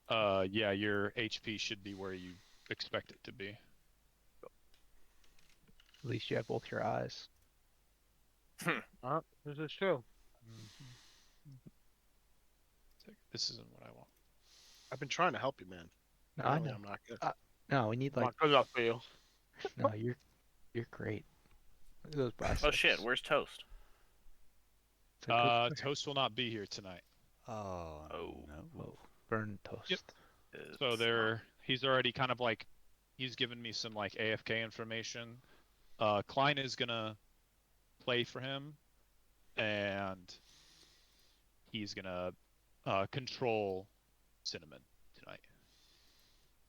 Yeah, your HP should be where you expect it to be. At least you have both your eyes. This is true. Mhm. This isn't what I want. I've been trying to help you, man. No, I Apparently, know. I'm not good. No, we need My like good luck for you. no. You're great. Look at those Oh shit, biceps. where's Toast? It's a good player. Toast will not be here tonight. Oh, Oh. no. Oh, burn Yep. toast. So It's not. he's already kind of like, he's given me some like AFK information. Klein is gonna play for him, and he's gonna control Cinnamon tonight.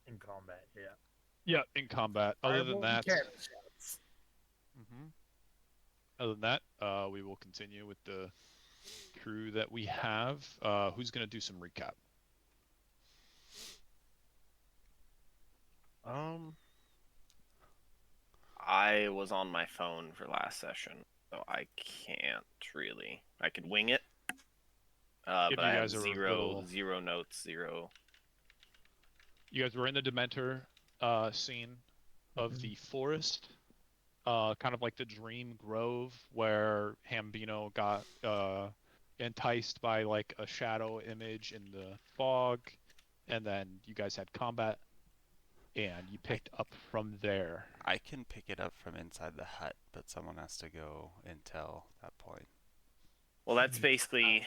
In combat, yeah. Yeah, in combat. Other than that, Cannon shots. hmm other than that, we will continue with the crew that we have. Who's gonna do some recap? I was on my phone for last session, so I can't really. I could wing it, Give but you I have guys a little- zero notes, zero. You guys were in the Dementor scene of Mhm. the forest, kind of like the Dream Grove, where Hambino got enticed by like a shadow image in the fog, and then you guys had combat, and you picked up from there. I can pick it up from inside the hut, but someone has to go until that point. Well, that's basically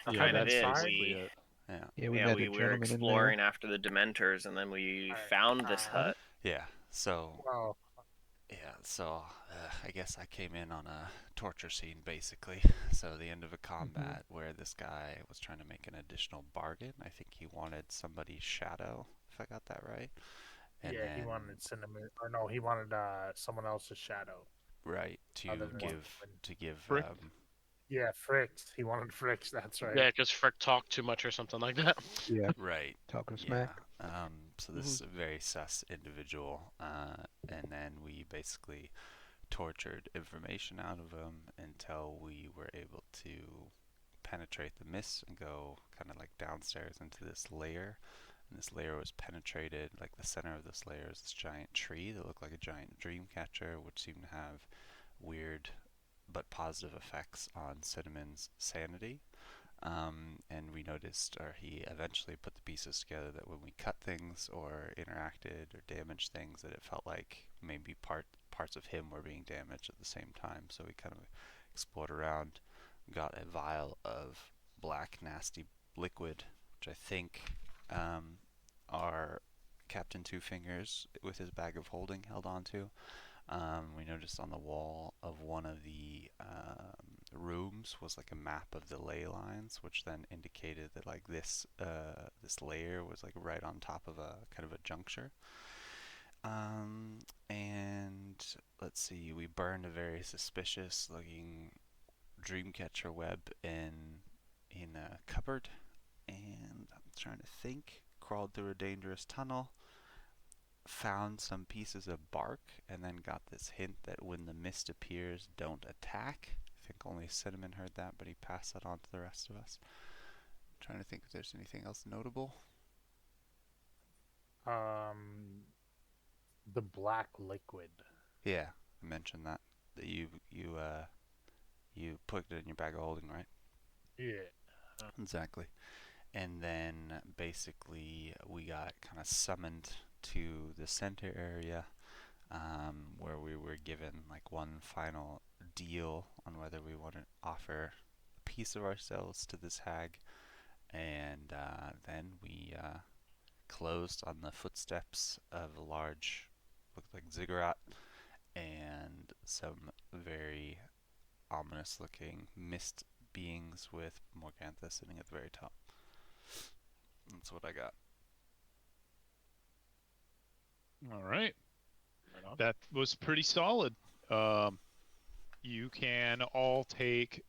Yeah, kind of that's it. basically it. Yeah. Yeah, we Yeah, met we a were gentleman in exploring there. after the Dementors, and then we Alright, found this hut. Yeah. So, Well, I guess I came in on a torture scene, basically. So the end of a combat where this guy was trying to make an additional bargain. I think he wanted somebody's shadow, if I got that right. And yeah, he then, wanted cinnamon, or no, he wanted someone else's shadow. right, to Other than give Frick? Yeah, Fricks. He wanted Fricks. That's right. Yeah, because Frick talked too much or something like that. Yeah, right. talking Yeah. smack. So this is a very sus individual, and then we basically tortured information out of him until we were able to penetrate the mist and go kind of like downstairs into this layer. And this layer was penetrated, like the center of this layer is this giant tree that looked like a giant dream catcher, which seemed to have weird but positive effects on Cinnamon's sanity. And we noticed, or he eventually put the pieces together, that when we cut things or interacted or damaged things, that it felt like maybe parts of him were being damaged at the same time. So we kind of explored around, got a vial of black, nasty liquid, which I think our Captain Two Fingers, with his bag of holding, held onto. We noticed on the wall of one of the rooms was like a map of the ley lines, which then indicated that like this layer was like right on top of a kind of a juncture. And let's see, we burned a very suspicious looking dreamcatcher web in a cupboard, and I'm trying to think. Crawled through a dangerous tunnel, found some pieces of bark, and then got this hint that when the mist appears, don't attack. I think only Cinnamon heard that, but he passed that on to the rest of us. I'm trying to think if there's anything else notable. The black liquid. Yeah, I mentioned that you put it in your bag of holding, right? Yeah. Exactly. And then basically we got kind of summoned to the center area, where we were given like one final deal on whether we want to offer a piece of ourselves to this hag, and then we closed on the footsteps of a large, looked like ziggurat, and some very ominous looking mist beings with Morgantha sitting at the very top. That's what I got. All right. Right on. That was pretty solid. You can all take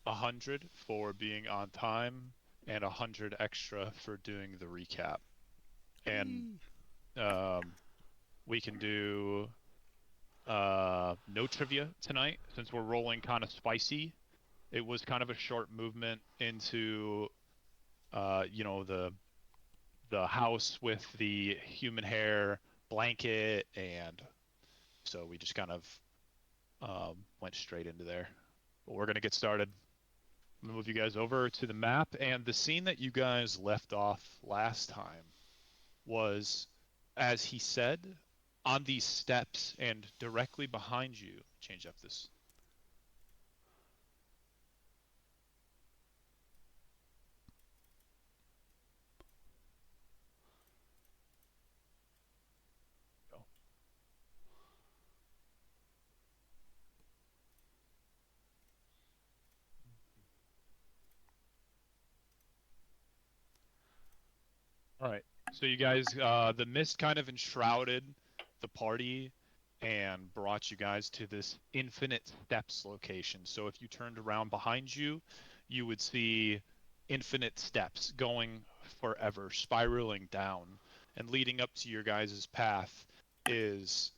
100 for being on time and 100 extra for doing the recap. And we can do no trivia tonight since we're rolling kind of spicy. It was kind of a short movement into the the house with the human hair blanket, and so we just kind of went straight into there. But we're gonna get started. I'm gonna move you guys over to the map, and the scene that you guys left off last time was, as he said, on these steps and directly behind you. Change up this. All right. So you guys, the mist kind of enshrouded the party and brought you guys to this infinite steps location. So if you turned around behind you, you would see infinite steps going forever, spiraling down. And leading up to your guys' path is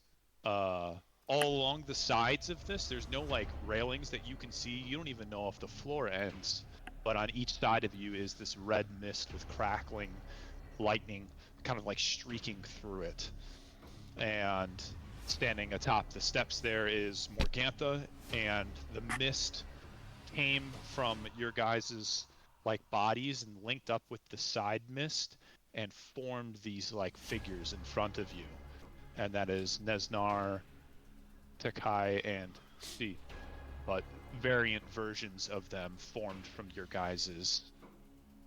all along the sides of this. There's no like railings that you can see. You don't even know if the floor ends. But on each side of you is this red mist with crackling lightning kind of like streaking through it. And standing atop the steps there is Morgantha, and the mist came from your guys's like bodies and linked up with the side mist and formed these like figures in front of you. And that is Nesnar, Takai, and C. But variant versions of them formed from your guys's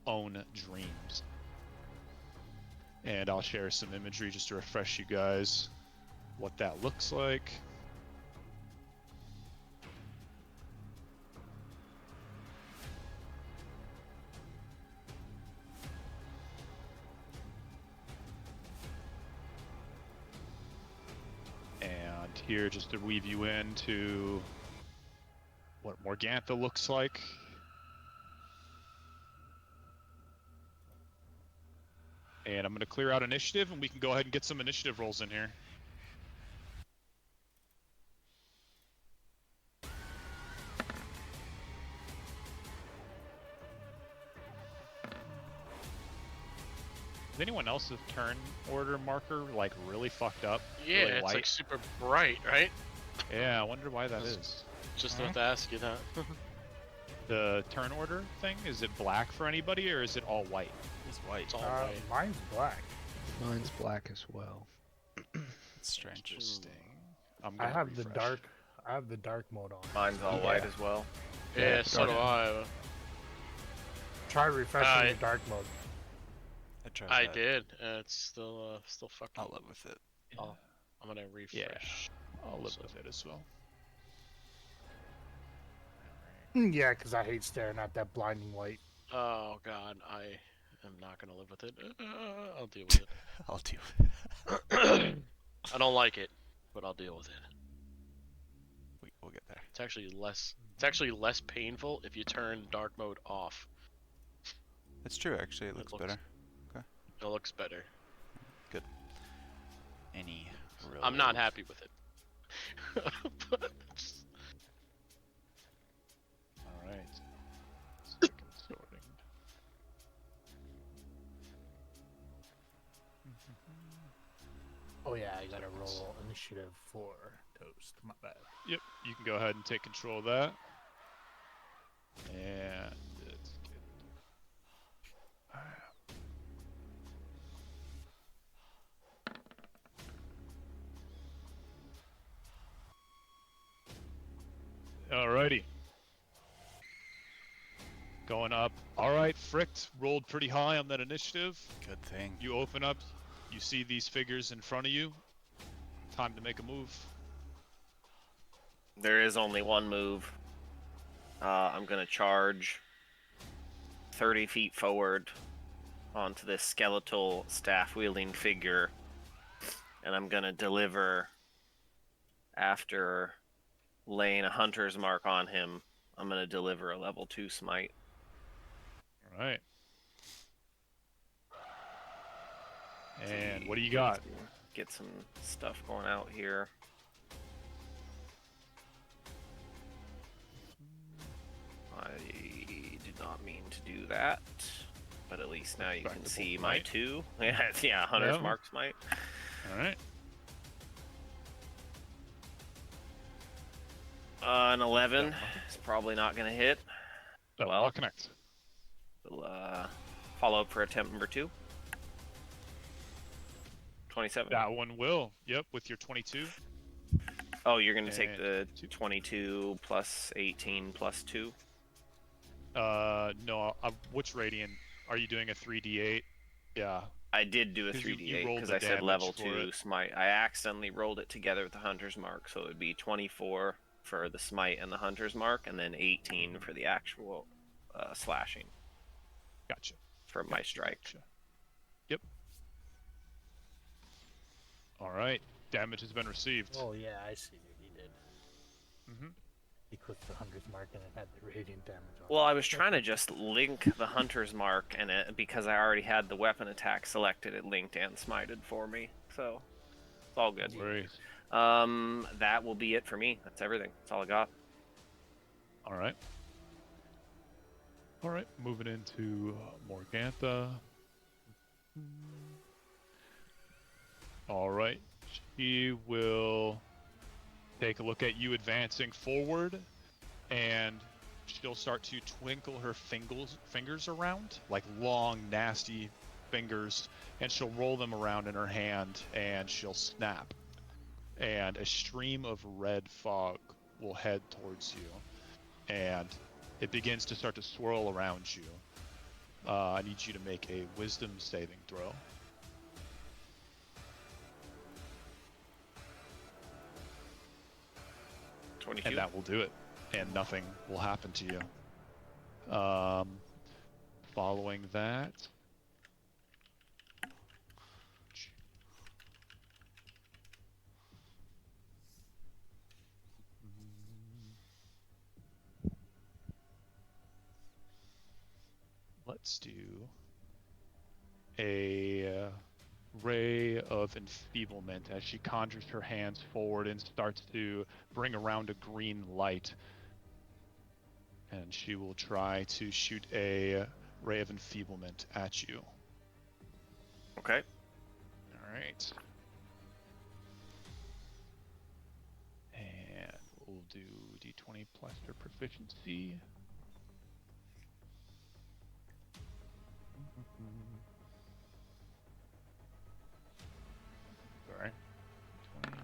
own dreams. And I'll share some imagery just to refresh you guys what that looks like. And here, just to weave you into what Morgantha looks like. And I'm going to clear out initiative, and we can go ahead and get some initiative rolls in here. Is anyone else's turn order marker like really fucked up? Yeah, Really it's white? like super bright, right? Yeah, I wonder why that That's- is. Just about to ask you that. The turn order thing, is it black for anybody, or is it all white? It's white. It's all white. Mine's black. Mine's black as well. It's strange. Interesting. I'm I gonna have the refresh. dark. I have the dark mode on. Mine's all Yeah. white as well. Yeah, so do I. Try refreshing I- the dark mode. I tried I that. did, and it's still fucking. I'll live with it. I'm gonna refresh. I'll live also. with it as well. Yeah, because I hate staring at that blinding light. Oh god, I am not gonna live with it. I'll deal with I'll deal. it. I don't like it, but I'll deal with it. We'll get there. It's actually less. It's actually less painful if you turn dark mode off. It's true, actually. It looks looks- better. It looks better. Any real. I'm not happy with it. But All right. Second sorting. Oh yeah, I gotta roll initiative for toast. My bad. Yep, you can go ahead and take control of that. And let's get... Alrighty. Going up. Alright, Fricked rolled pretty high on that initiative. Good thing. You open up, you see these figures in front of you. Time to make a move. There is only one move. I'm gonna charge 30 feet forward onto this skeletal staff-wielding figure, and I'm gonna deliver after laying a hunter's mark on him. I'm gonna deliver a level 2 smite. Alright. And what do you got? Get some stuff going out here. I did not mean to do that. but at least now you can Respectable see my smite. 2. Yeah, Hunter's Yeah. Mark Smite. All right. An 11. Yeah. It's probably not going to hit. That will Well. not connect. We'll follow up for attempt number 2. 27. That one will. Yep, with your 22. Oh, you're going to take And the 2. 22 plus 18 plus 2? No. Which radiant? Are you doing a 3d8? Yeah. I did do a 'Cause you 3d8 rolled because the I said damage level for 2 it. smite. I accidentally rolled it together with the Hunter's Mark, so it would be 24 for the smite and the Hunter's Mark, and then 18 for the actual slashing Gotcha. for my strike. Gotcha. Yep. All right. Damage has been received. Oh yeah, I see what he did. Mm-hmm. He clicked the 100th mark and it had the radiant damage on Well, it. I was trying to just link the Hunter's Mark, and it, because I already had the weapon attack selected, it linked and smited for me, so it's all good. No worries. That will be it for me. That's everything. That's all I got. All right. All right. Moving into Morgantha. All right. She will take a look at you advancing forward, and she'll start to twinkle her fingers around, like long, nasty fingers, and she'll roll them around in her hand, and she'll snap. And a stream of red fog will head towards you, and it begins to start to swirl around you. I need you to make a wisdom saving throw. 22. And that will do it, and nothing will happen to you. Following that, let's do a ray of enfeeblement as she conjures her hands forward and starts to bring around a green light. And she will try to shoot a ray of enfeeblement at you. Okay. All right. And we'll do d20 plus your proficiency. Sorry. 20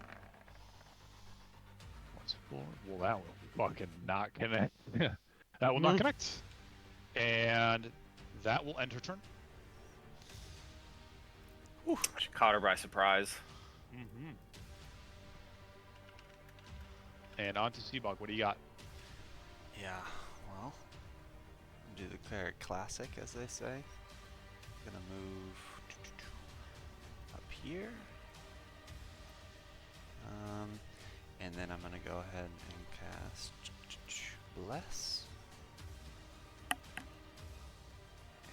plus 4. Well, that will fucking not connect. That will not connect. And that will end her turn. She caught her by surprise. Mm-hmm. And on to Seabog. What do you got? Yeah, well, do the cleric classic, as they say. Gonna move up here. And then I'm gonna go ahead and cast Bless.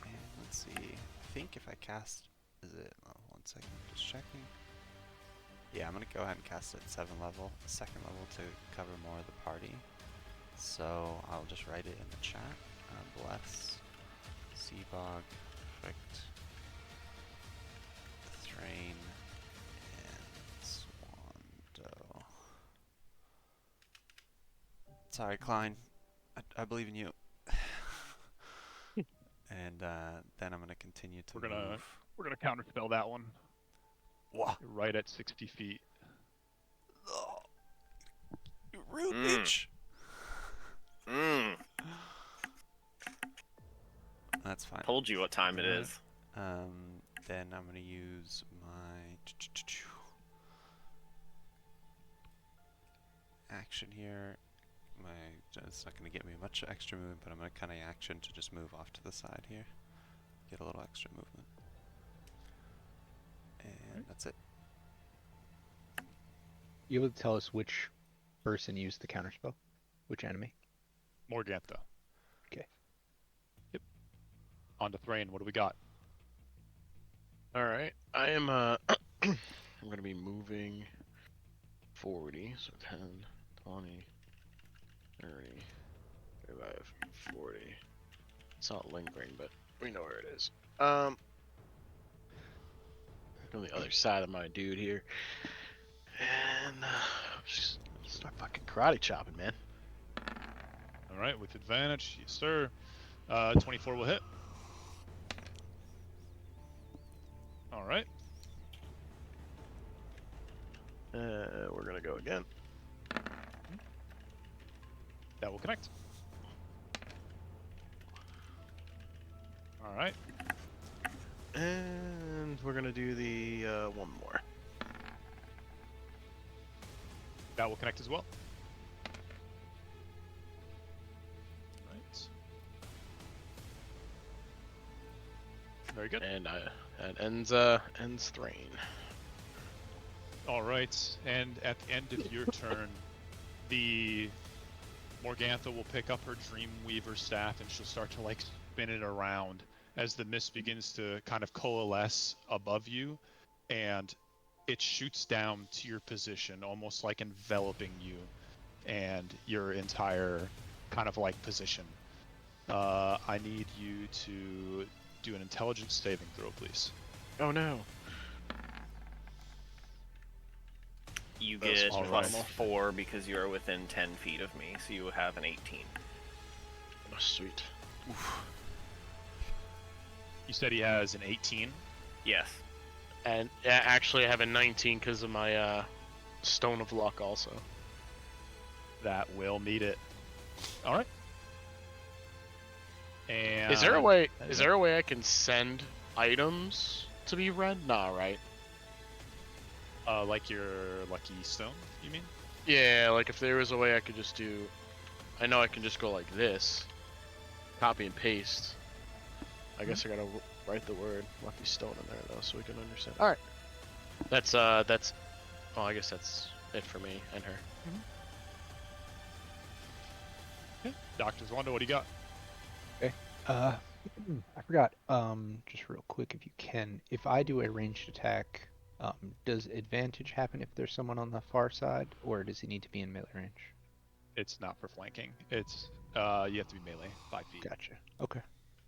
And let's see. I think if I cast, is it? Oh, 1 second, just checking. Yeah, I'm gonna go ahead and cast it at 7th level, 2nd level to cover more of the party. So I'll just write it in the chat. Bless, Seabog, Perfect, Thrain, and Swando. Sorry, Klein. I believe in you. And then I'm gonna continue to move. We're gonna counterspell that one. Whoa. You're right at 60 feet. Oh, you rude bitch. That's fine. Told you what time it is. Then I'm gonna use my action here. It's not gonna get me much extra movement, but I'm gonna kind of action to just move off to the side here, get a little extra movement, and that's it. You able to tell us which person used the counterspell? Which enemy? Morgantha. Okay. Yep. On to Thrain. What do we got? Alright, I am I'm gonna be moving 40, so 10, 20, 30, 35, 40. It's not lingering, but we know where it is. On the other side of my dude here, and just start fucking karate chopping, man. All right, with advantage, yes, sir. 24 will hit. All right. We're gonna go again. That will connect. All right. And we're gonna do the one more. That will connect as well. Right. Very good. And that ends Thrain. All right, and at the end of your turn, the Morgantha will pick up her Dreamweaver staff and she'll start to like spin it around as the mist begins to kind of coalesce above you, and it shoots down to your position, almost like enveloping you and your entire kind of like position. I need you to do an intelligence saving throw, please. Oh no. You That's get all plus right. 4 because you are within 10 feet of me, so you have an 18. Oh, sweet. You said he has an 18. Yes. And yeah, actually, I have a 19 because of my Stone of Luck also. That will meet it. All right. And Is there a way? Is there a way I can send items to be read? Nah, right? like your lucky stone, you mean? Yeah, like if there was a way I could just do, I know I can just go like this, copy and paste. I guess I gotta write the word lucky stone in there though, so we can understand. All right, that's oh, I guess that's it for me and her. Okay. Dr. Zwanda, what do you got? I forgot. Just real quick, if you can, if I do a ranged attack, does advantage happen if there's someone on the far side, or does he need to be in melee range? It's not for flanking. It's you have to be melee, 5 feet. Gotcha. Okay.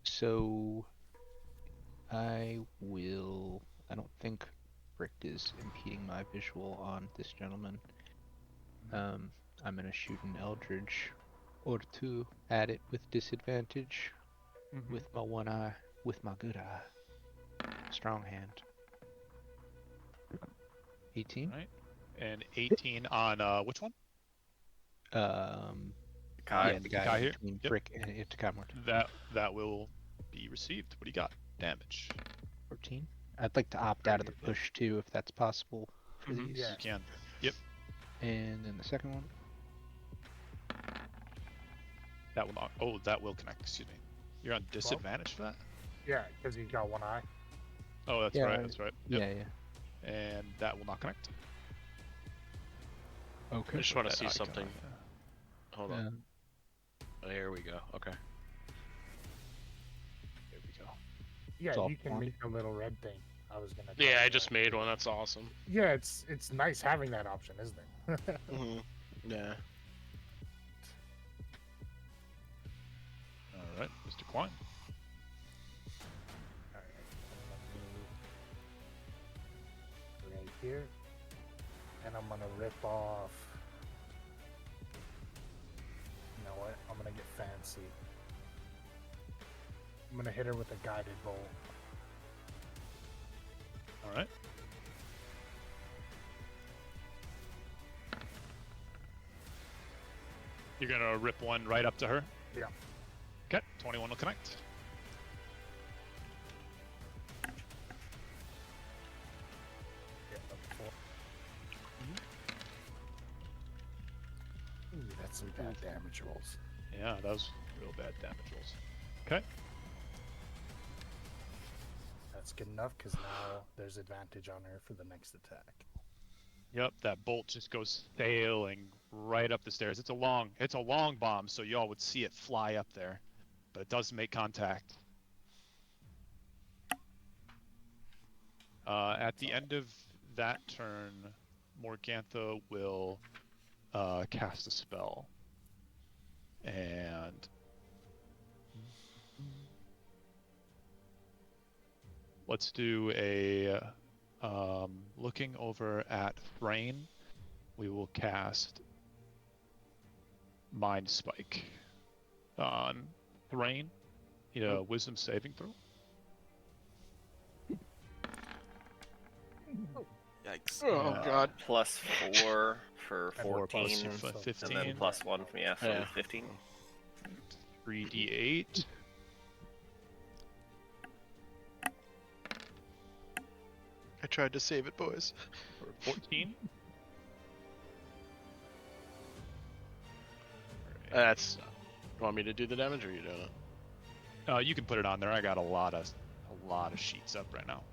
So I will. I don't think Rick is impeding my visual on this gentleman. I'm gonna shoot an Eldridge or two at it with disadvantage with my one eye, with my good eye. Strong hand. 18. Right. And 18 on which one? Kai? Yeah, the guy Kai in here? between Yep. Brick and Itakai Morton. That will be received. What do you got? Damage. 14. I'd like to opt out of the push too, if that's possible for Mhm. these. Yeah. You can. Yep. And then the second one. That will not. Oh, that will connect. Excuse me. You're on disadvantage for that. Yeah, because he's got one eye. Oh, that's Yeah, right. That's right. Yep. Yeah, yeah. And that will not connect. Okay. I just want to That see icon, something. yeah. Hold on. Oh, here we go. Okay. There we go. Yeah, It's all you can blonde. make the little red thing. I was gonna. Yeah, tell I you just that. made one. That's awesome. Yeah, it's nice having that option, isn't it? Mhm. Yeah. All right, Mr. Quine. Alright, right here, and I'm gonna rip off. You know what? I'm gonna get fancy. I'm gonna hit her with a guided bolt. All right. You're gonna rip one right up to her. Yeah. Okay. 21 will connect. Yeah, number 4. Ooh, that's some bad damage rolls. Yeah, that was real bad damage rolls. Okay. That's good enough because now there's advantage on her for the next attack. Yep, that bolt just goes sailing right up the stairs. It's a long bomb, so y'all would see it fly up there, but it does make contact. At the end of that turn, Morgantha will cast a spell, and let's do a looking over at Thrain. We will cast Mind Spike on Thrain. Wisdom saving throw. Yikes. Oh god. +4 for 4 plus 14, you, and 15. then +1 for Yeah. 15. 3d8. I tried to save it, boys. For 14. That's. You want me to do the damage, or are you doing it? You can put it on there. I got a lot of sheets up right now.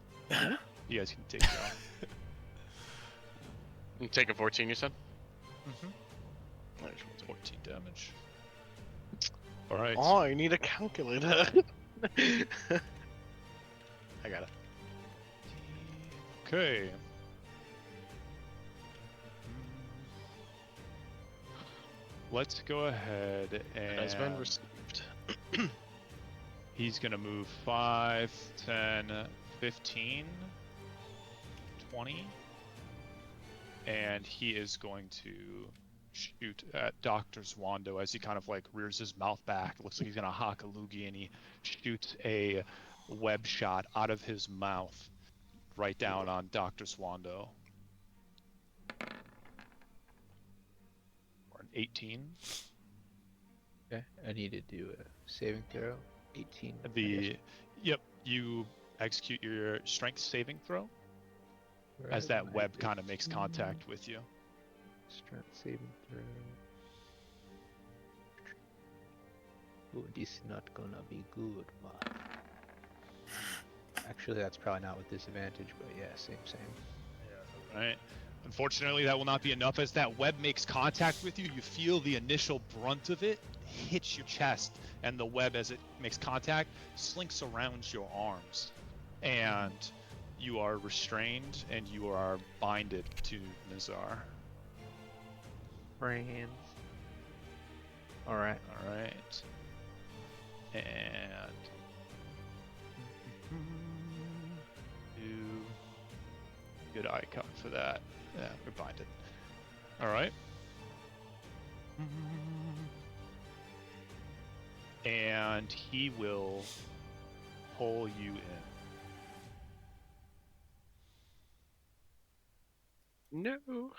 You guys can take it off. I'm taking 14, you said? Mm-hmm. 14 damage. All right. Oh, I need a calculator. I got it. Okay. Let's go ahead and Has been received. he's gonna move 5, 10, 15, 20, and he is going to shoot at Dr. Zwando as he kind of like rears his mouth back. Looks like he's gonna hock a loogie, and he shoots a web shot out of his mouth right down on Dr. Zwando. Or an 18. Okay, I need to do a saving throw. 18. I guess. Yep, you execute your strength saving throw Where as is that my web kind of makes 18? contact with you. Strength saving throw. Oh, this is not gonna be good, man. Actually, that's probably not with disadvantage, but yeah, same. Right. Unfortunately, that will not be enough. As that web makes contact with you, you feel the initial brunt of it hits your chest, and the web, as it makes contact, slinks around your arms, and you are restrained and you are binded to Nizar. Friends. Alright. All right. And good icon for that. Yeah, we're binded. All right. And he will pull you in. No.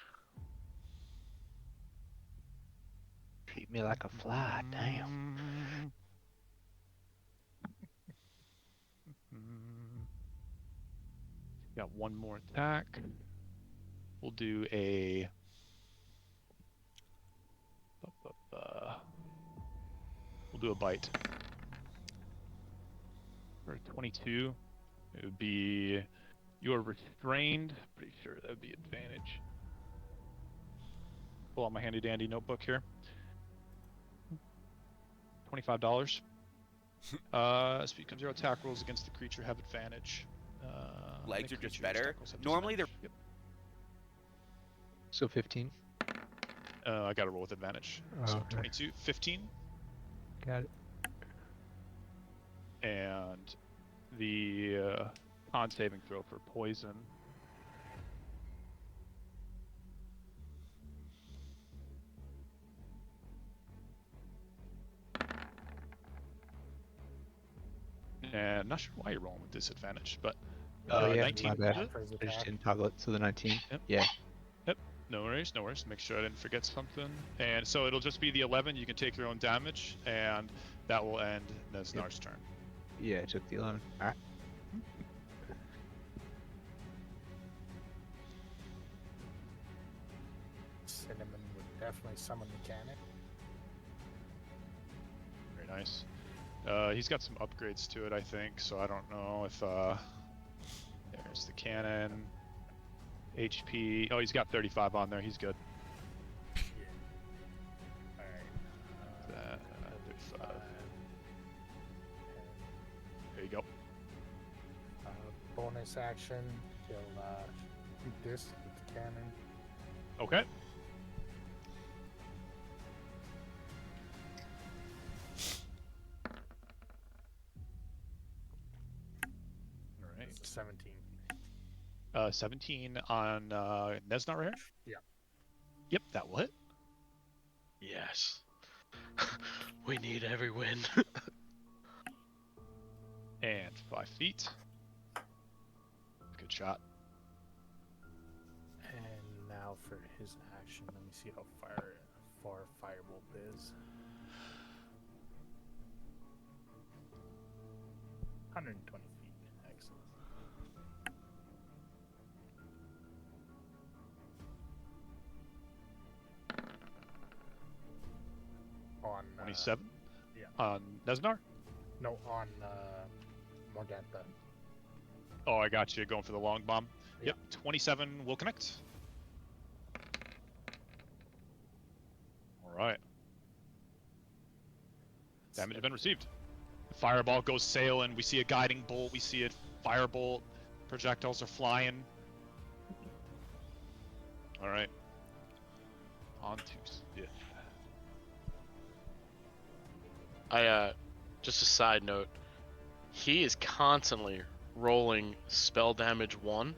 Treat me like a fly, damn. Got one more attack. We'll do a. We'll do a bite. For 22, it would be. You are restrained. Pretty sure that would be advantage. Pull out my handy dandy notebook here. $25. Speed comes 0 attack rolls against the creature have advantage. Legs the are just creature's better. attack rolls have Normally disadvantage. Yep. So 15. I gotta roll with advantage. So Okay. 22, 15, Got it. and the con saving throw for poison. And I'm not sure why you're rolling with disadvantage, but Oh yeah, 19 my will bad. do it. For his I just attack. didn't toggle it, so the 19. Yep. Yeah. No worries, no worries. Make sure I didn't forget something. And so it'll just be the 11. You can take your own damage, and that will end Neznar's turn. Yeah, I took the 11. Alright. Cinnamon would definitely summon the cannon. Very nice. He's got some upgrades to it, I think, so I don't know if... There's the cannon. HP. Oh, he's got 35 on there. He's good. Alright. 35. There you go. Bonus action, he'll shoot this with the cannon. Okay. Alright. 17. 17 on Nesnar right here? Yeah. Yep, that will hit. Yes. We need every win. And 5 feet. Good shot. And now for his action, let me see how far Firebolt is. 120 feet. Excellent. On 27 yeah. on Nesnar. No, on Morgantha. Oh, I got you. Going for the long bomb. Yeah. Yep, 27 will connect. All right. Damage has been received. The fireball goes sailing. We see a guiding bolt. We see a firebolt. Projectiles are flying. All right. On to Sith. Just a side note, he is constantly rolling spell damage 1.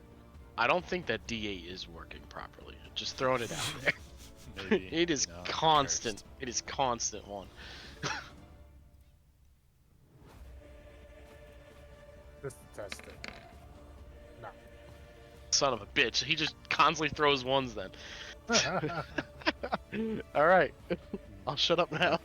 I don't think that D8 is working properly. Just throwing it out there. Maybe. It is No, constant. cursed. It is constant 1. Just to test it. No. Son of a bitch. He just constantly throws 1s then. Alright. I'll shut up now.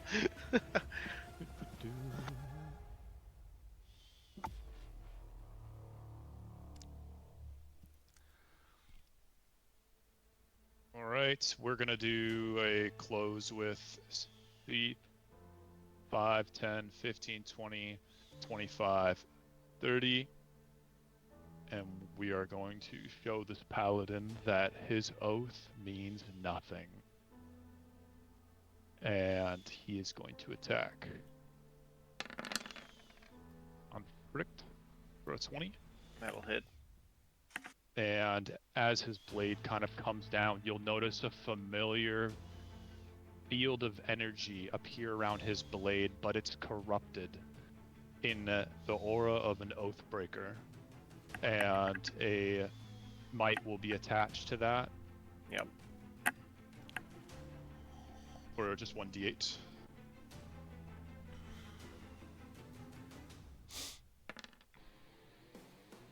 All right, we're gonna do a close with the 5, 10, 15, 20, 25, 30. And we are going to show this paladin that his oath means nothing. And he is going to attack. On Frict for a 20. That'll hit. And as his blade kind of comes down, you'll notice a familiar field of energy appear around his blade, but it's corrupted in the aura of an Oathbreaker. And a might will be attached to that. Yep. For just 1d8.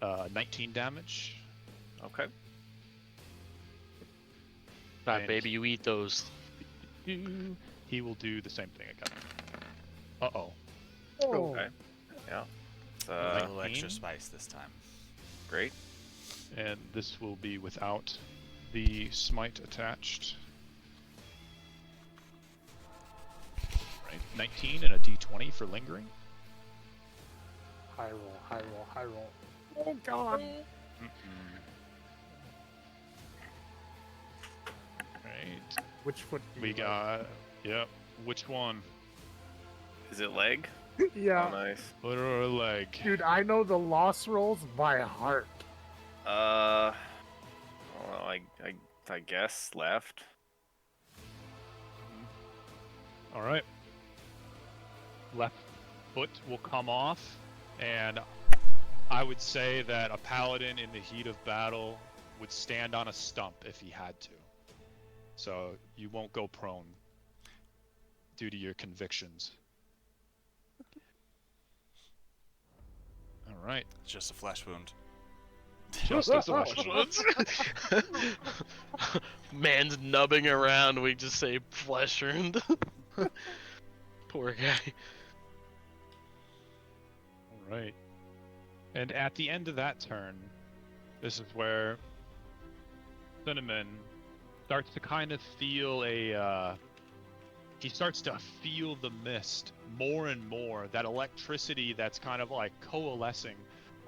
Uh, 19 damage. Okay. Alright, And baby, you eat those. he will do the same thing again. Uh-oh. Okay. Yeah. A little 19. extra spice this time. Great. And this will be without the smite attached. Right, 19 and a d20 for lingering. High roll, high roll, high roll. Oh god! Right, Which foot do we you got, yep, which one? Is it leg? like? Yeah. Oh, nice. Foot or a leg? Dude, I know the loss rolls by heart. Well, I guess left. Alright. Left foot will come off, and I would say that a paladin in the heat of battle would stand on a stump if he had to. So you won't go prone due to your convictions. Alright. It's just a flesh wound. Just a flesh wound. Man's nubbing around, we just say flesh wound. Poor guy. Alright. And at the end of that turn, this is where Cinnamon starts to kind of feel he starts to feel the mist more and more, that electricity that's kind of like coalescing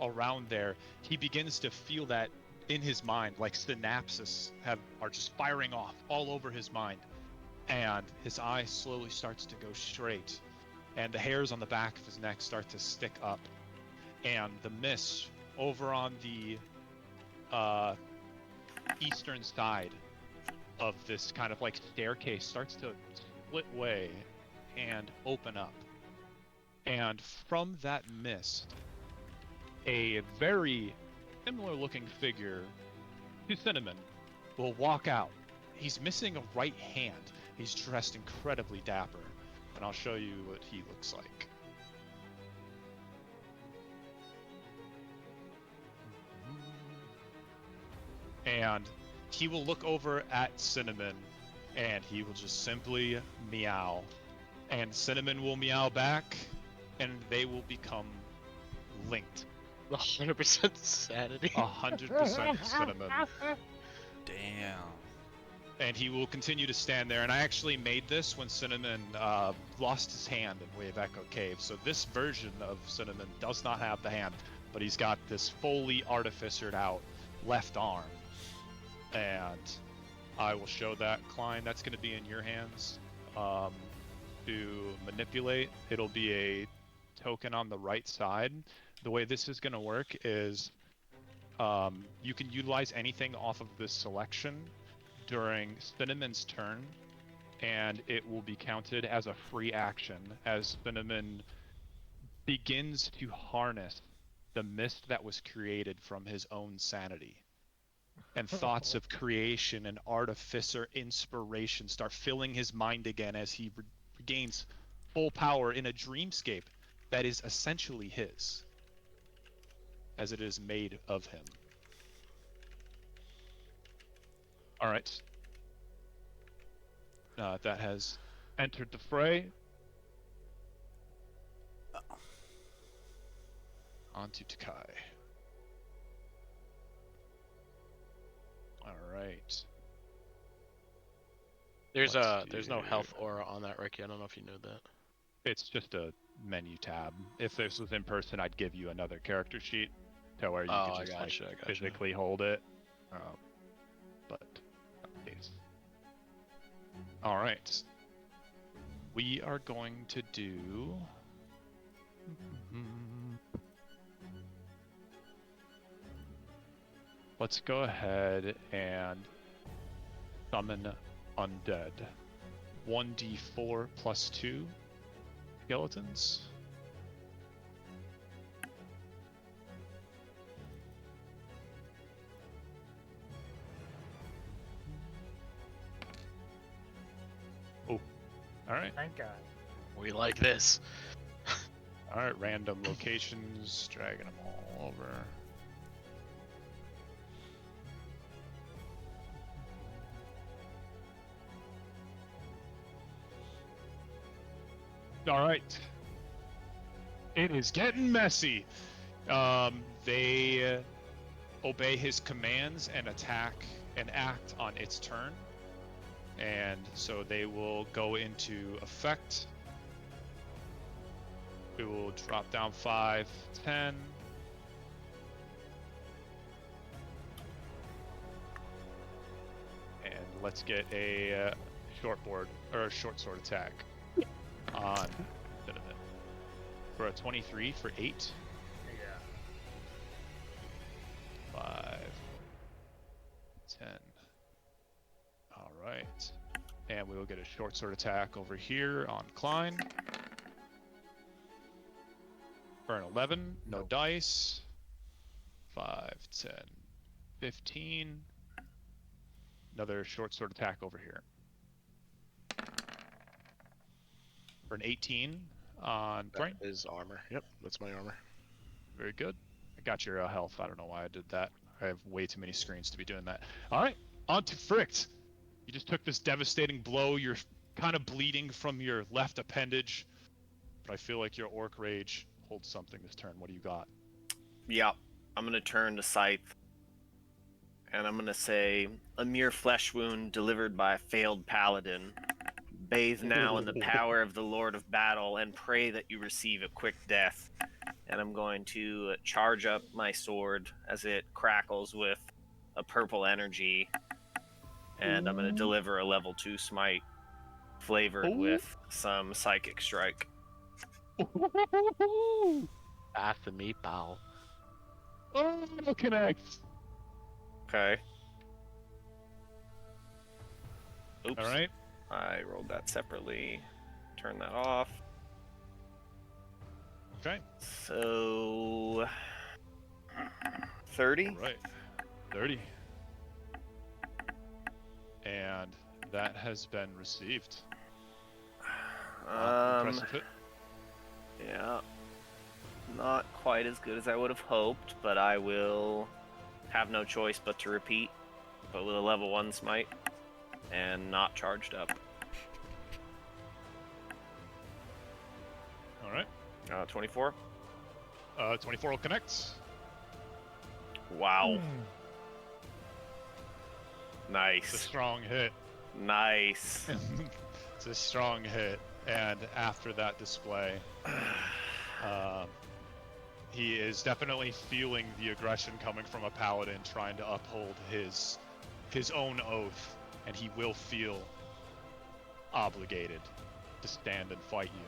around there. He begins to feel that in his mind, like synapses are just firing off all over his mind. And his eye slowly starts to go straight, and the hairs on the back of his neck start to stick up. And the mist over on the eastern side of this kind of like staircase starts to split way and open up. And from that mist, a very similar looking figure to Cinnamon will walk out. He's missing a right hand. He's dressed incredibly dapper, and I'll show you what he looks like. And he will look over at Cinnamon, and he will just simply meow. And Cinnamon will meow back, and they will become linked. 100% sanity. 100% Cinnamon. Damn. And he will continue to stand there. And I actually made this when Cinnamon lost his hand in Way of Echo Cave. So this version of Cinnamon does not have the hand, but he's got this fully artificered out left arm. And I will show that, Klein. That's going to be in your hands to manipulate. It'll be a token on the right side. The way this is going to work is you can utilize anything off of this selection during Cinnamon's turn, and it will be counted as a free action as Cinnamon begins to harness the mist that was created from his own sanity. And thoughts of creation and artificer inspiration start filling his mind again as he regains full power in a dreamscape that is essentially his, as it is made of him. All right. That has entered the fray. On to Takai. All right. There's Let's no do- health aura on that, Ricky. I don't know if you knew that. It's just a menu tab. If this was in person, I'd give you another character sheet to where you Oh, could just I gotcha. physically hold it. But not the case. All right. We are going to do. Let's go ahead and summon undead. 1d4 plus 2 skeletons. Oh, all right. Thank God. We like this. All right, random locations, dragging them all over. All right. It is getting messy. They obey his commands and attack and act on its turn. And so they will go into effect. We will drop down 5, 10. And let's get a short board or a short sword attack on Cinnamon for a 23 for 8. Yeah. 5, 10. All right. And we will get a short sword attack over here on Klein. For an 11, no dice. 5, 10, 15. Another short sword attack over here. For an 18 on Brain. That is armor. Yep, that's my armor. Very good. I got your health. I don't know why I did that. I have way too many screens to be doing that. All right, on to Fricht. You just took this devastating blow. You're kind of bleeding from your left appendage, but I feel like your Orc Rage holds something this turn. What do you got? Yep. I'm going to turn to Scythe. And I'm going to say, a mere flesh wound delivered by a failed paladin. Bathe now in the power of the Lord of Battle and pray that you receive a quick death. And I'm going to charge up my sword as it crackles with a purple energy. And I'm going to deliver a level 2 smite flavored with some psychic strike. Bath the meatball. Oh, connect. Okay. Oops. All right. I rolled that separately. Turn that off. Okay. So 30. All right. 30. And that has been received. Wow, impressive hit. Yeah. Not quite as good as I would have hoped, but I will have no choice but to repeat, but with a level 1 smite and not charged up. All right. 24. 24 will connect. Wow. It's a Nice. strong hit. Nice. It's a strong hit. And after that display, he is definitely feeling the aggression coming from a paladin trying to uphold his own oath, and he will feel obligated to stand and fight you.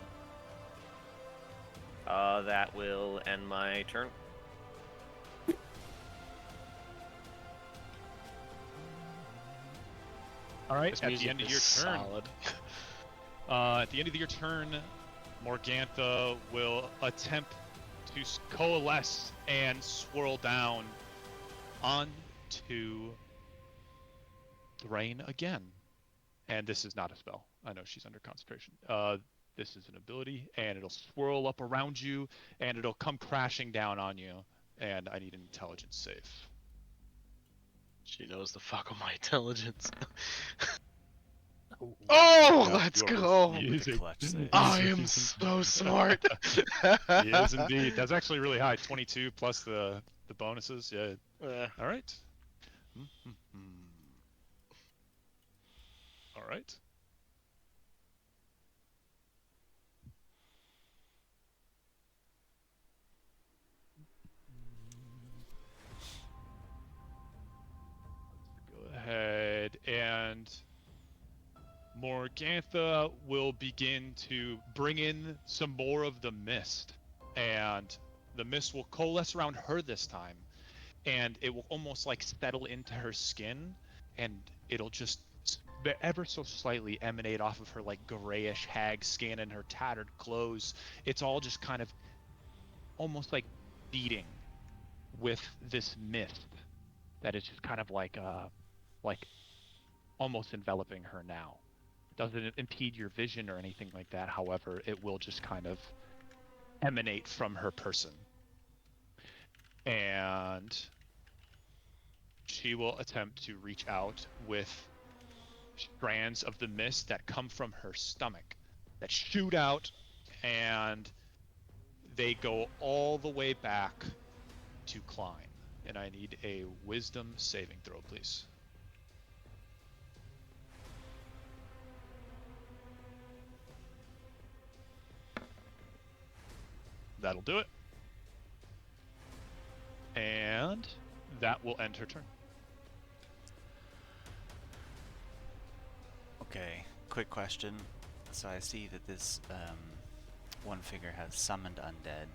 That will end my turn. All right, This at the music end of is your turn, solid. at the end of your turn, Morgantha will attempt to coalesce and swirl down onto Thrain again. And this is not a spell. I know she's under concentration. This is an ability, and it'll swirl up around you, and it'll come crashing down on you. And I need an intelligence save. She knows the fuck of my intelligence. Ooh. Oh, Yeah, let's you are go! With a refusing. clutch save. I am so smart. He is indeed. That's actually really high. 22 plus the bonuses. Yeah. All right. All right. Go ahead, and Morgantha will begin to bring in some more of the mist, and the mist will coalesce around her this time, and it will almost like settle into her skin, and it'll just ever so slightly emanate off of her like grayish hag skin and her tattered clothes. It's all just kind of almost like beating with this mist that is just kind of like almost enveloping her now. Doesn't impede your vision or anything like that. However, it will just kind of emanate from her person. And she will attempt to reach out with strands of the mist that come from her stomach that shoot out, and they go all the way back to Klein. And I need a wisdom saving throw, please. That'll do it. And that will end her turn. Okay, quick question. So I see that this one figure has summoned undead.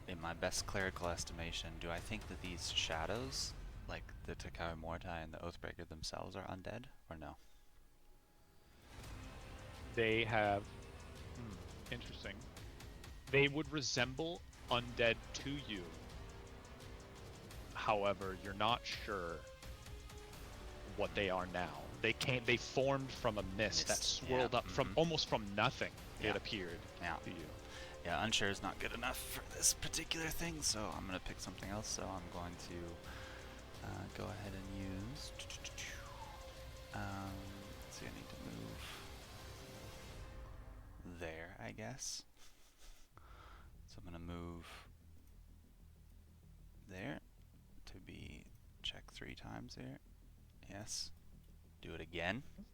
In my best clerical estimation, do I think that these shadows, like the Takai Mortai and the Oathbreaker themselves, are undead, or no? They have... interesting. They would resemble undead to you. However, you're not sure what they are now. They formed from a mist that swirled up from almost from nothing. Yeah. It appeared to you. Yeah, unsure is not good enough for this particular thing, so I'm going to pick something else. So I'm going to go ahead and use... let's see, I need to move there, I guess. So I'm going to move there to be check 3 times here. Yes. Do it again. I'm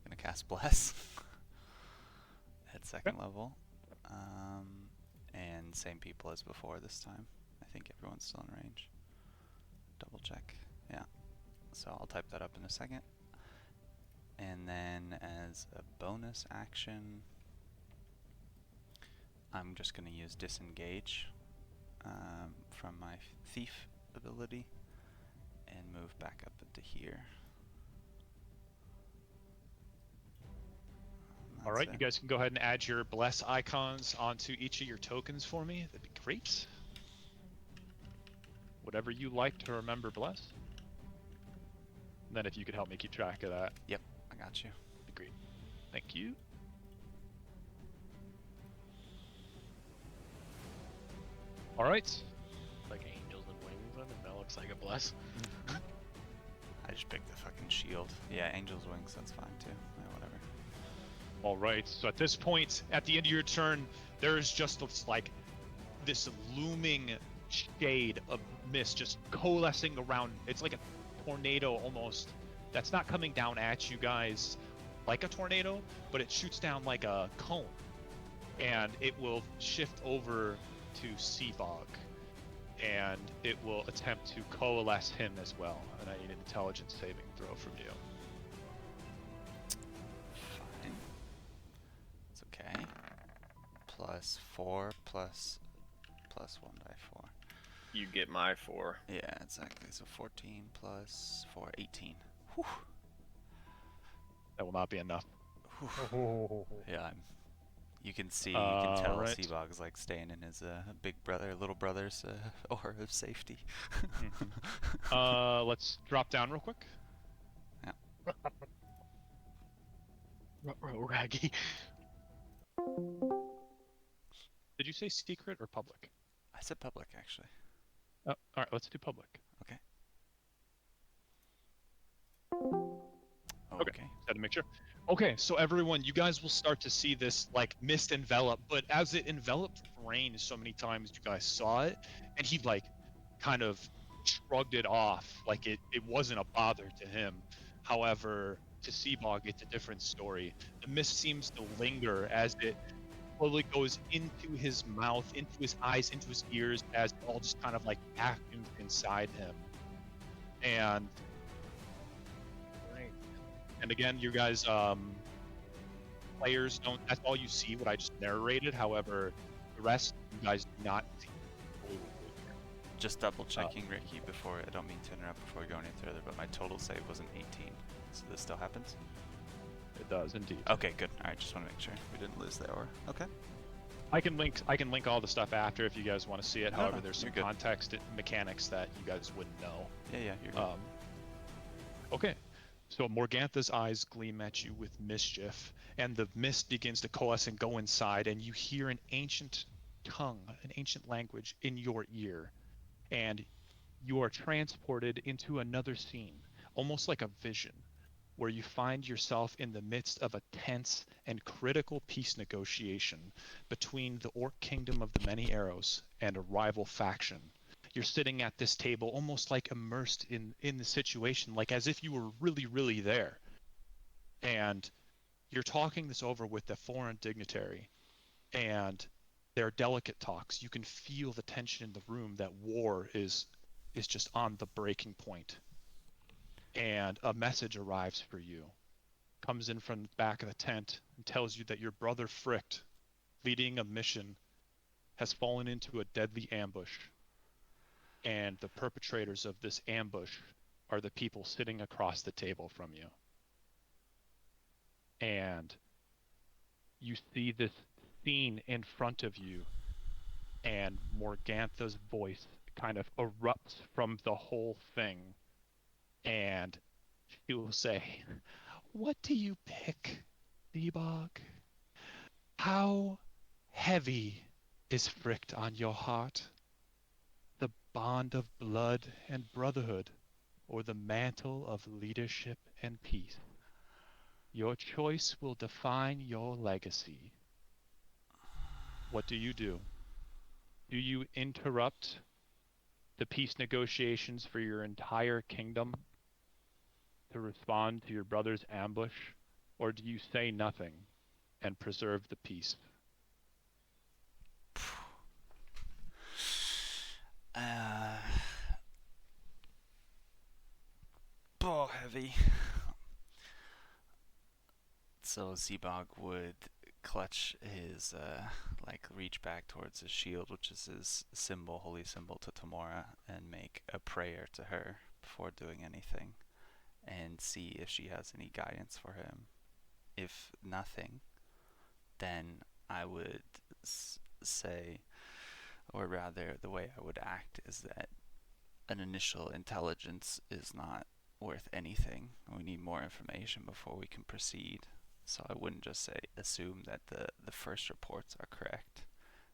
going to cast Bless at second level. And same people as before this time. I think everyone's still in range. Double check. Yeah. So I'll type that up in a second. And then as a bonus action, I'm just going to use Disengage from my Thief ability and move back up into here. All right, you guys can go ahead and add your bless icons onto each of your tokens for me. That'd be great. whatever you like to remember bless. And then if you could help me keep track of that, Yep, I got you. that'd be great. Thank you. All right. Like angels and wings, and that looks like a bless. I just picked the fucking shield. Yeah, Angel's Wings, that's fine too. Yeah, whatever. All right. So at this point, at the end of your turn, there's just this looming shade of mist just coalescing around. It's like a tornado almost. That's not coming down at you guys like a tornado, but it shoots down like a cone, and it will shift over to Seabog, and it will attempt to coalesce him as well. And I need an intelligence saving throw from you. Fine. It's okay. +4 plus 1 die 4. You get my 4. Yeah, exactly. So 14 plus 4, 18. Whew. That will not be enough. Whew. Oh. Yeah, you can see, you can tell Right. Seabog's like staying in his big brother, little brother's aura of safety. Let's drop down real quick. Raggy. Did you say secret or public? I said public, actually. Oh, all right, let's do public. Okay. Okay. Just had to make sure. Okay, so everyone, you guys will start to see this like mist envelop, but as it enveloped Rain so many times, you guys saw it, and he like kind of shrugged it off, like it wasn't a bother to him. However, to Seabog, it's a different story. The mist seems to linger as it slowly goes into his mouth, into his eyes, into his ears, as it all just kind of like vacuums inside him. And again, you guys, players don't. That's all you see. What I just narrated. However, the rest you guys do not see. Just double checking, Ricky, before, I don't mean to interrupt before we go any further, but my total save was an 18. So this still happens? It does indeed. Okay, good. Alright, just want to make sure we didn't lose the aura. Okay. I can link all the stuff after if you guys want to see it. No, However, no, there's some you're good. context and mechanics that you guys wouldn't know. Yeah, you're good. Okay. So Morgantha's eyes gleam at you with mischief, and the mist begins to coalesce and go inside, and you hear an ancient tongue, an ancient language in your ear, and you are transported into another scene, almost like a vision, where you find yourself in the midst of a tense and critical peace negotiation between the Orc Kingdom of the Many Arrows and a rival faction. You're sitting at this table almost like immersed in the situation, like as if you were really, really there. And you're talking this over with a foreign dignitary, and they're delicate talks. You can feel the tension in the room, that war is just on the breaking point. And a message arrives for you. Comes in from the back of the tent and tells you that your brother Fricht, leading a mission, has fallen into a deadly ambush. And the perpetrators of this ambush are the people sitting across the table from you. And you see this scene in front of you, and Morgantha's voice kind of erupts from the whole thing. And she will say, "What do you pick, Seabog? How heavy is Fricht on your heart? The bond of blood and brotherhood, or the mantle of leadership and peace? Your choice will define your legacy. What do? Do you interrupt the peace negotiations for your entire kingdom to respond to your brother's ambush, or do you say nothing and preserve the peace?" Ball heavy. So Seabog would clutch his, reach back towards his shield, which is his symbol, holy symbol to Tamora, and make a prayer to her before doing anything, and see if she has any guidance for him. If nothing, then I would say, or rather, the way I would act is that an initial intelligence is not worth anything. We need more information before we can proceed. So I wouldn't just say assume that the first reports are correct.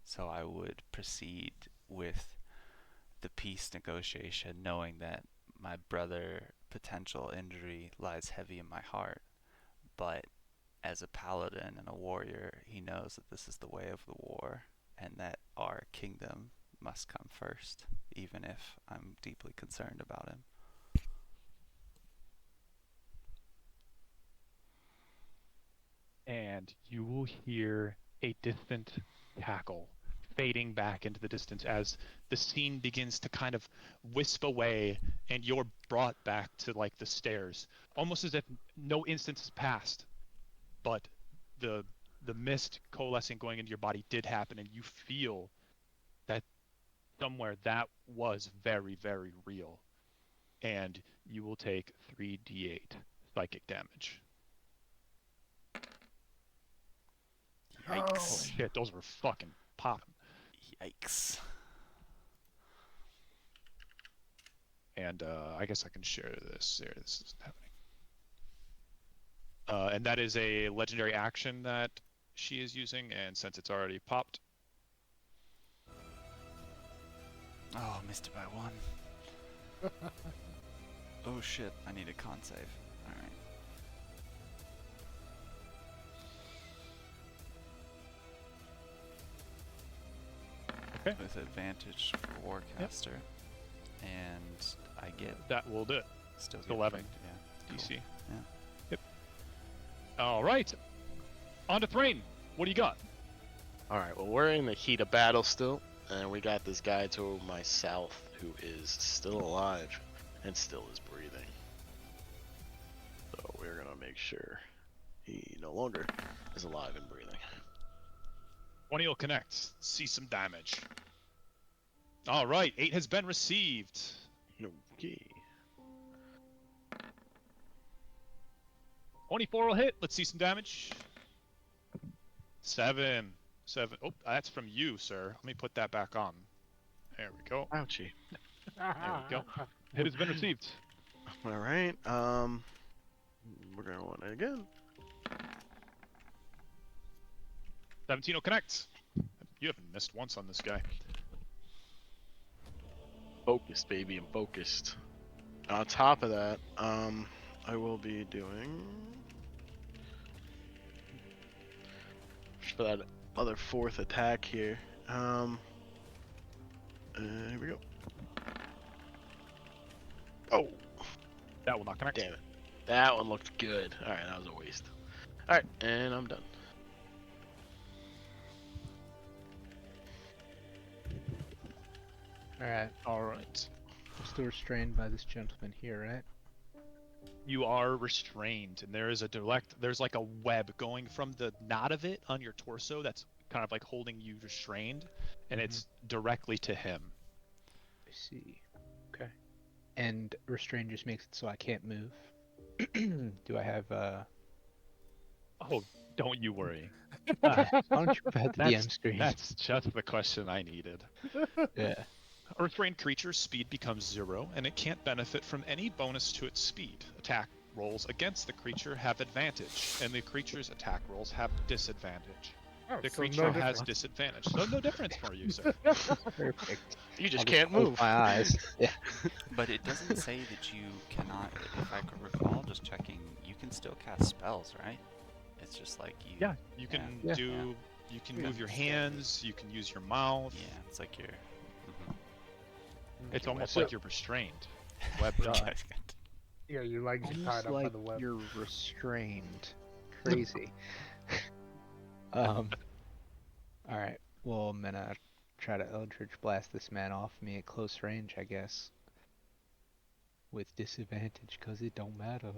So I would proceed with the peace negotiation, knowing that my brother potential injury lies heavy in my heart, but as a paladin and a warrior, he knows that this is the way of the war and that our kingdom must come first, even if I'm deeply concerned about him. And you will hear a distant cackle fading back into the distance as the scene begins to kind of wisp away and you're brought back to like the stairs, almost as if no instance has passed, but the mist coalescing going into your body did happen, and you feel that somewhere that was very, very real. And you will take 3d8 psychic damage. Yikes. Oh shit, those were fucking popping. Yikes. And I guess I can share this. There, this isn't happening. And that is a legendary action that she is using, and since it's already popped, Oh, missed it by 1. Oh shit, I need a con save. Alright. Okay. With advantage for Warcaster. And I get that will do it. still It's get 11 affected, yeah. DC. Yeah. Yep. All right. On to Thrain. What do you got? Alright, well, we're in the heat of battle still, and we got this guy to my south who is still alive and still is breathing. So we're gonna make sure he no longer is alive and breathing. 20 will connect. See some damage. All right. 8 has been received. Okay. 24 will hit. Let's see some damage. 7. Oh, that's from you, sir. Let me put that back on. There we go. Ouchie. There we go. Hit has been received. Alright, we're gonna want it again. 17 will connect. You haven't missed once on this guy. Focused, baby, I'm focused. On top of that, I will be doing for that other 4th attack here. Here we go. Oh, That will not connect. damn it. That one looked good. Alright, that was a waste. Alright, and I'm done. Alright, All right. I'm still restrained by this gentleman here, right? You are restrained, and there's like a web going from the knot of it on your torso that's kind of like holding you restrained, and it's directly to him. I see. Okay. And restrain just makes it so I can't move. Do I have Oh, don't you worry. why don't you put the DM screen? That's just the question I needed. Yeah. A restrained creature's speed becomes 0, and it can't benefit from any bonus to its speed. Attack rolls against the creature have advantage, and the creature's attack rolls have disadvantage. Oh, The so creature no has difference. disadvantage, so no difference for you, sir. Perfect. You just I'll can't close move. my eyes. Yeah. But it doesn't say that you cannot, if I could recall, just checking, you can still cast spells, right? It's just like you... Yeah, you can Yeah. do. You can Yeah. move your hands. You can use your mouth. Yeah, it's like you're... It's almost So- like you're restrained. Web dot. Yeah, your legs are tied Almost up by like the web. you're restrained. Crazy. Alright. Well, I'm gonna try to Eldritch Blast this man off me at close range, I guess. With disadvantage, because it don't matter.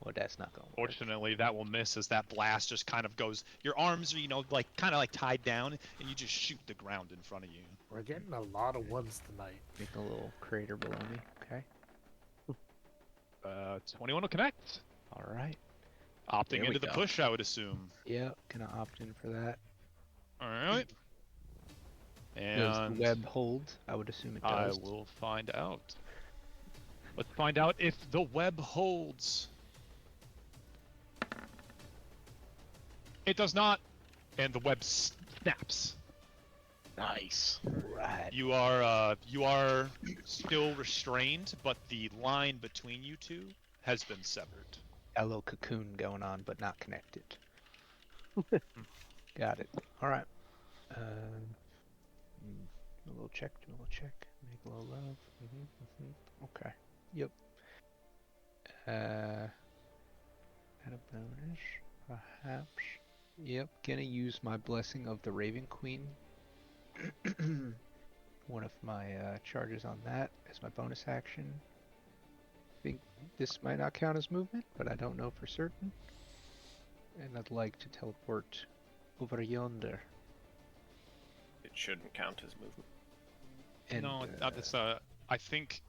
Well, that's not gonna work. Fortunately, that will miss as that blast just kind of goes. Your arms are, like kind of like tied down, and you just shoot the ground in front of you. We're getting a lot of ones tonight. Make a little crater below me. Okay. 21 will connect. Alright. Opting There we into the go. push, I would assume. Yeah, gonna opt in for that. All right. Does the And web hold? I would assume it I does. will find out. Let's find out if the web holds. It does not, and the web snaps. Nice. Right. You are still restrained, but the line between you two has been severed. Hello cocoon going on, but not connected. Got it. All right. Do a little check. Do a little check. Make a little love. Okay. Yep. Add a bonus, perhaps. Yep. Gonna use my blessing of the Raven Queen. One of my charges on that as my bonus action. I think this might not count as movement, but I don't know for certain. And I'd like to teleport over yonder. It shouldn't count as movement. And, No, it's I think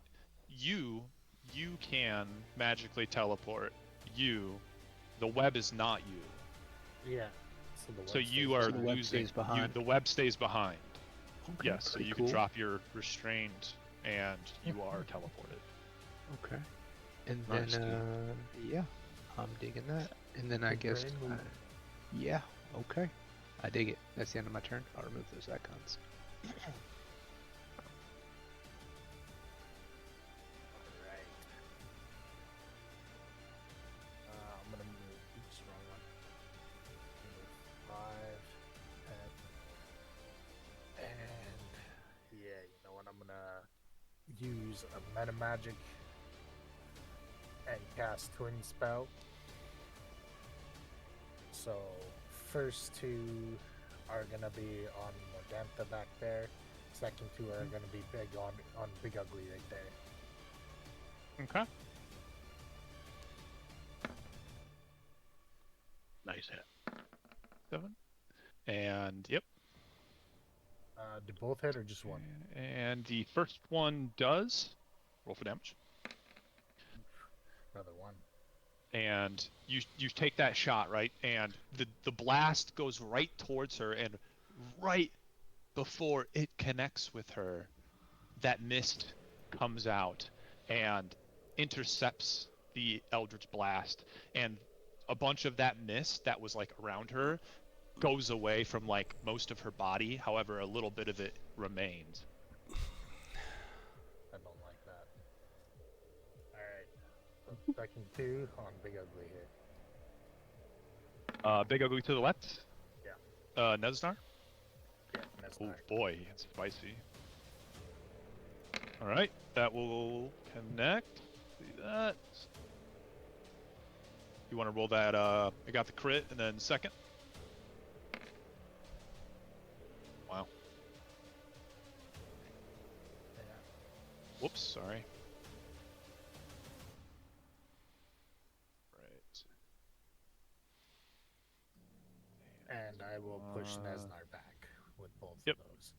you can magically teleport. The web is not you. Yeah. So, the So web you stays are So the web losing. stays behind. The web stays behind. Okay, Yes, so pretty you cool. can drop your restrained, and you are teleported. Okay. And Nice, then, dude. yeah, I'm digging that. And then I Good guess, brain move. yeah, okay. I dig it. That's the end of my turn. I'll remove those icons. Alright. I'm gonna move. Oops, wrong one. Move 5, 10. And yeah, you know what? I'm gonna use a meta magic and cast Twin Spell. So first two are gonna be on Morgantha back there. Second two are gonna be big on Big Ugly right there. Okay. Nice hit. 7. And yep. Do both hit or just one? And the first one does. Roll for damage. Another one. And you take that shot, right? And the blast goes right towards her, and right before it connects with her, that mist comes out and intercepts the Eldritch Blast, and a bunch of that mist that was like around her goes away from like most of her body. However, a little bit of it remains. I don't like that. Alright. Second two on Big Ugly here. Big Ugly to the left. Yeah. Nesnar. Yeah, that's Oh not. boy, it's spicy. All right, that will connect. See that? You want to roll that? I got the crit, and then second. Wow. Yeah. Whoops. Sorry. Right. And I will push Uh, Nesnar back with both yep. of those.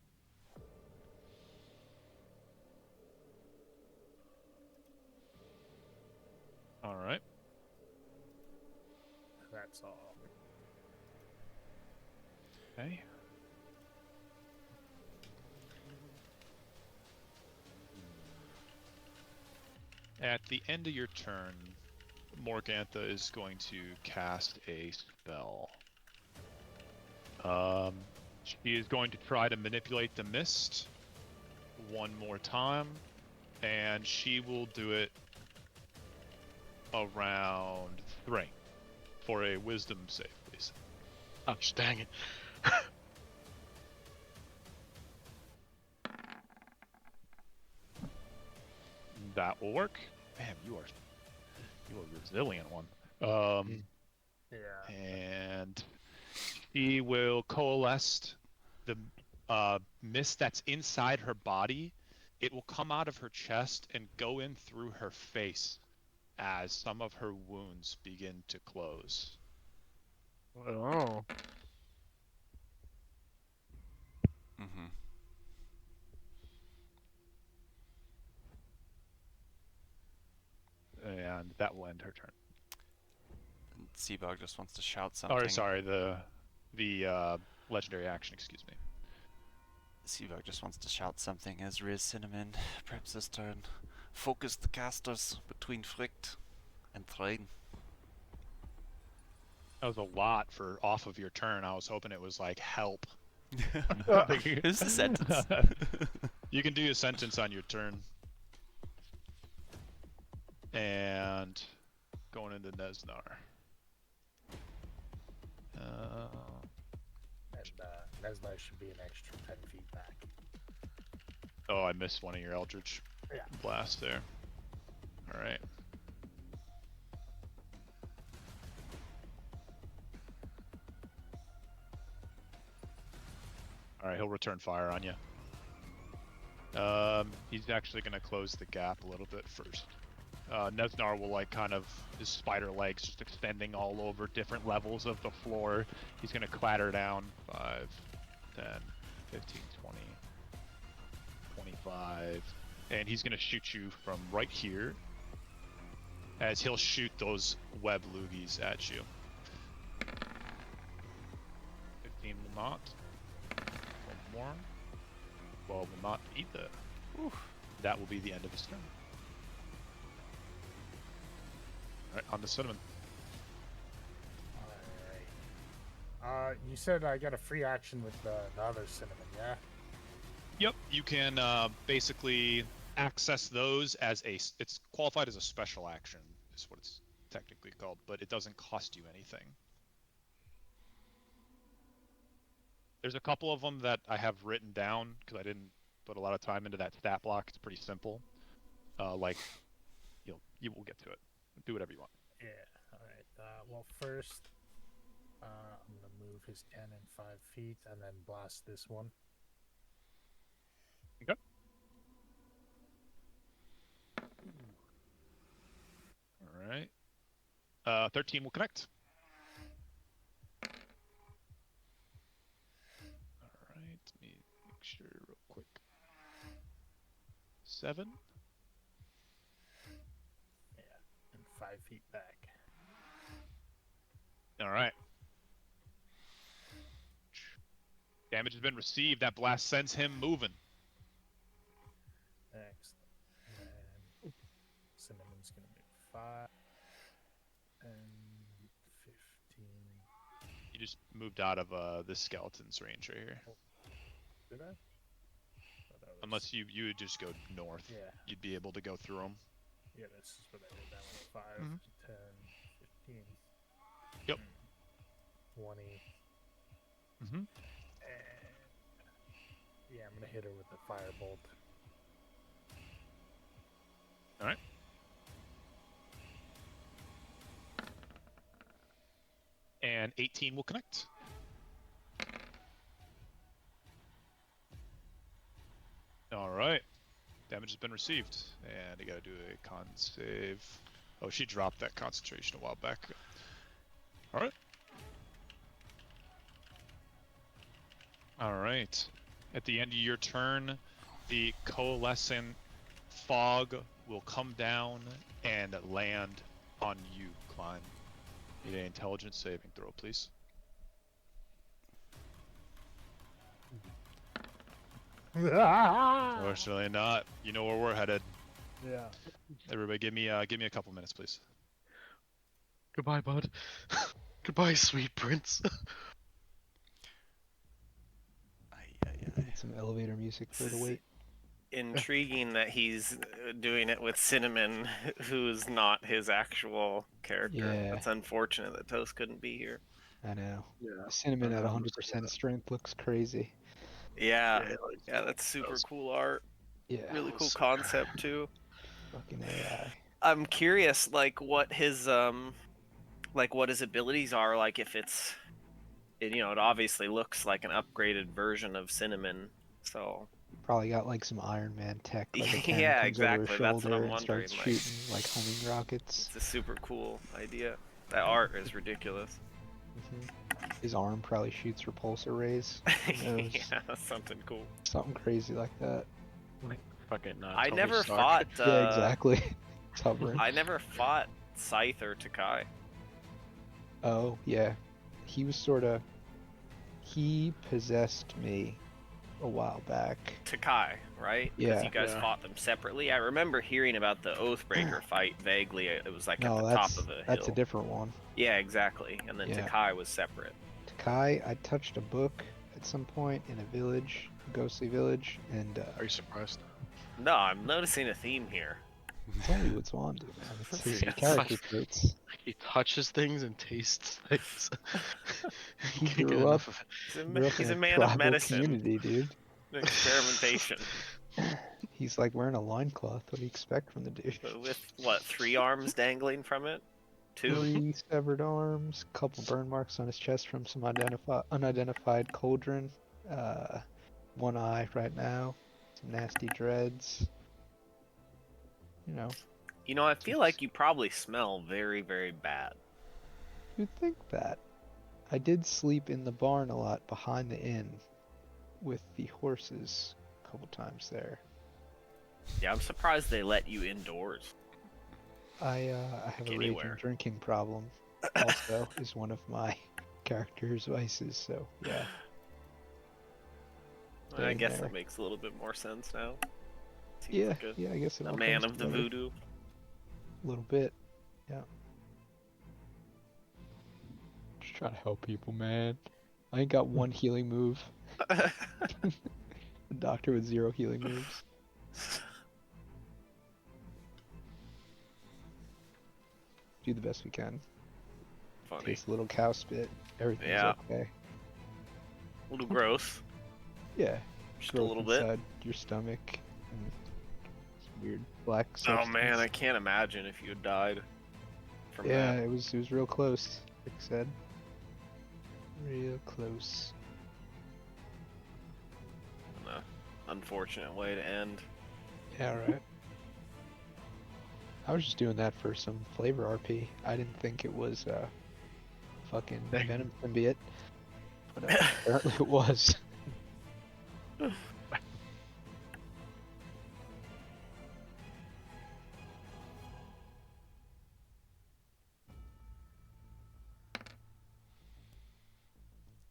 All right. That's all. Okay. At the end of your turn, Morgantha is going to cast a spell. She is going to try to manipulate the mist one more time, and she will do it around Thring for a wisdom save, please. Gosh, dang it. That will work. Man, you are a resilient one. Yeah. And she will coalesce the mist that's inside her body. It will come out of her chest and go in through her face as some of her wounds begin to close. Oh. Mm-hmm. And that will end her turn. Seabog just wants to shout something. Or sorry, the legendary action, excuse me. Seabuck just wants to shout something as Riz Cinnamon preps his turn. Focus the casters between Fricht and Thrain. That was a lot for off of your turn. I was hoping it was like help. Here's the sentence. You can do a sentence on your turn. And going into Nesnar. And Nesna should be an extra 10 feet back. Oh, I missed one of your Eldritch Yeah. Blast there. Alright. Alright, he'll return fire on you. He's actually going to close the gap a little bit first. Nesnar will like kind of, his spider legs just extending all over different levels of the floor. He's going to clatter down 5, 10, 15, 20, 25. And he's going to shoot you from right here. As he'll shoot those web loogies at you. 15 will not. 1 more. 12 will not either. Whew. That will be the end of his turn. Alright, on to Cinnamon. Alright. You said I got a free action with the other Cinnamon, yeah? Yep, you can basically access those as a... It's qualified as a special action, is what it's technically called, but it doesn't cost you anything. There's a couple of them that I have written down, because I didn't put a lot of time into that stat block. It's pretty simple. You will get to it. Do whatever you want. Yeah, alright. Well, first, I'm going to move his 10 and 5 feet and then blast this one. Okay. Alright. 13 will connect. Alright, let me make sure real quick. 7. Yeah, and 5 feet back. Alright. Damage has been received. That blast sends him moving. Excellent. And Cinnamon's going to move 5 and 15. You just moved out of this skeleton's range right here. Did I? Unless you would just go north. Yeah. You'd be able to go through them. Yeah, this is what I did. That one. 5, Mhm. 10, 15. Yep. 20. Mm-hmm. And yeah, I'm going to hit her with the firebolt. Alright. And 18 will connect. Alright. Damage has been received. And you gotta do a con save. Oh, she dropped that concentration a while back. Alright. Alright. At the end of your turn, the coalescent fog will come down and land on you, Klein. Need an intelligence saving throw, please. Unfortunately not. You know where we're headed. Yeah. Everybody give me a couple minutes, please. Goodbye, bud. Goodbye, sweet prince. Some elevator music for the wait. Intriguing that he's doing it with Cinnamon, who's not his actual character. Yeah. That's unfortunate that Toast couldn't be here. I know. Yeah. Cinnamon at 100% strength looks crazy. Yeah, that's super cool art. Yeah. Really cool concept too. Fucking AI. I'm curious, like what his abilities are. Like if it's, it obviously looks like an upgraded version of Cinnamon. So Probably got like some Iron Man tech. Like a cannon Yeah, comes exactly. Over her That's what shoulder I'm and wondering, starts like- shooting like homing rockets. it's a super cool idea. That art is ridiculous. His arm probably shoots repulsor rays. Who knows? Yeah, something cool. Something crazy like that. Fucking I Tony never Stark. fought. Yeah, exactly. It's hovering. I never fought Scythe or Takai. Oh, yeah. He was he possessed me a while back. Takai, right? Because Yeah. you guys Yeah. fought them separately. I remember hearing about the Oathbreaker fight vaguely. It was like No, at the top of a hill. that's a different one. Yeah, exactly. And then Yeah. Takai was separate. Takai, I touched a book at some point in a village, a ghostly village, and Are you surprised? No, I'm noticing a theme here. tell me what's on, dude, man. It's his Yeah, character traits. He touches things and tastes things. He Can't get grew up, enough of it. grew up He's in a a man of tribal medicine. community, dude. Experimentation. He's like wearing a loincloth. What do you expect from the dude? With what, 3 arms dangling from it? 2? 3 severed arms, couple burn marks on his chest from some unidentified cauldron. 1 eye right now. Some nasty dreads. You know, You know, I feel like you probably smell very, very bad. you'd think that. I did sleep in the barn a lot behind the inn with the horses a couple times there. Yeah, I'm surprised they let you indoors. I have a raging Anywhere. drinking problem. Also, is one of my character's vices. So yeah. I Stay in guess there. that makes a little bit more sense now. Seems Yeah, like yeah. I guess it a all man comes of the together. voodoo. A little bit. Yeah. Just trying to help people, man. I ain't got one healing move. A doctor with 0 healing moves. Do the best we can. Funny. Taste a little cow spit. Everything's Yeah. okay. A little gross. Yeah. Just a Growth little bit. inside your stomach. And some weird black Oh substance. man, I can't imagine if you had died from Yeah, that. it was real close, Rick said. Real close. An unfortunate way to end. Yeah, right. I was just doing that for some flavor RP. I didn't think it was fucking Venom symbiote, but apparently it was.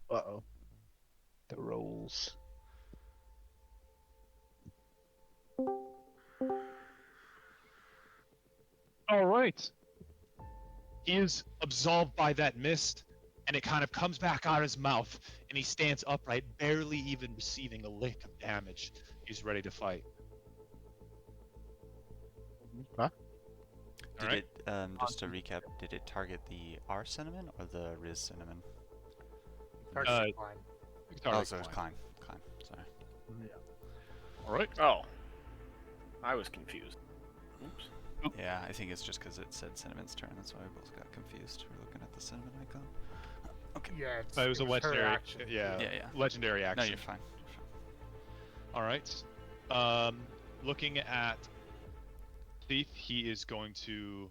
Uh-oh. The rolls. All right. He is absolved by that mist, and it kind of comes back out of his mouth, and he stands upright, barely even receiving a lick of damage. He's ready to fight. Huh? Did All right. it, just to recap, did it target the R cinnamon or the Riz cinnamon? Target decline. Oh, so it's Klein. Klein, sorry. All right. Oh. I was confused. Oops. Yeah, I think it's just because it said cinnamon's turn, that's why we both got confused. We're looking at the cinnamon icon. Okay. Yeah, It was a her legendary. action. Yeah, Yeah. legendary action. No, you're fine. All right. Looking at Thief, he is going to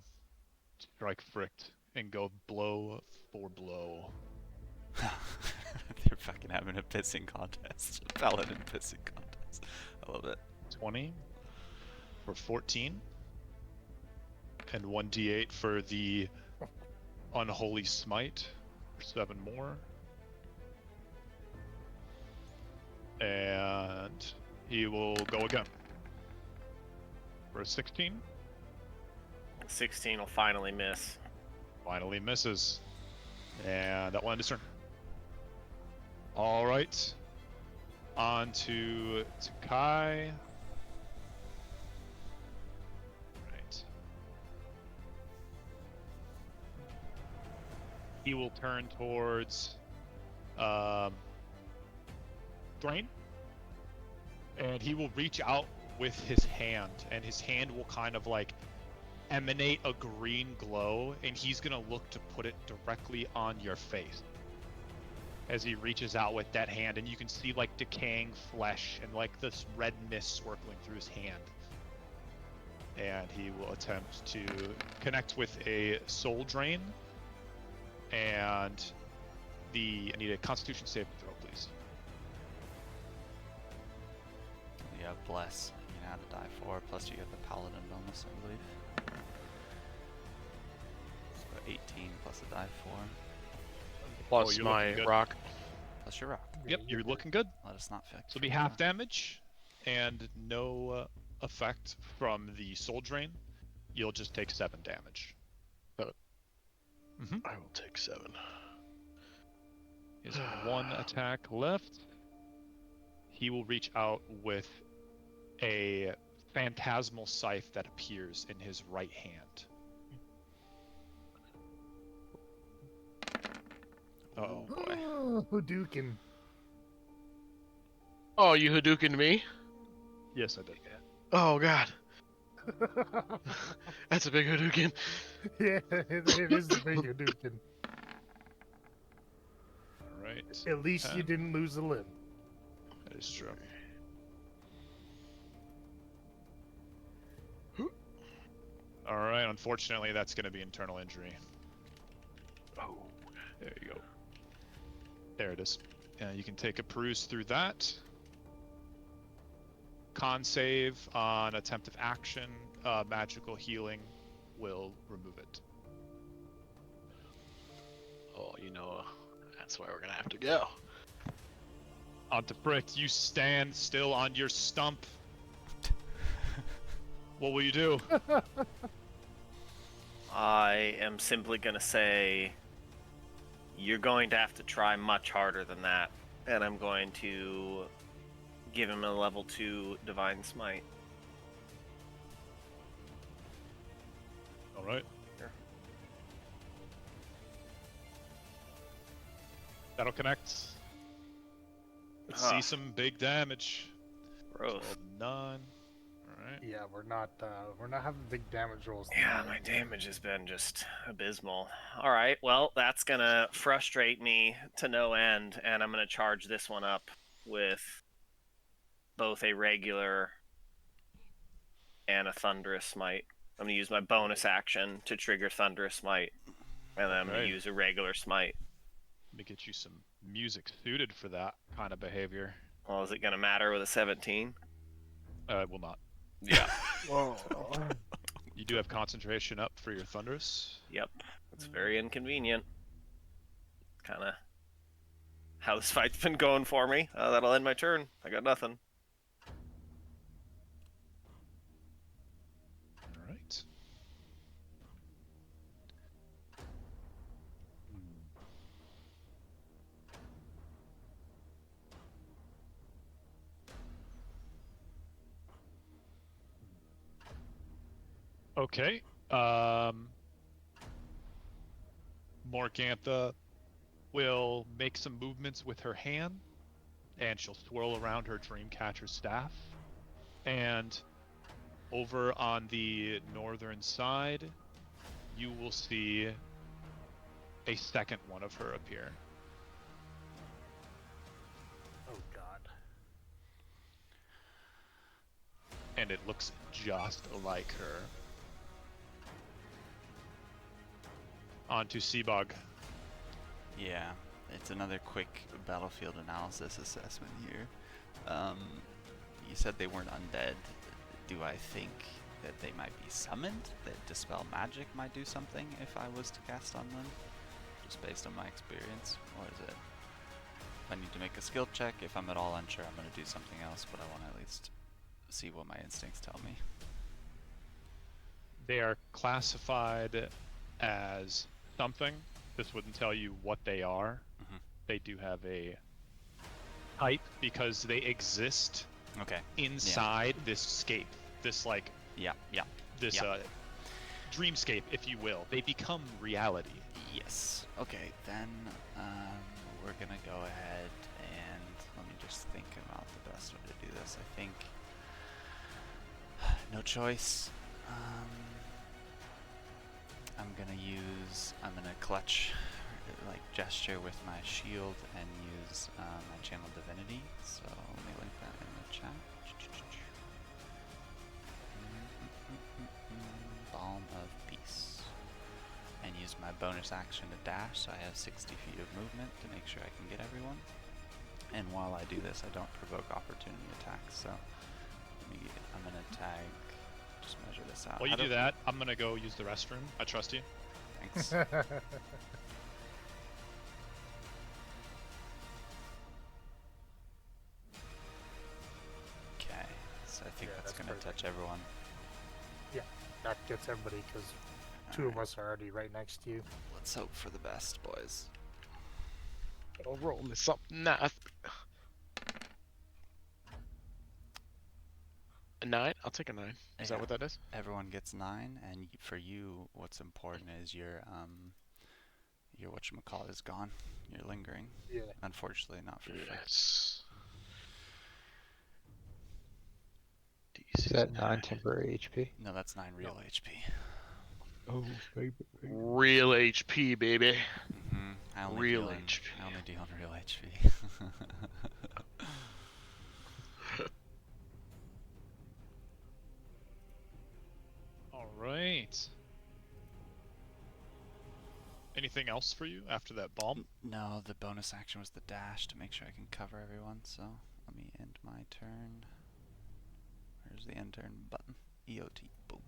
strike Fricked and go blow for blow. They're fucking having a pissing contest. Paladin pissing contest. I love it. 20 for 14. And 1d8 for the Unholy Smite for 7 more. And he will go again for a 16. 16 will finally miss. Finally misses. And that will end his turn. All right. On to Takai. Right. He will turn towards Thrain. And he will reach out with his hand, and his hand will kind of like emanate a green glow, and he's gonna look to put it directly on your face as he reaches out with that hand, and you can see like decaying flesh and like this red mist swirling through his hand. And he will attempt to connect with a soul drain, and I need a Constitution saving throw, please. You have Bless. You can add a die 4, plus you get the Paladin bonus, I believe. So 18 plus a die 4. Plus you're my looking good. rock. Plus your rock. Yep, you're good. looking good. Let us not fix. So it'll be half damage, and no effect from the soul drain. You'll just take 7 damage. I will take 7. He has 1 attack left. He will reach out with a phantasmal scythe that appears in his right hand. Oh boy. Oh, Hadouken. Oh, you Hadoukened me? Yes, I did. Oh god. That's a big Hadouken. Yeah, it is a big Hadouken. All right. At least you 10. didn't lose a limb. That is true. All right. Unfortunately, that's going to be internal injury. Oh. There you go. There it is. You can take a peruse through that. Con save on attempt of action. Magical healing will remove it. Oh, that's why we're gonna have to go. Onto Brick, you stand still on your stump. What will you do? I am simply going to say, you're going to have to try much harder than that. And I'm going to give him a level 2 Divine Smite. All right. Sure. That'll connect. Let's see some big damage. Gross. 9. All right. Yeah, we're not having big damage rolls. Yeah, my damage has been just abysmal. All right, well, that's gonna frustrate me to no end, and I'm gonna charge this one up with both a regular and a Thunderous Smite. I'm gonna use my bonus action to trigger Thunderous Smite, and then I'm gonna Okay. use a regular Smite. Let me get you some music suited for that kind of behavior. Well, is it gonna matter with a 17? It will not. Yeah. Whoa. You do have concentration up for your Thunderous. Yep. It's very inconvenient. Kind of how this fight's been going for me. That'll end my turn. I got nothing. All right. Okay. Morgantha will make some movements with her hand, and she'll swirl around her Dreamcatcher staff. And over on the northern side, you will see a second one of her appear. Oh god. And it looks just like her. On to Seabog. Yeah, it's another quick battlefield analysis assessment here. You said they weren't undead. Do I think that they might be summoned? That Dispel Magic might do something if I was to cast on them? Just based on my experience? Or is it... If I need to make a skill check, if I'm at all unsure, I'm going to do something else, but I want to at least see what my instincts tell me. They are classified as something. This wouldn't tell you what they are. Mhm. They do have a type because they exist Okay. inside this scape, this like Yeah, yeah. this Yeah. Dreamscape, if you will. They become reality. Yes. Okay, then we're gonna go ahead and let me just think about the best way to do this. I think no choice. I'm gonna clutch, like gesture with my shield and use my channel divinity. So let me link that in the chat. Balm of Peace. And use my bonus action to dash, so I have 60 feet of movement to make sure I can get everyone. And while I do this, I don't provoke opportunity attacks, so I'm gonna tag, just measure this out. While you How do that, I'm gonna go use the restroom. I trust you. Thanks. that gets everybody because two of us are already right next to you. Let's hope for the best, boys. Oh, roll me something nice. A 9? I'll take a 9. Is that Yeah. what that is? Everyone gets 9, and for you, what's important is your whatchamacallit is gone. You're lingering. Yeah. Unfortunately, not for Frick. Yes. Is that 9 temporary HP? No, that's 9 real HP. Oh, baby. Real HP, baby. I only Real deal in, HP. I only deal in real HP. All right. Anything else for you after that bomb? No, the bonus action was the dash to make sure I can cover everyone, so let me end my turn. Where's the end turn button? EOT. Boom.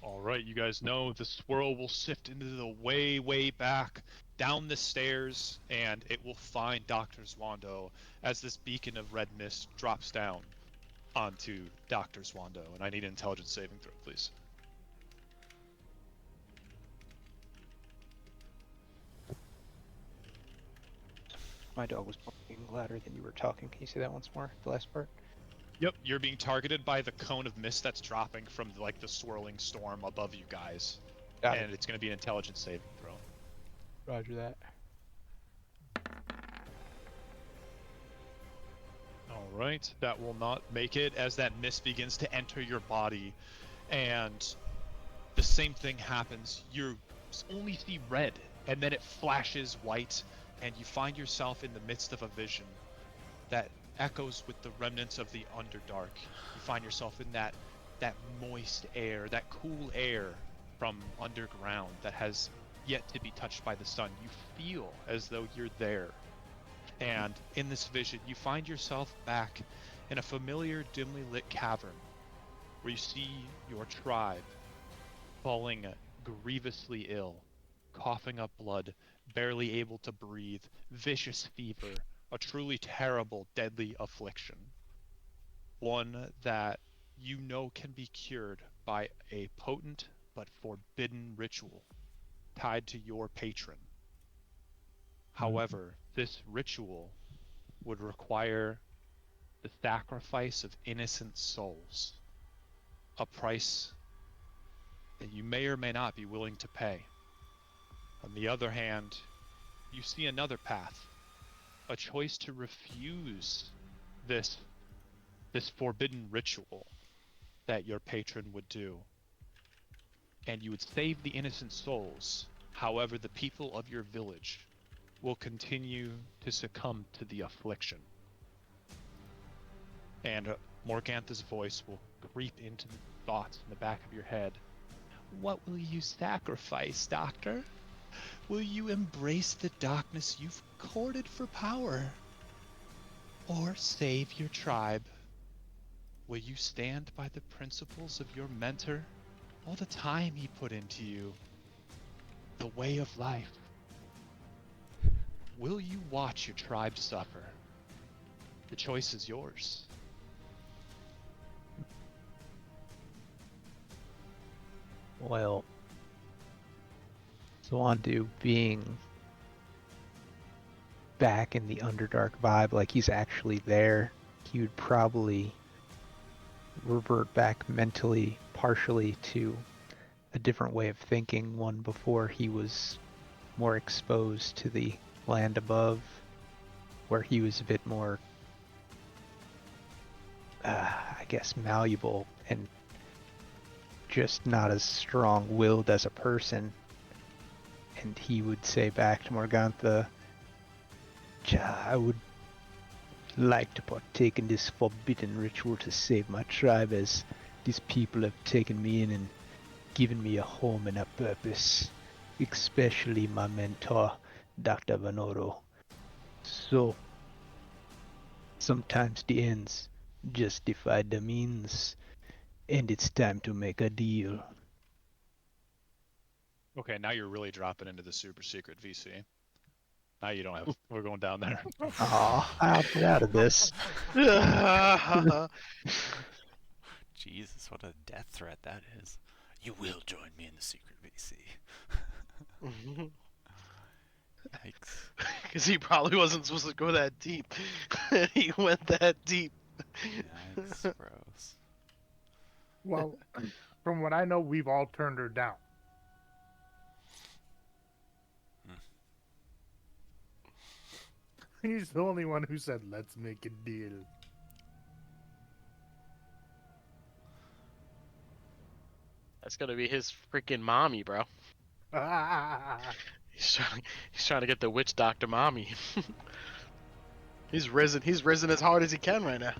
All right, you guys know the swirl will sift into the way back, down the stairs, and it will find Dr. Zwando as this beacon of red mist drops down onto Dr. Zwando. And I need an intelligence saving throw, please. My dog was barking louder than you were talking. Can you say that once more? The last part? Yep, you're being targeted by the cone of mist that's dropping from like the swirling storm above you guys. Got And it. it's going to be an intelligence saving throw. Roger that. All right, that will not make it as that mist begins to enter your body, and the same thing happens. You only see red, and then it flashes white, and you find yourself in the midst of a vision that echoes with the remnants of the Underdark. You find yourself in that moist air, that cool air from underground that has yet to be touched by the sun. You feel as though you're there. And in this vision, you find yourself back in a familiar, dimly lit cavern where you see your tribe falling grievously ill, coughing up blood, barely able to breathe, vicious fever, a truly terrible, deadly affliction. One that you know can be cured by a potent but forbidden ritual tied to your patron. However, this ritual would require the sacrifice of innocent souls, a price that you may or may not be willing to pay. On the other hand, you see another path, a choice to refuse this forbidden ritual that your patron would do, and you would save the innocent souls. However, the people of your village will continue to succumb to the affliction. And Morgantha's voice will creep into the thoughts in the back of your head. What will you sacrifice, Doctor? Will you embrace the darkness you've courted for power? Or save your tribe? Will you stand by the principles of your mentor? All the time he put into you? The way of life? Will you watch your tribe suffer? The choice is yours. Well, Zwandu being back in the Underdark vibe, like he's actually there, he would probably revert back mentally partially to a different way of thinking, one before he was more exposed to the land above, where he was a bit more, I guess, malleable and just not as strong-willed as a person. And he would say back to Morgantha, I would like to partake in this forbidden ritual to save my tribe, as these people have taken me in and given me a home and a purpose, especially my mentor, Dr. Vanoro. So, sometimes the ends justify the means, and it's time to make a deal. Okay, now you're really dropping into the super secret VC. Now you don't have. We're going down there. Aw, I opted out of this. Jesus, what a death threat that is. You will join me in the secret VC. Yikes. Because he probably wasn't supposed to go that deep. He went that deep. Yikes, bros. Well, from what I know, we've all turned her down. He's the only one who said, "Let's make a deal." That's gonna be his freaking mommy, bro. He's trying to get the witch doctor mommy. He's risen as hard as he can right now.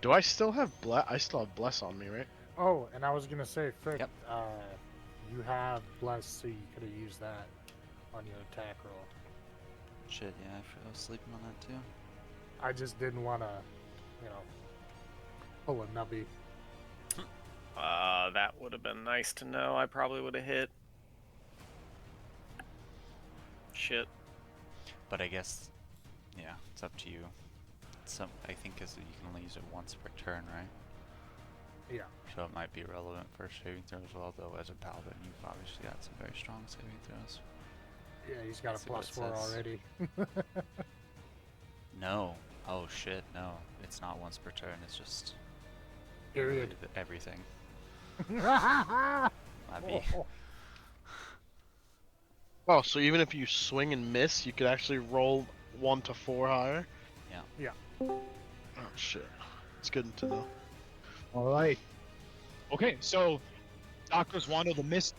Do I still have I still have bless on me, right? Oh, and I was gonna say, Frick, Yep. you have bless, so you could have used that on your attack roll. Shit, yeah, I was sleeping on that too. I just didn't want to, pull a nubby. That would have been nice to know. I probably would have hit. Shit. But I guess, yeah, it's up to you. I think you can only use it once per turn, right? Yeah. So it might be relevant for saving throws as well, though as a paladin you've obviously got some very strong saving throws. Yeah, he's got Let's a see what +4 it says. already. No. Oh shit, no. It's not once per turn, it's just Period. everything. Might be. Oh, so even if you swing and miss, you could actually roll 1 to 4 higher? Yeah. Oh shit. It's good to know. All right. Okay, so Doctor's Wand of the Mist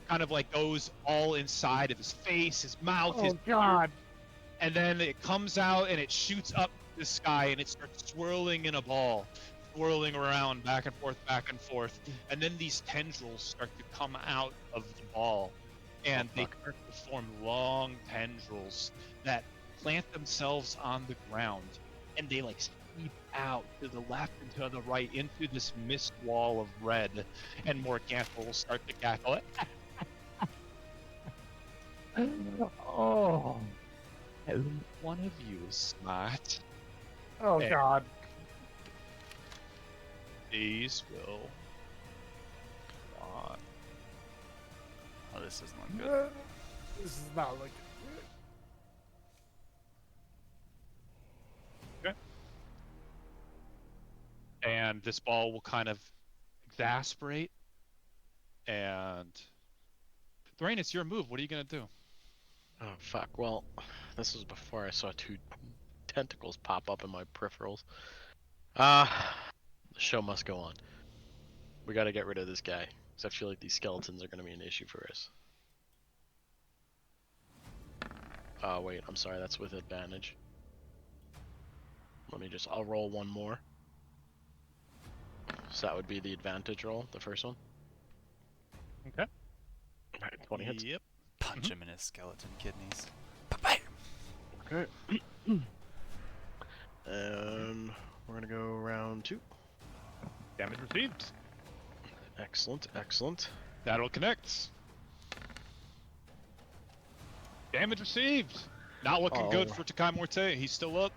kind of like goes all inside of his face, his mouth, his Oh, God. and then it comes out and it shoots up the sky and it starts swirling in a ball, swirling around back and forth, and then these tendrils start to come out of the ball, and they start to form long tendrils that plant themselves on the ground, and they like seep out to the left and to the right into this mist wall of red, and Morgantha will start to cackle. Oh. One of you is smart. Oh, Hey. God. These will. Oh, this doesn't look good. This is not looking good. And this ball will kind of exasperate. And Thrain, it's your move. What are you gonna do? Oh fuck. Well, this was before I saw 2 tentacles pop up in my peripherals. The show must go on. We gotta get rid of this guy, because I feel like these skeletons are gonna be an issue for us. Wait, I'm sorry, that's with advantage. I'll roll one more. So that would be the advantage roll, the first one. Okay. Alright, 20 hits. Yep. Punch him in his skeleton kidneys. Bam! Okay. And we're gonna go round 2. Damage received. Excellent, excellent. That'll connect. Damage received. Not looking good for Takai Morte. He's still up.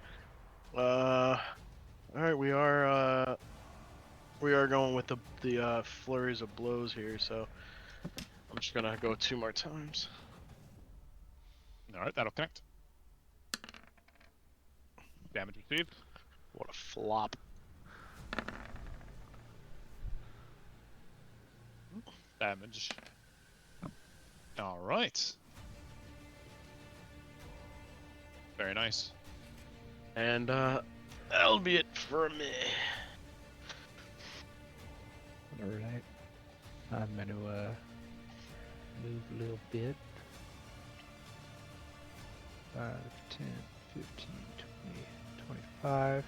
Alright, we are going with the flurries of blows here, so I'm just gonna go 2 more times. Alright, that'll connect. Damage received. What a flop. Damage. Alright. Very nice. And that'll be it for me. Alright. I'm gonna move a little bit. 5, 10, 15, 20, 25.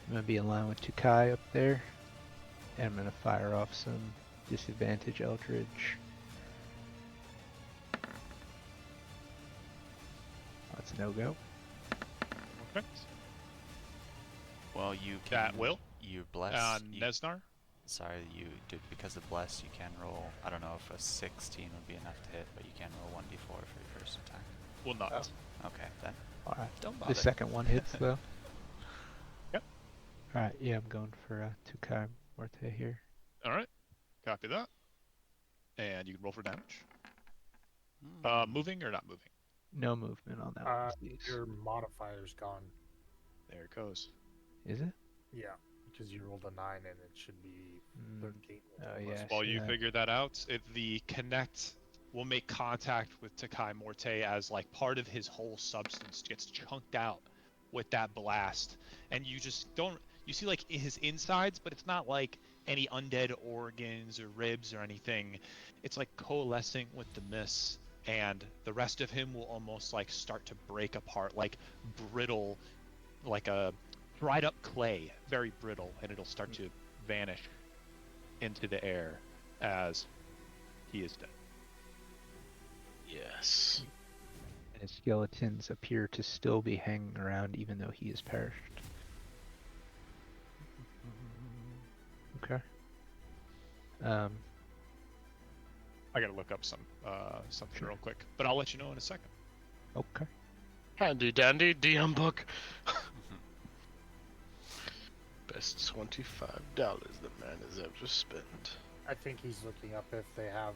I'm gonna be in line with Tukai up there. And I'm gonna fire off some disadvantage Eldridge. That's a no-go. Okay. Well, you can. That will. You bless. Nesnar? Sorry, you did because of bless. You can roll. I don't know if a 16 would be enough to hit, but you can roll 1d4 for your first attack. Will not. Okay, then. Alright. Don't bother. The second one hits though. Alright, yeah, I'm going for Tukai Morte here. All right, copy that. And you can roll for damage. Hmm. Moving or not moving? No movement on that one, please. Your modifier's gone. There it goes. Is it? Yeah, because you rolled a 9 and it should be 13. with Oh, a yeah. plus While see you that. figure that out, the connect will make contact with Takai Morte as like part of his whole substance gets chunked out with that blast, and you just don't. You see like his insides, but it's not like any undead organs or ribs or anything. It's like coalescing with the mist, and the rest of him will almost like start to break apart, like brittle, like a dried up clay, very brittle, and it'll start to vanish into the air as he is dead. Yes. And his skeletons appear to still be hanging around even though he has perished. Okay. I gotta look up something real quick, but I'll let you know in a second. Okay. Handy dandy DM book. Best $25 the man has ever spent. I think he's looking up if they have,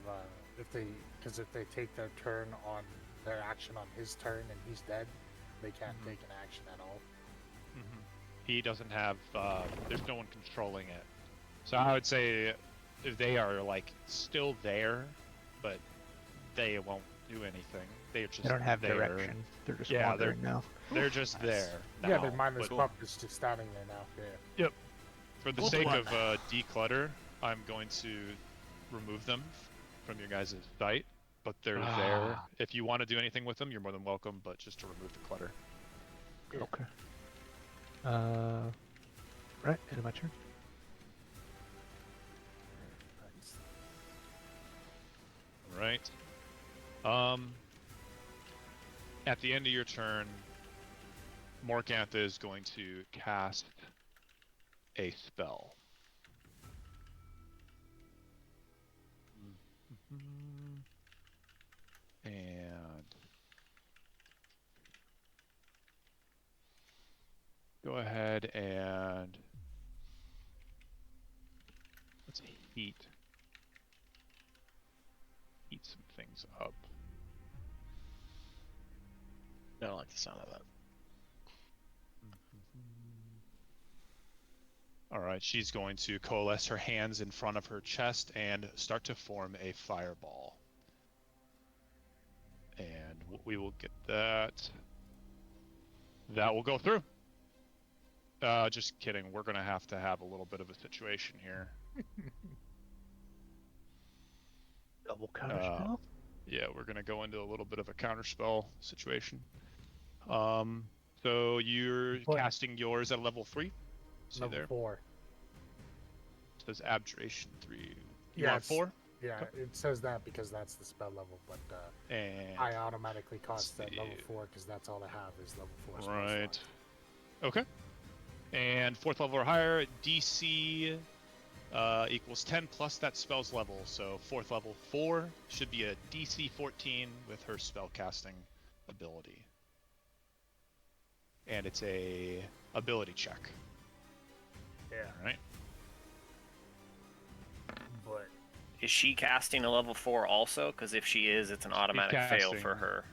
because if they take their turn on their action on his turn and he's dead, they can't take an action at all. He doesn't have. There's no one controlling it, so I would say if they are like still there, but they won't do anything. They're just They don't have there. direction. They're just Yeah, wandering now. They're just Nice. there. Yeah, now, their mindless but pup is just standing there now. Yeah. For the Good sake one. of declutter, I'm going to remove them from your guys' sight. But they're there. If you want to do anything with them, you're more than welcome. But just to remove the clutter. Okay. Right, end of my turn. Right. At the end of your turn, Morgantha is going to cast a spell. And go ahead and let's heat some things up. I don't like the sound of that. All right, she's going to coalesce her hands in front of her chest and start to form a fireball. And we will get that. That will go through. Just kidding. We're going to have a little bit of a situation here. Double counterspell. Yeah, we're going to go into a little bit of a counterspell situation. So you're casting yours at level 3? See Level there? 4. It says Abjuration 3. You Yeah, want 4? Yeah, Okay. it says that because that's the spell level, but And I automatically cost at see. level 4 because that's all I have is level 4 spell right. slots. Okay. And 4th level or higher, DC equals 10 plus that spell's level. So 4th level 4 should be a DC 14 with her spell casting ability. And it's a ability check. Yeah, All right. but Is she casting a level 4 also? Because if she is, it's an automatic fail casting- for her.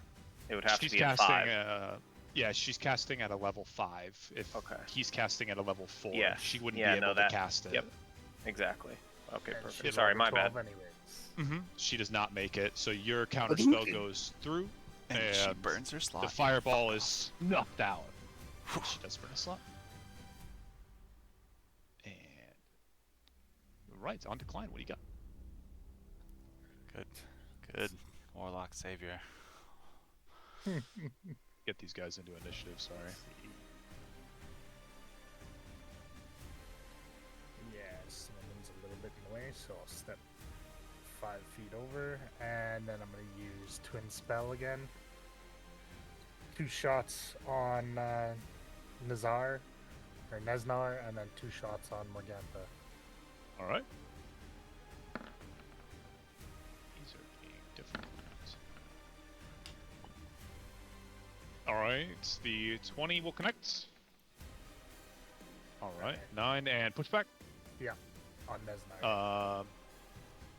It would have She's to be a casting 5. yeah, she's casting at a level 5. If Okay. he's casting at a level 4, Yeah. she wouldn't Yeah, be no, able that- to cast it. yep. Exactly. Okay, and perfect. she's Sorry, level my 12 bad. anyways. She does not make it, so your counterspell goes through, And she and burns her slot. the fireball is snuffed out. She does burn a slot. And right, on decline. What do you got? Good. Warlock savior. Get these guys into initiative. Sorry. Yeah, Snowman's a little bit in the way, so I'll step 5 feet over, and then I'm going to use Twin Spell again. 2 shots on Nesnar, and then 2 shots on Morgantha. All right. These are being difficult. All right, the 20 will connect. All Alright, 9 and push back. On Nesnar.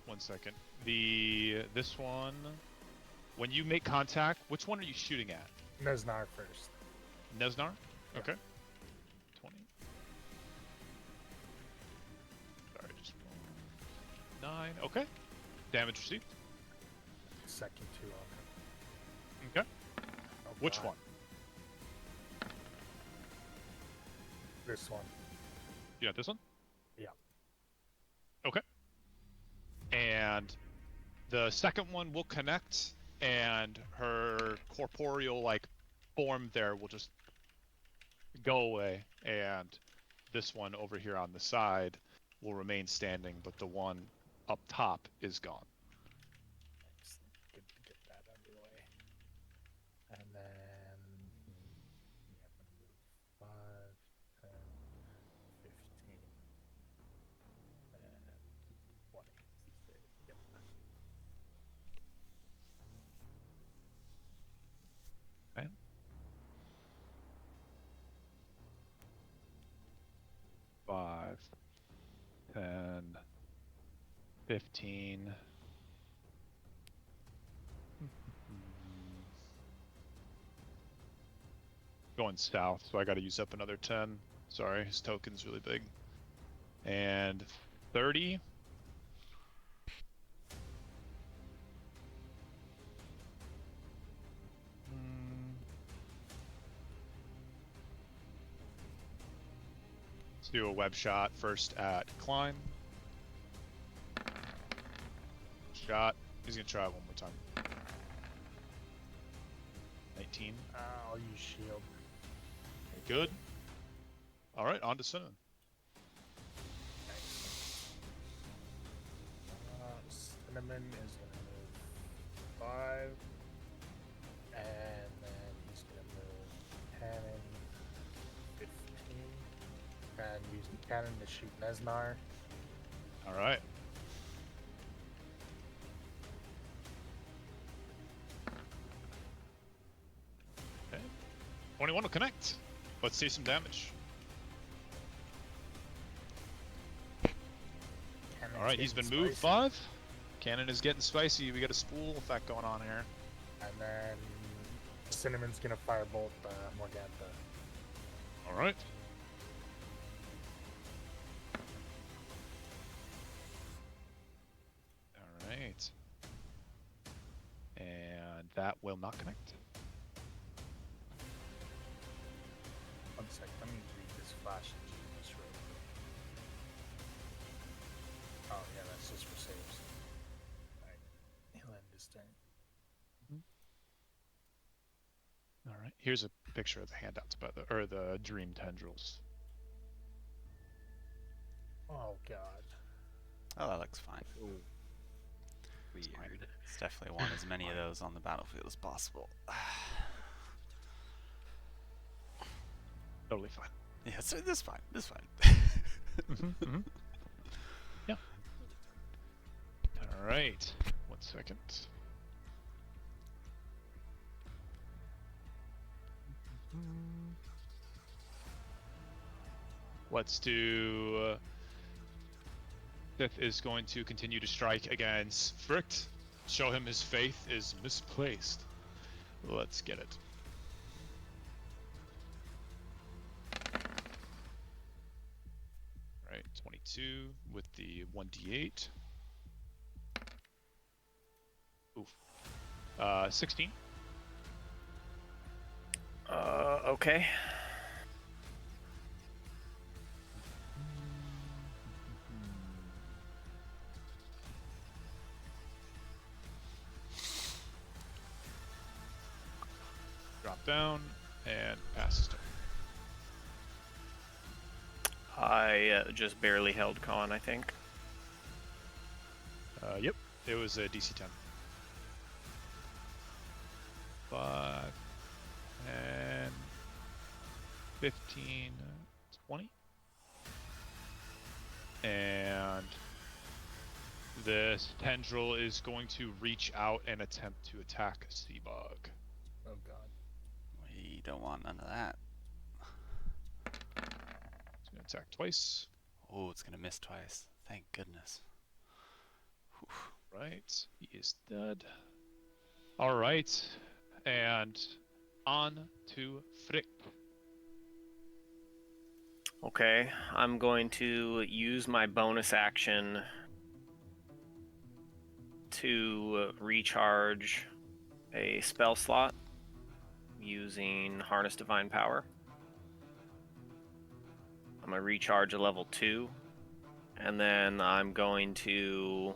1 second. This one, when you make contact, which one are you shooting at? Nesnar first. Nesnar? Yeah. Okay. 20. Sorry, just 9. Okay. Damage received. Second 2 on him. Okay. Oh, Which God. one? This one. You got this one? Yeah. Okay. And the second one will connect, and her corporeal like form there will just go away, and this one over here on the side will remain standing, but the one up top is gone. Excellent. Good to get that out of the way. And then yeah, I'm gonna move 5, 10, 15, and 20. Yep. Okay. Five, 10, 15. Going south, so I got to use up another 10. Sorry, his token's really big. And 30. Let's do a web shot first at Klein. Shot. He's gonna try it one more time. 19. I'll use shield. Good. All right, on to Cinnamon. Cinnamon is gonna move 5, and then he's gonna move 10 and 15, and use the cannon to shoot Nesnar. All right. Okay. 21 will connect. Let's see some damage. Cannon's All right, he's been getting moved spicy. 5. Cannon is getting spicy. We got a spool effect going on here. And then Cinnamon's gonna firebolt Morgantha. All right. All right. And that will not connect. One sec, let me read this flash and just real quick. Oh yeah, that's just for saves. Alright. He'll end his turn. All right. Here's a picture of the handouts, or the dream tendrils. Oh god. Oh, that looks fine. Weird. It's definitely want as many of those on the battlefield as possible. Totally fine. Yeah, so this is fine. This is fine. Yeah. All right. 1 second. Let's do. Sith is going to continue to strike against Frict. Show him his faith is misplaced. Let's get it. Right, 22 with the 1d8. Oof. 16. Okay. Drop down and pass his turn. I just barely held con, I think. Yep, it was a DC 10. 5, 10, 15, 20. And this tendril is going to reach out and attempt to attack Seabug. Oh god. We don't want none of that. It's going to attack twice. Oh, it's gonna miss twice. Thank goodness. Right, he is dead. All right, and on to Frick. Okay, I'm going to use my bonus action to recharge a spell slot using Harness Divine Power. I'm going to recharge a level 2, and then I'm going to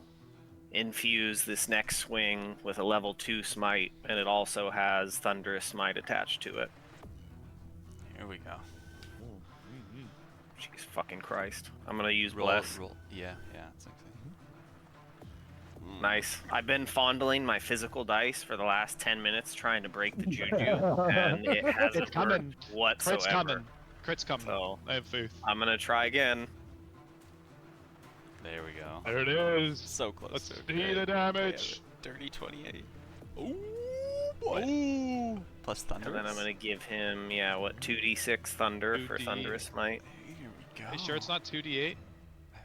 infuse this next swing with a level 2 smite, and it also has Thunderous Smite attached to it. Here we go. Jeez fucking Christ. I'm going to use Roll, Bless. roll. Yeah, it's okay. Nice. I've been fondling my physical dice for the last 10 minutes trying to break the juju, and it hasn't It's coming. worked whatsoever. Crit's coming. Crit's coming. So I have faith. I'm gonna try again. There we go. There it is. So close. Let's so see good. the damage. Dirty 28. Ooh, boy. Ooh. Plus thunder. And then I'm gonna give him, 2d6 thunder for 2D. Thunderous Smite. Here we go. Are you sure it's not 2d8?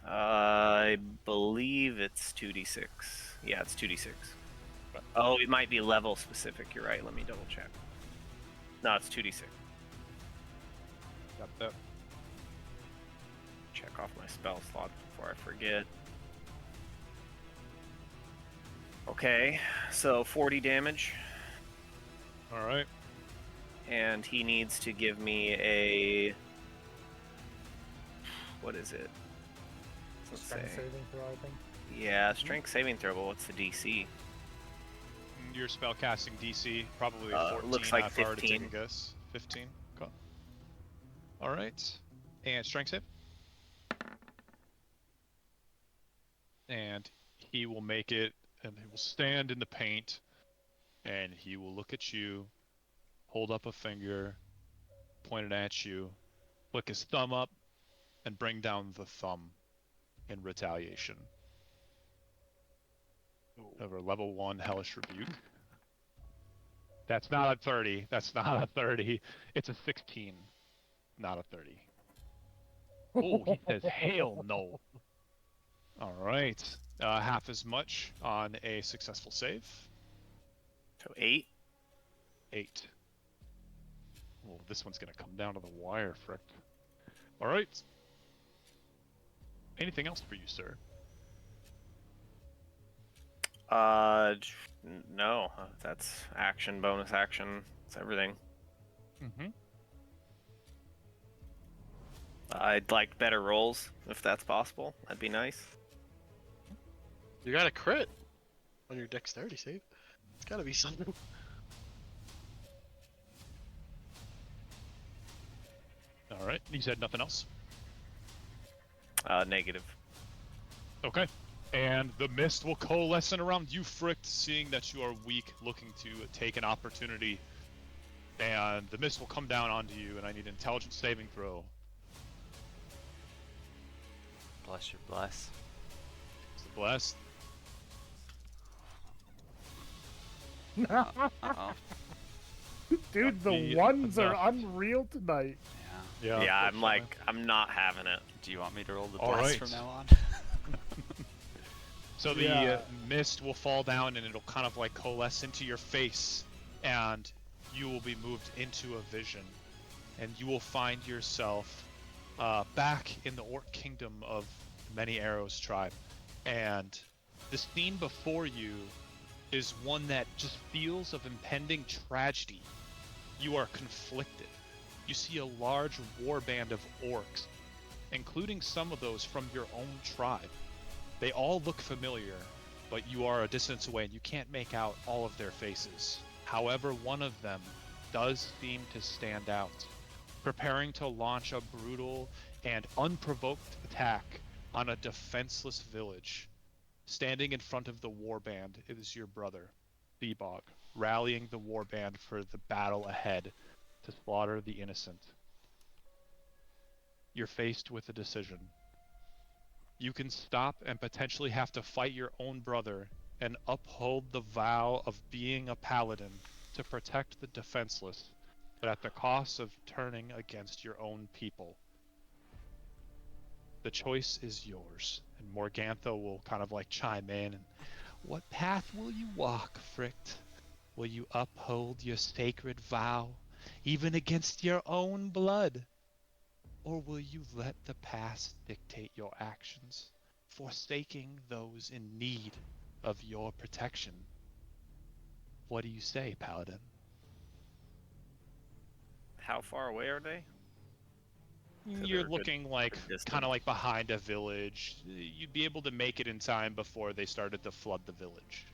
I believe it's 2d6. Yeah, it's 2d6. Oh, it might be level specific. You're right. Let me double check. No, it's 2d6. Got that. Check off my spell slot before I forget. Okay, so 40 damage, All right. and he needs to give me a... What is it? Let's say. Strength saving throw, I think. Yeah, strength saving throw, but what's the DC? Your spell casting DC probably 14. Looks like if I were to take 15. a guess. 15. Cool. All right. And strength save. And he will make it, and he will stand in the paint, and he will look at you, hold up a finger, point it at you, flick his thumb up, and bring down the thumb in retaliation. Over level 1 Hellish Rebuke. That's not a 30. That's not a 30. It's a 16. Not a 30. Oh, he says, hell no. All right. Half as much on a successful save. So 8. 8. Well, this one's going to come down to the wire, frick. All right. Anything else for you, sir? No. That's action, bonus action. That's everything. Mm-hmm. I'd like better rolls, if that's possible. That'd be nice. You got a crit on your dexterity save. It's gotta be something. All right. You said nothing else? Negative. Okay. And the mist will coalesce around you, Frick, seeing that you are weak, looking to take an opportunity. And the mist will come down onto you, and I need an intelligence saving throw. Bless your bless. It's the blessed. Uh-oh. Dude, the Be ones are enough. unreal tonight. Yeah. Yeah, I'm unfortunately. I'm not having it. Do you want me to roll the All bless right. from now on? So the Yeah. mist will fall down, and it'll kind of like coalesce into your face, and you will be moved into a vision, and you will find yourself back in the Orc Kingdom of Many Arrows tribe, and the scene before you is one that just feels of impending tragedy. You are conflicted. You see a large war band of orcs, including some of those from your own tribe. They all look familiar, but you are a distance away and you can't make out all of their faces. However, one of them does seem to stand out, preparing to launch a brutal and unprovoked attack on a defenseless village. Standing in front of the warband is your brother, Thebog, rallying the warband for the battle ahead to slaughter the innocent. You're faced with a decision. You can stop and potentially have to fight your own brother and uphold the vow of being a paladin to protect the defenseless, but at the cost of turning against your own people. The choice is yours. And Morgantha will kind of like chime in. And, what path will you walk, Frict? Will you uphold your sacred vow, even against your own blood? Or will you let the past dictate your actions, forsaking those in need of your protection? What do you say, Paladin? How far away are they? So You're they're a good, looking like good kind distance. of like behind a village. You'd be able to make it in time before they started to flood the village.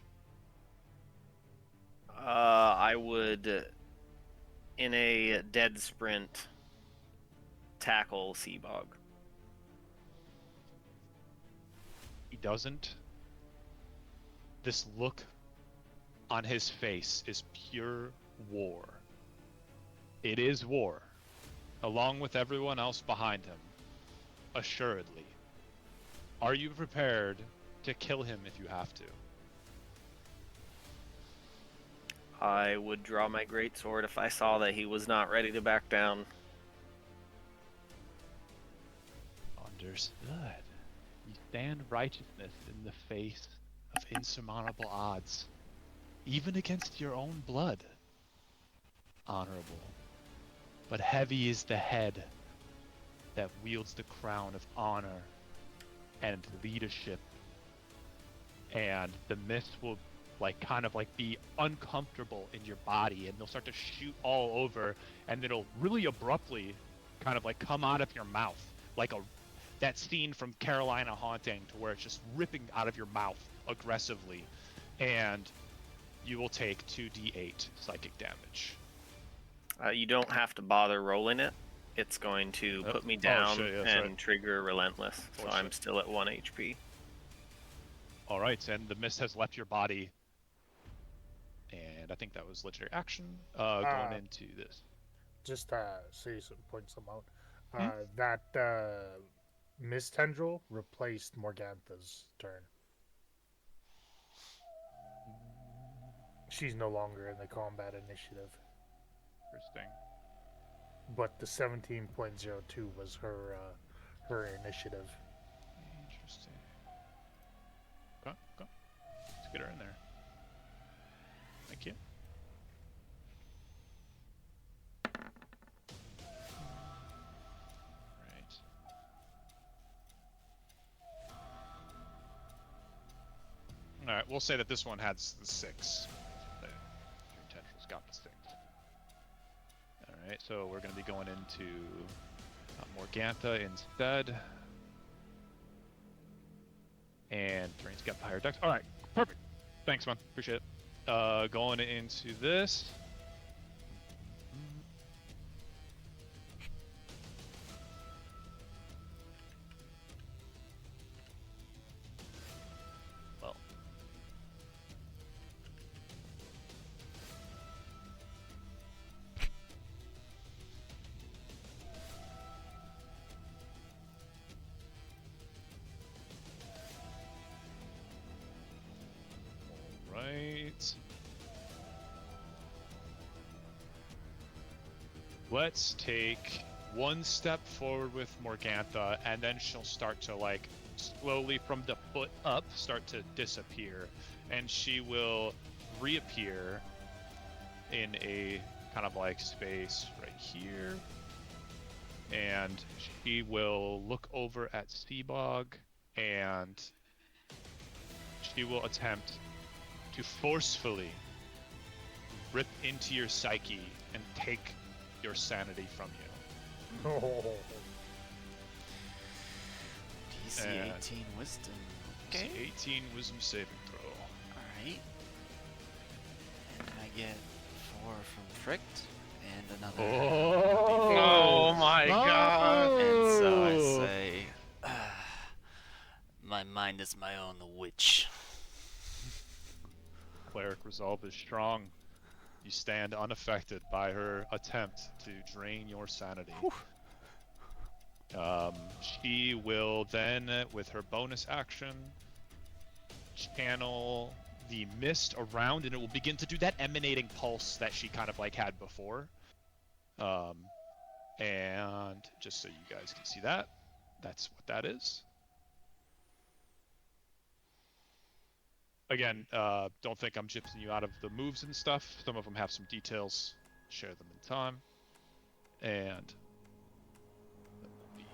I would, in a dead sprint, tackle Seabog. He doesn't. This look on his face is pure war. It is war, along with everyone else behind him, assuredly. Are you prepared to kill him if you have to? I would draw my greatsword if I saw that he was not ready to back down. Understood. You stand righteousness in the face of insurmountable odds, even against your own blood. Honorable. But heavy is the head that wields the crown of honor and leadership. And the mist will kind of be uncomfortable in your body, and they'll start to shoot all over, and it'll really abruptly kind of come out of your mouth, like that scene from Carolina Haunting, to where it's just ripping out of your mouth aggressively, and you will take 2d8 psychic damage. You don't have to bother rolling it. It's going to put me down and trigger Relentless, so I'm still at 1 HP. All right, and the mist has left your body. And I think that was legendary action. Going into this. Just so you point some out. That Miss Tendril replaced Morgantha's turn. She's no longer in the combat initiative. Interesting. But the 17.02 was her initiative. Interesting. Okay. Let's get her in there. Thank you. Right. Alright, we'll say that this one has the 6. The Tendril's got the 6. Alright, so we're going to be going into Morgantha instead. And Terrain's got higher dex. Alright, perfect. Thanks, man. Appreciate it. Going into this. Well. Alright. Let's take one step forward with Morgantha, and then she'll start to slowly from the foot up start to disappear, and she will reappear in a kind of space right here, and she will look over at Seabog, and she will attempt to forcefully rip into your psyche and take your sanity from you. DC 18 wisdom. Okay. DC 18 wisdom saving throw. Alright. And I get 4 from Frict and another. Oh my god! And so I say, my mind is my own witch. Cleric resolve is strong. You stand unaffected by her attempt to drain your sanity. She will then, with her bonus action, channel the mist around, and it will begin to do that emanating pulse that she kind of had before. And just so you guys can see that, that's what that is. Again, don't think I'm gypsying you out of the moves and stuff. Some of them have some details. Share them in time. And that will be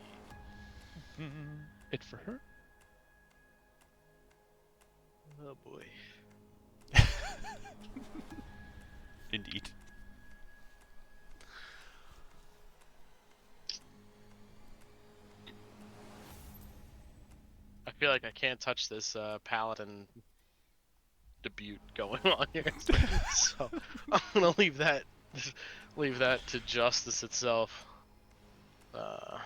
it for her. Oh boy. Indeed. I feel like I can't touch this paladin debut going on here, so I'm gonna leave that to justice itself. All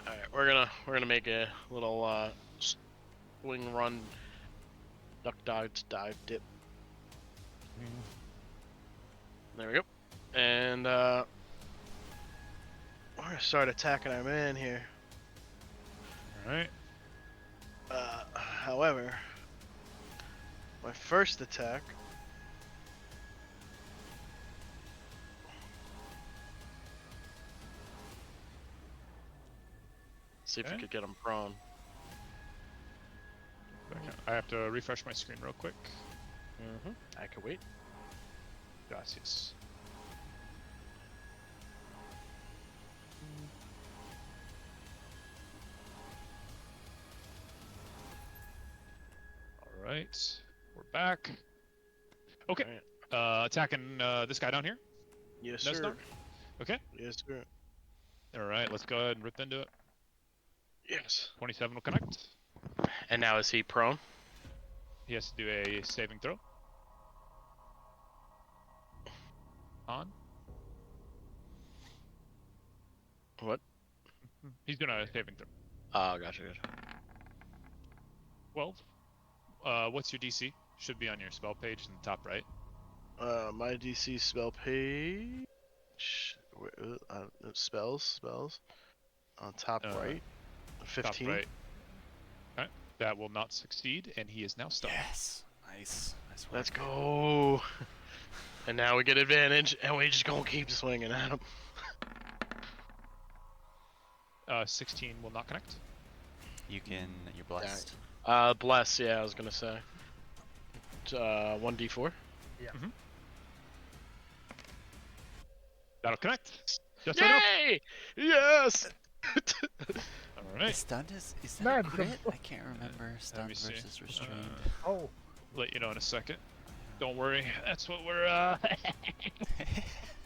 right, we're gonna make a little swing run, duck dive dip. There we go. And we're gonna start attacking our man here. Alright. However, my first attack see if we Okay. could get him prone. I have to refresh my screen real quick. I can wait. Gracias. Alright. We're back. Okay. Alright. Attacking this guy down here. Yes, No sir. star? Okay. Yes, sir. Alright, let's go ahead and rip into it. Yes. 27 will connect. And now is he prone? He has to do a saving throw. On. What? He's doing a saving throw. Oh, gotcha. 12. What's your DC? Should be on your spell page in the top right. My DC spell page. Spells. On top right. 15. Top right. Okay. That will not succeed, and he is now stunned. Yes. Nice. Nice work. Let's go. And now we get advantage, and we just gonna keep swinging at him. 16 will not connect. You're blessed. Bless. Yeah, I was gonna say. 1d4. Yeah. That'll connect. Just enough. Yay! Yes. All right. Stunned is that Man, a crit? I can't remember. Stunned me see. versus restrained. Oh, Let you know in a second. Don't worry. That's what we're.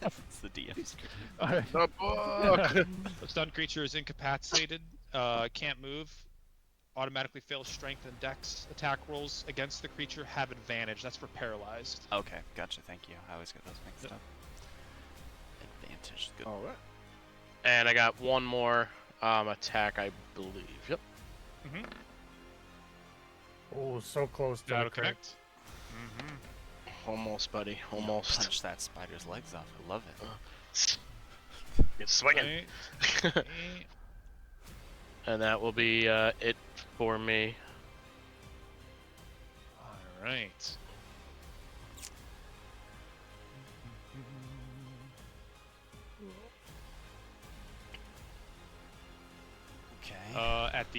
It's the DM's crit. All right. The book. A stunned creature is incapacitated. Can't move. Automatically fails strength and dex. Attack rolls against the creature have advantage. That's for paralyzed. Okay, gotcha. Thank you. I always get those mixed up. Advantage. Good. All right. And I got one more attack, I believe. Yep. Mm-hmm. oh, so close to That'll the crit. connect. Mm-hmm. Almost, buddy. Almost. Punch that spider's legs off. I love it. It's swinging. Right. And that will be it for me. All right. Okay. At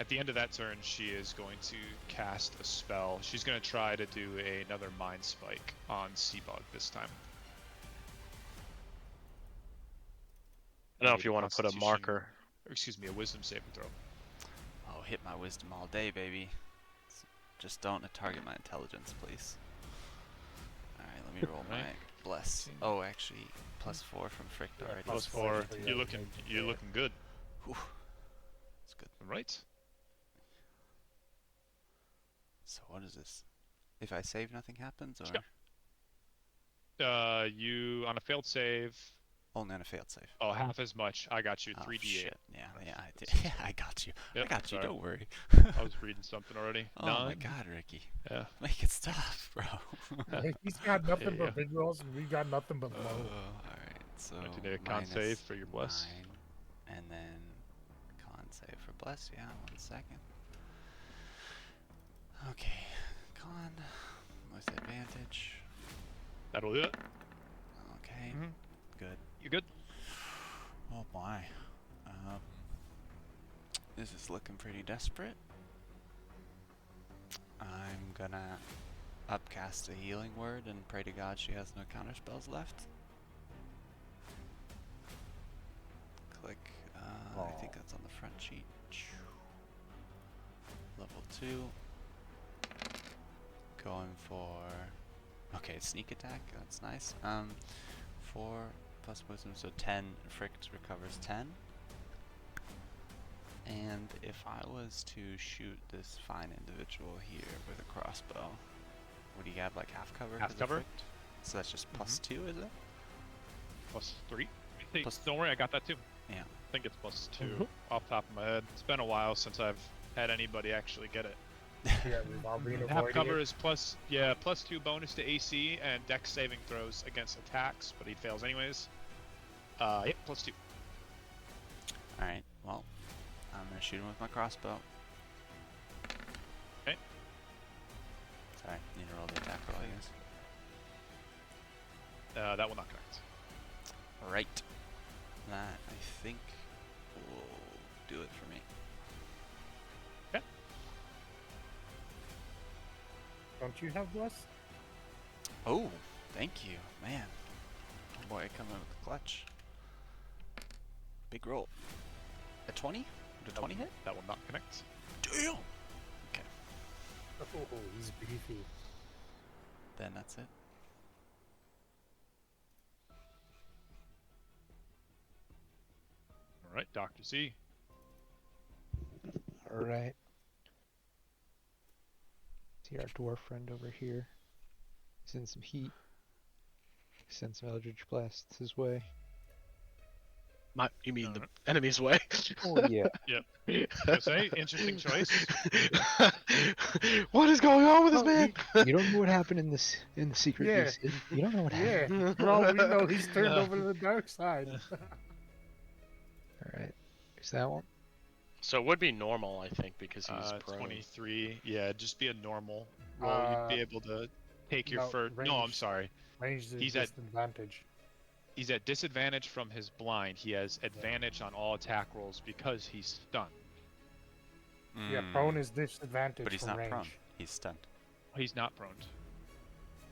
the end of that turn, she is going to cast a spell. She's going to try to do another Mind Spike on Seabog this time. I don't know if you want to put a Constitution- marker. or excuse me, a Wisdom saving throw. I'll hit my wisdom all day, baby. Just don't target my intelligence, please. Alright, let me roll my Right. bless. Oh, actually, +4 from Frick Yeah, already. Plus Plus 4. four, You're looking good. Whew. That's good. All right. So what is this? If I save, nothing happens, or You on a failed save. only on a failed save? Oh, half as much. I got you. Oh, 3d8. shit. Yeah, I did. Yeah, I got you. Yep, I got you. sorry. Don't worry. I was reading something already. Oh my None. God, Ricky. Yeah. Make it stop, bro. He's got nothing Yeah, but big rolls, and we got nothing but low. Alright, so Want to do a con save for your bless? 9, and then con save for bless. Yeah, 1 second. Okay, con That'll do it. Okay, Mhm. good. You good? Oh my. This is looking pretty desperate. I'm gonna upcast a healing word and pray to God she has no counter spells left. Click. I think that's on the front sheet. Level 2. Going for. Okay, sneak attack. That's nice. 4 plus wisdom, so 10. Fricked recovers 10. And if I was to shoot this fine individual here with a crossbow, would he have like half cover? Half 'cause of cover? fricked? So that's just plus 2, is it? +3. Hey, Plus- don't worry, I got that too. Yeah. I think it's +2 off the top of my head. It's been a while since I've had anybody actually get it. Yeah, we've all been Half avoiding cover it. is +2 bonus to AC and Dex saving throws against attacks, but he fails anyways. Yep, +2. Alright, well, I'm gonna shoot him with my crossbow. Okay. Sorry, need to roll the attack roll, I guess. That will not connect. Right. That, I think, will do it for me. Don't you have bless? Oh, thank you, man. Oh boy, I come in with a clutch. Big roll. A 20? Would a 20 hit? That will not connect. Damn! Okay, Oh, he's beefy. then that's it. All right, Dr. Z. Alright. See our dwarf friend over here. He's in some heat. Send some Eldritch Blasts his way. You mean the Alright. enemy's way? Oh yeah. Yep. Say, interesting choice. What is going on with this Oh, man? You don't know what happened in this in the secret Yeah. use. You don't know what happened. Yeah, for all we know, he's turned over to the dark side. Alright. Is that one? So it would be normal, I think, because he's prone. 23. Yeah, just be a normal roll. You'd be able to take your no, first. No, I'm range. sorry. Range is He's at- disadvantage. He's at disadvantage from his blind. He has advantage on all attack rolls because he's stunned. Yeah, Mm, prone is disadvantage but he's from not range. prone. He's stunned. He's not prone.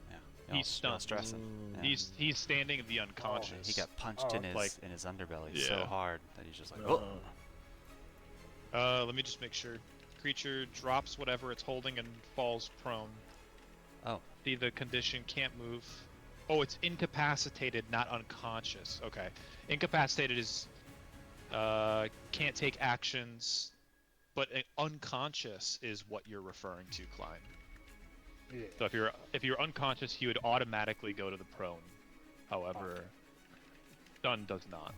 Yeah. He's Y'all stunned. stressing. Yeah. He's standing the unconscious. He got punched Oh, in his like- in his underbelly so Yeah. hard that he's just like, Uh, oh. Let me just make sure. Creature drops whatever it's holding and falls prone. Oh. See, the condition can't move. Oh, it's incapacitated, not unconscious. Okay. Incapacitated is can't take actions, but unconscious is what you're referring to, Klein. Yeah. So if you're unconscious, he would automatically go to the prone. However, stun does not.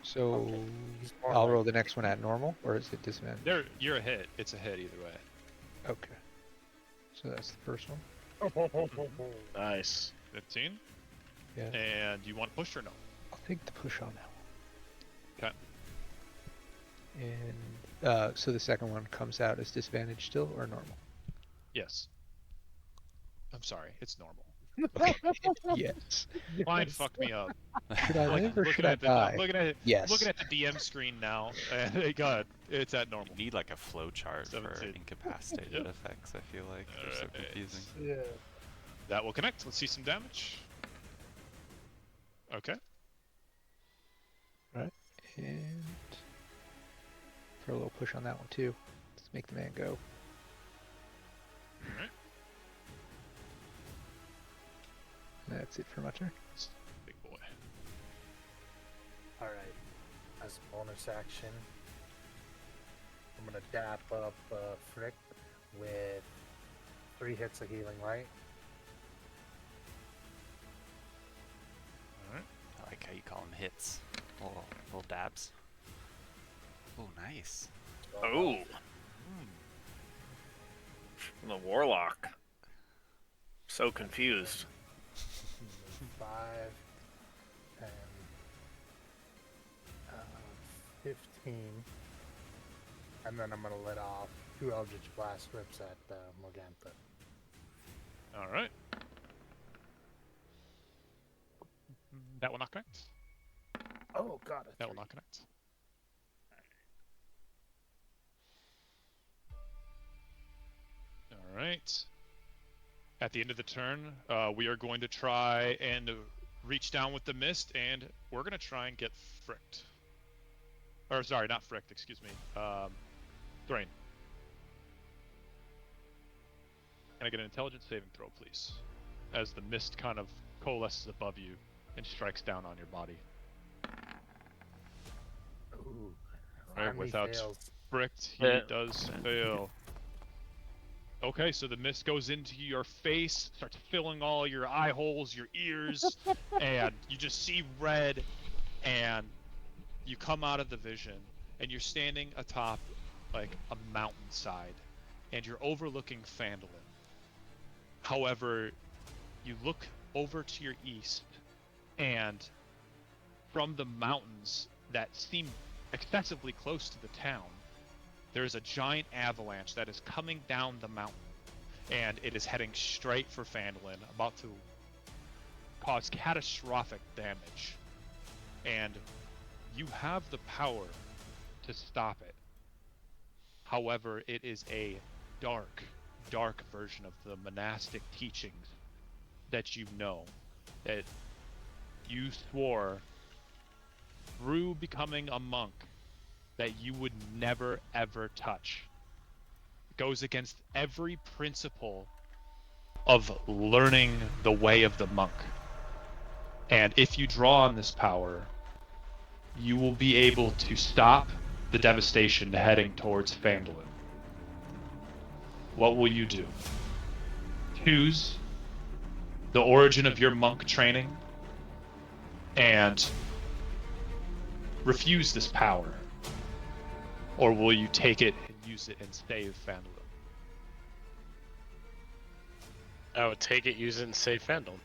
So Okay. He's more I'll like- roll the next one at normal, or is it disadvantage? You're a hit. It's a hit either way. Okay. So that's the first one. Nice. 15. Yeah. And you want to push or no? I'll take the push on that one. Okay. And so the second one comes out as disadvantage still, or normal? Yes. I'm sorry. It's normal. Yes. Line fucked me up. Should I Like, live or looking should I at the die? looking at Yes. looking at the DM screen now, and God, it's at normal. You need like a flow chart for 17. incapacitated Yep. effects, I feel like. They're so Alright. confusing. Yeah. That will connect. Let's see some damage. Okay. And throw a little push on that one too. Let's make the man go. Alright. That's it for my turn. Big boy. Alright. As a bonus action, I'm gonna dap up Frick with 3 hits of healing light. Alright. I like how you call them hits. Little dabs. Oh, nice. Oh, the warlock. So confused. 5 and 15, and then I'm gonna let off 2 Eldritch Blast Rips at Morgantha. All right. That will not connect. Oh, God. That will not connect. All right. At the end of the turn, we are going to try and reach down with the mist, and we're going to try and get fricked. Or, sorry, not fricked, excuse me. Thrain. Can I get an intelligence saving throw, please? As the mist kind of coalesces above you and strikes down on your body. Ooh. Right, Finally without fails. fricked, he Yeah. does fail. Okay, so the mist goes into your face, starts filling all your eye holes, your ears, and you just see red, and you come out of the vision, and you're standing atop like a mountainside, and you're overlooking Phandalin. However, you look over to your east, and from the mountains that seem excessively close to the town, there's a giant avalanche that is coming down the mountain, and it is heading straight for Phandalin, about to cause catastrophic damage. And you have the power to stop it. However, it is a dark, dark version of the monastic teachings that you know, that you swore through becoming a monk that you would never ever touch. It goes against every principle of learning the way of the monk. And if you draw on this power, you will be able to stop the devastation heading towards Phandalin. What will you do? Choose the origin of your monk training and refuse this power? Or will you take it and use it and save Phandalin? I would take it, use it, and save Phandalin.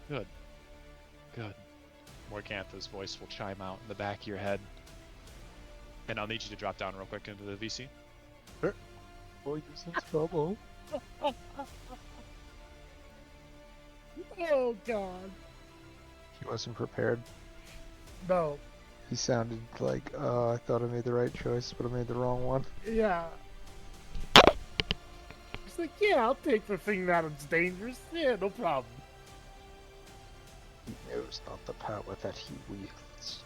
Good. Good. Morgantha's voice will chime out in the back of your head. And I'll need you to drop down real quick into the VC. Oh, God. He wasn't prepared. No. He sounded like, I thought I made the right choice, but I made the wrong one. Yeah. He's like, yeah, I'll take the thing that's dangerous. Yeah, no problem. He knows not the power that he wields.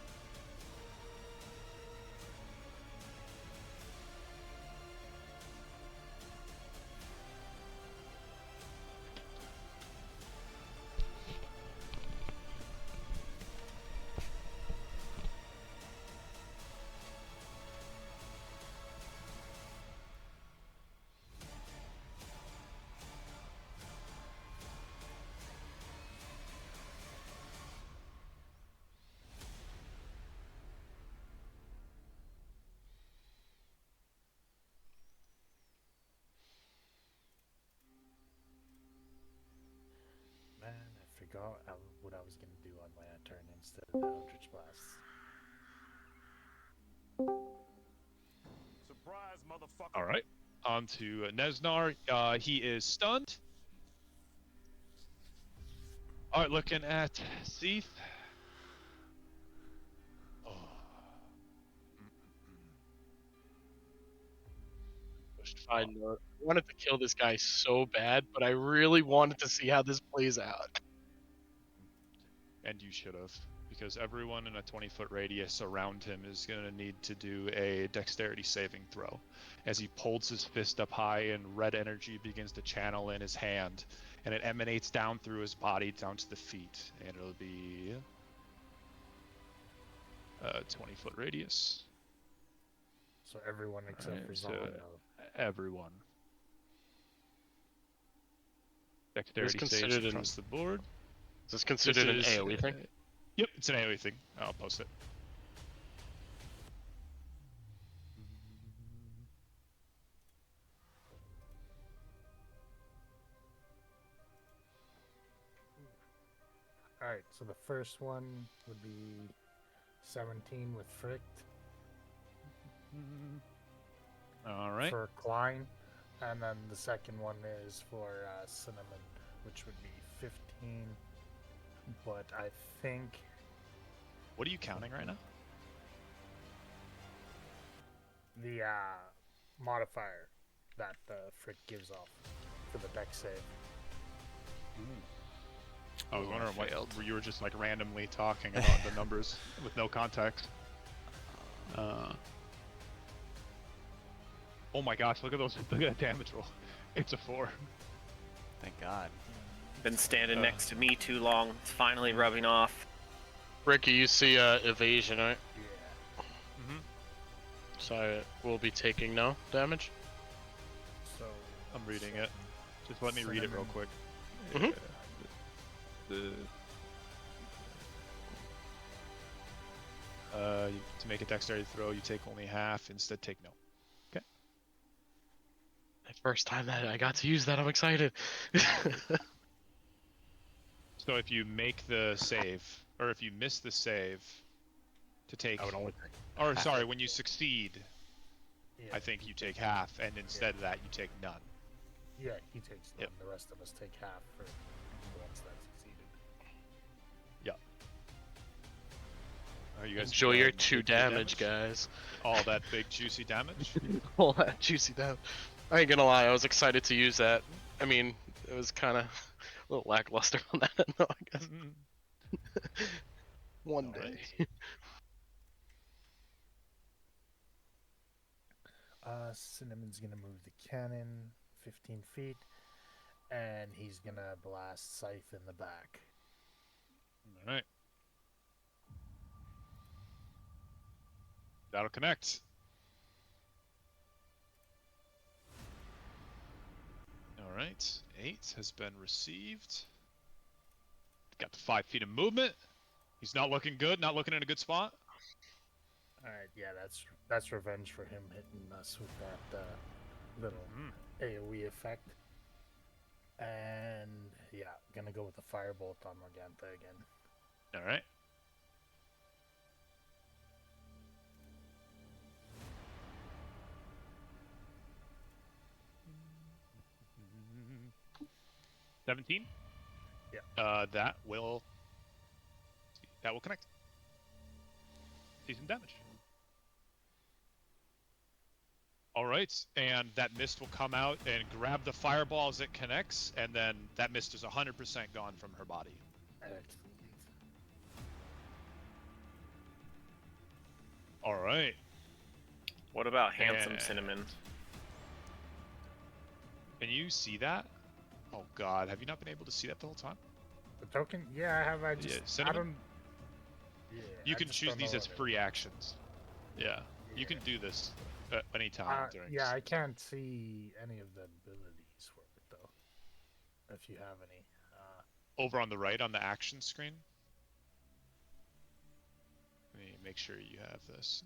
Man, I forgot what I was going to do on my turn instead of the Eldritch Blast. Surprise, motherfucker. All right. On to Nesnar. He is stunned. All right, looking at Seath. Oh. I know. I wanted to kill this guy so bad, but I really wanted to see how this plays out. And you should have, because everyone in a 20-foot radius around him is going to need to do a dexterity saving throw. As he holds his fist up high and red energy begins to channel in his hand, and it emanates down through his body down to the feet, and it'll be a 20-foot radius. So everyone except Alright, for so Zon. everyone. Is Dexterity saves considered across the board. Is this considered an This is, AoE thing? Yep, it's an AoE thing. I'll post it. Alright, so the first one would be 17 with Fricked All right. for Klein. And then the second one is for Cinnamon, which would be 15. But I think What are you counting right now? the modifier that the Frick gives off for the deck save. I was Ooh, I wondering what failed. you were just like randomly talking about the numbers with no context. Oh my gosh, look at those! Look at that damage roll. It's a 4. Thank God. Been standing next to me too long. It's finally rubbing off. Ricky, you see evasion, right? Yeah. Mm-hmm. So I will be taking no damage. So I'm reading it. Just let me read it real quick. Mhm. To make a dexterity throw, you take only half. Instead, take no. First time that I got to use that, I'm excited. So if you make the save, or if you miss the save, to take, I would only take. or half sorry, it. when you succeed, Yeah, I think he you take takes- half, and instead of that, you take none. Yeah, he takes none. Yep. The rest of us take half for the ones that succeeded. Are you guys Enjoy go your ahead and 2 take your damage, guys. All that big juicy damage. All that juicy damage. I ain't gonna lie, I was excited to use that. I mean, it was kind of a little lackluster on that end, though, I guess. One day. Alright. Cinnamon's gonna move the cannon 15 feet, and he's gonna blast Scythe in the back. All right. That'll connect. All right. 8 has been received. Got the 5 feet of movement. He's not looking good. Not looking in a good spot. All right, yeah, that's revenge for him hitting us with that little AOE effect. And yeah, gonna go with the firebolt on Morgantha again. All right. Mm-hmm. 17. Yeah. That will connect. Decent damage. All right, and that mist will come out and grab the fireball as it connects, and then that mist is 100% gone from her body. Excellent. All right. What about handsome And- Cinnamon? Can you see that? Oh God, have you not been able to see that the whole time? The token? Yeah, I have. I just. I Cinnamon? don't. Yeah. You I can just choose don't these know as what it- free actions. Yeah, you Yeah. can do this at any time during. Yeah, I can't see any of the abilities for it though. If you have any. Over on the right on the action screen. Let me make sure you have this.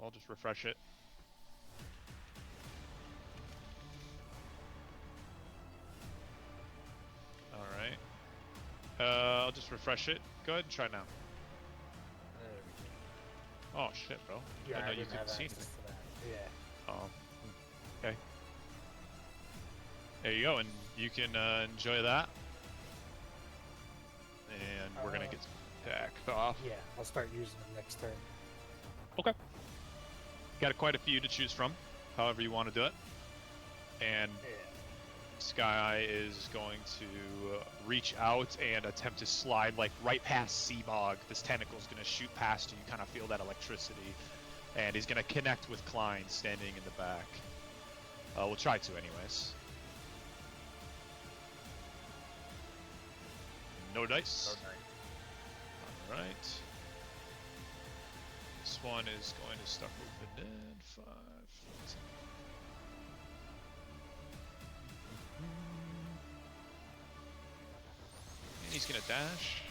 I'll just refresh it. All right. I'll just refresh it. Go ahead and try now. There we go. Oh shit, bro. Yeah, I didn't know you didn't couldn't have see access anything. to that. Yeah. Oh. Okay. There you go, and you can enjoy that. And we're gonna get stacked off. Yeah, I'll start using them next turn. Okay. Got quite a few to choose from, however you want to do it. And Yeah. Sky is going to reach out and attempt to slide like right past Seabog. This tentacle is going to shoot past you. You kind of feel that electricity. And he's going to connect with Klein standing in the back. We'll try to anyways. No dice. Oh, nice. Alright. This one is going to start moving in 5. And he's gonna dash.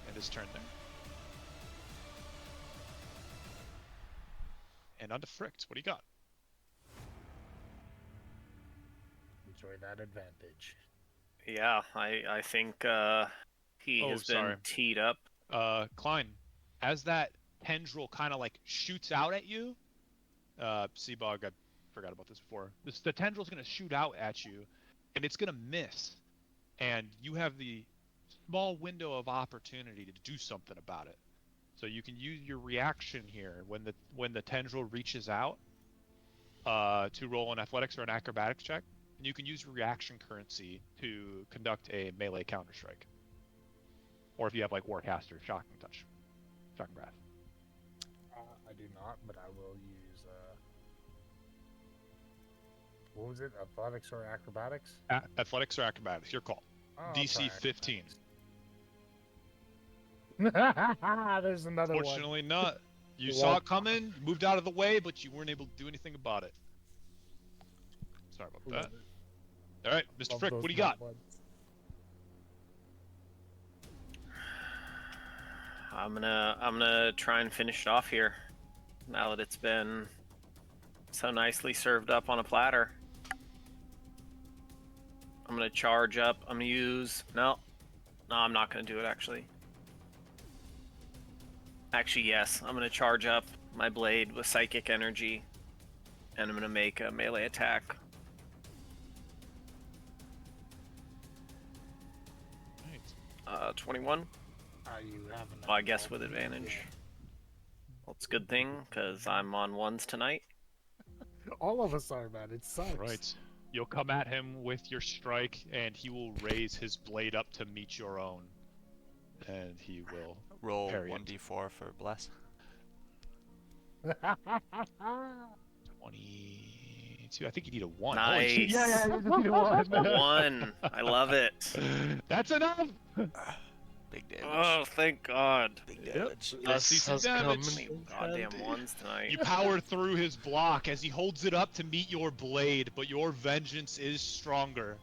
And his turn there. And on to Fricked. What do you got? Enjoy that advantage. Yeah, I think he Oh, has been sorry. teed up. Klein, as that tendril kind of like shoots out at you, Seabog, forgot about this before. The tendril's going to shoot out at you, and it's going to miss. And you have the small window of opportunity to do something about it. So you can use your reaction here when the tendril reaches out to roll an athletics or an acrobatics check, and you can use reaction currency to conduct a melee counterstrike. Or if you have like Warcaster, Shocking Touch, Shocking Breath. I do not, but I will use. What was it? Athletics or acrobatics? Athletics or acrobatics, your call. Oh, I'll DC try 15. acrobatics. There's another one. Fortunately not. You Well- saw it coming, you moved out of the way, but you weren't able to do anything about it. Sorry about Love that. it. All right, Mr. Love Frick, those what do you got? nut ones. I'm gonna try and finish it off here. Now that it's been so nicely served up on a platter. I'm gonna charge up. I'm gonna use no, I'm not gonna do it actually. Actually, yes, I'm gonna charge up my blade with psychic energy, and I'm gonna make a melee attack. Right. 21. You have Well, I guess with advantage. Well, it's a good thing because I'm on ones tonight. All of us are, man. It sucks. All right. You'll come at him with your strike, and he will raise his blade up to meet your own. And he will Roll parry it. 1d4 for bless. 22. I think you need a 1. Nice. Holy shit. Yeah, you just need a 1. One. I love it. That's enough. Big damage. Oh, thank God. Big Yep. damage. Let's see some has damage. come Many in goddamn handy. ones tonight. You power through his block as he holds it up to meet your blade, but your vengeance is stronger.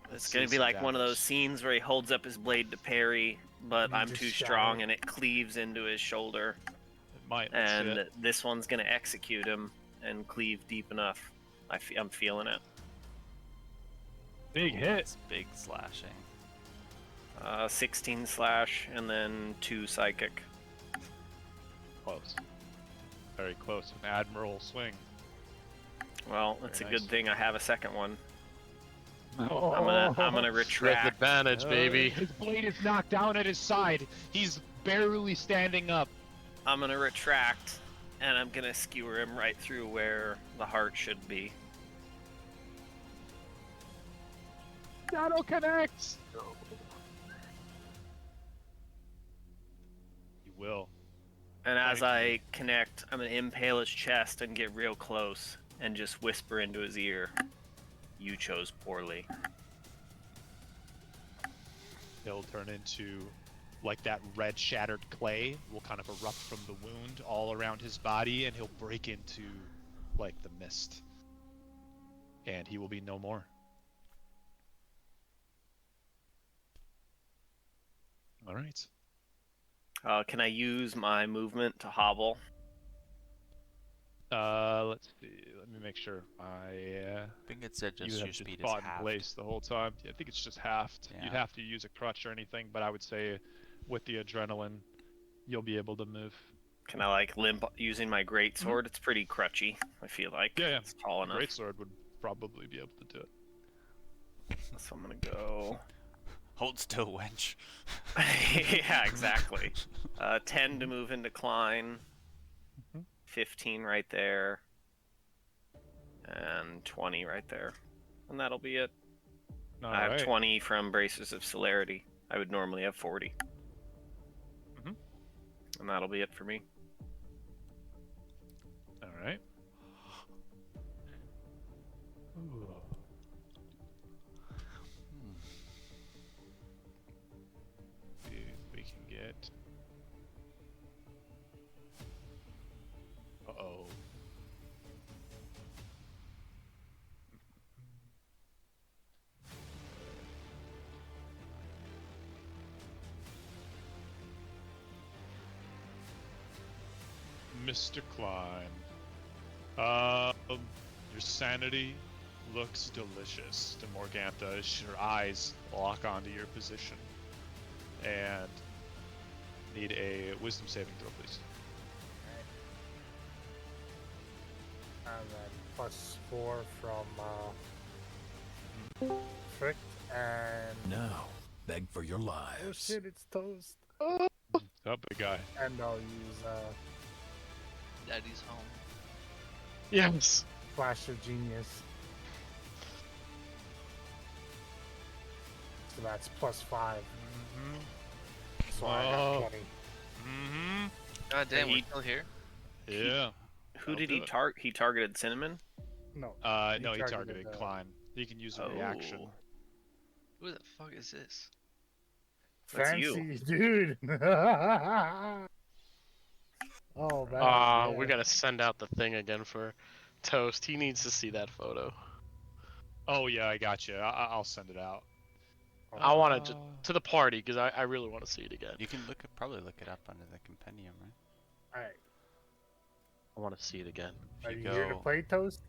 It's Let's gonna see be some like one of those damage. scenes where he holds up his blade to parry, but You I'm just too shatter strong it. and it cleaves into his shoulder. It might. Let's see And it. this one's gonna execute him and cleave deep enough. I'm feeling it. Big hit. It's big slashing. 16 slash and then 2 psychic. Close. Very close. An admiral swing. Well, it's Very a nice. good thing I have a second one. Oh. I'm gonna You have retract. advantage, baby. His blade is knocked down at his side. He's barely standing up. I'm gonna retract, and I'm gonna skewer him right through where the heart should be. That'll connect. You will. And as Thank I connect, I'm gonna impale his chest and get real close and just whisper into his ear, "You chose poorly." He'll turn into like that red shattered clay will kind of erupt from the wound all around his body, and he'll break into like the mist. And he will be no more. All right. Can I use my movement to hobble? Let's see. Let me make sure. I think it said You just have your just speed is fought in halved. place the whole time. Yeah, I think it's just halved. Yeah. You'd have to use a crutch or anything, but I would say with the adrenaline, you'll be able to move. Can I like limp using my great sword? It's pretty crutchy. I feel like Yeah, yeah. it's tall enough. Greatsword would probably be able to do it. So I'm gonna go. Hold still, wench. Yeah, exactly. 10 to move into Klein. Mhm. 15 right there. And 20 right there. And that'll be it. All I have right. 20 from Braces of Celerity. I would normally have 40. Mhm. And that'll be it for me. All right. Ooh. See if we can get. Uh-oh. Mr. Klein. Your sanity looks delicious to Morgantha as her eyes lock onto your position. And need a wisdom saving throw, please. And then +4 from Frick, and Now, beg for your oh lives. shit, it's toast. Oh, big guy. And I'll use Daddy's home. Yes. Flash of Genius. So that's +5. Mm-hmm. So I got 20. Mm-hmm. God damn, He- we're still here. Yeah. Who I'll did do he it. target? He targeted Cinnamon. No. No, he targeted, targeted Klein. He can use a reaction. Oh. Who the fuck is this? That's Fancy, you. dude. Oh man. We gotta send out the thing again for Toast. He needs to see that photo. Oh yeah, I got you. I'll send it out. I want to the party because I really want to see it again. You can probably look it up under the compendium, right? Alright. I want to see it again. If Are you you here to go, play, Toast?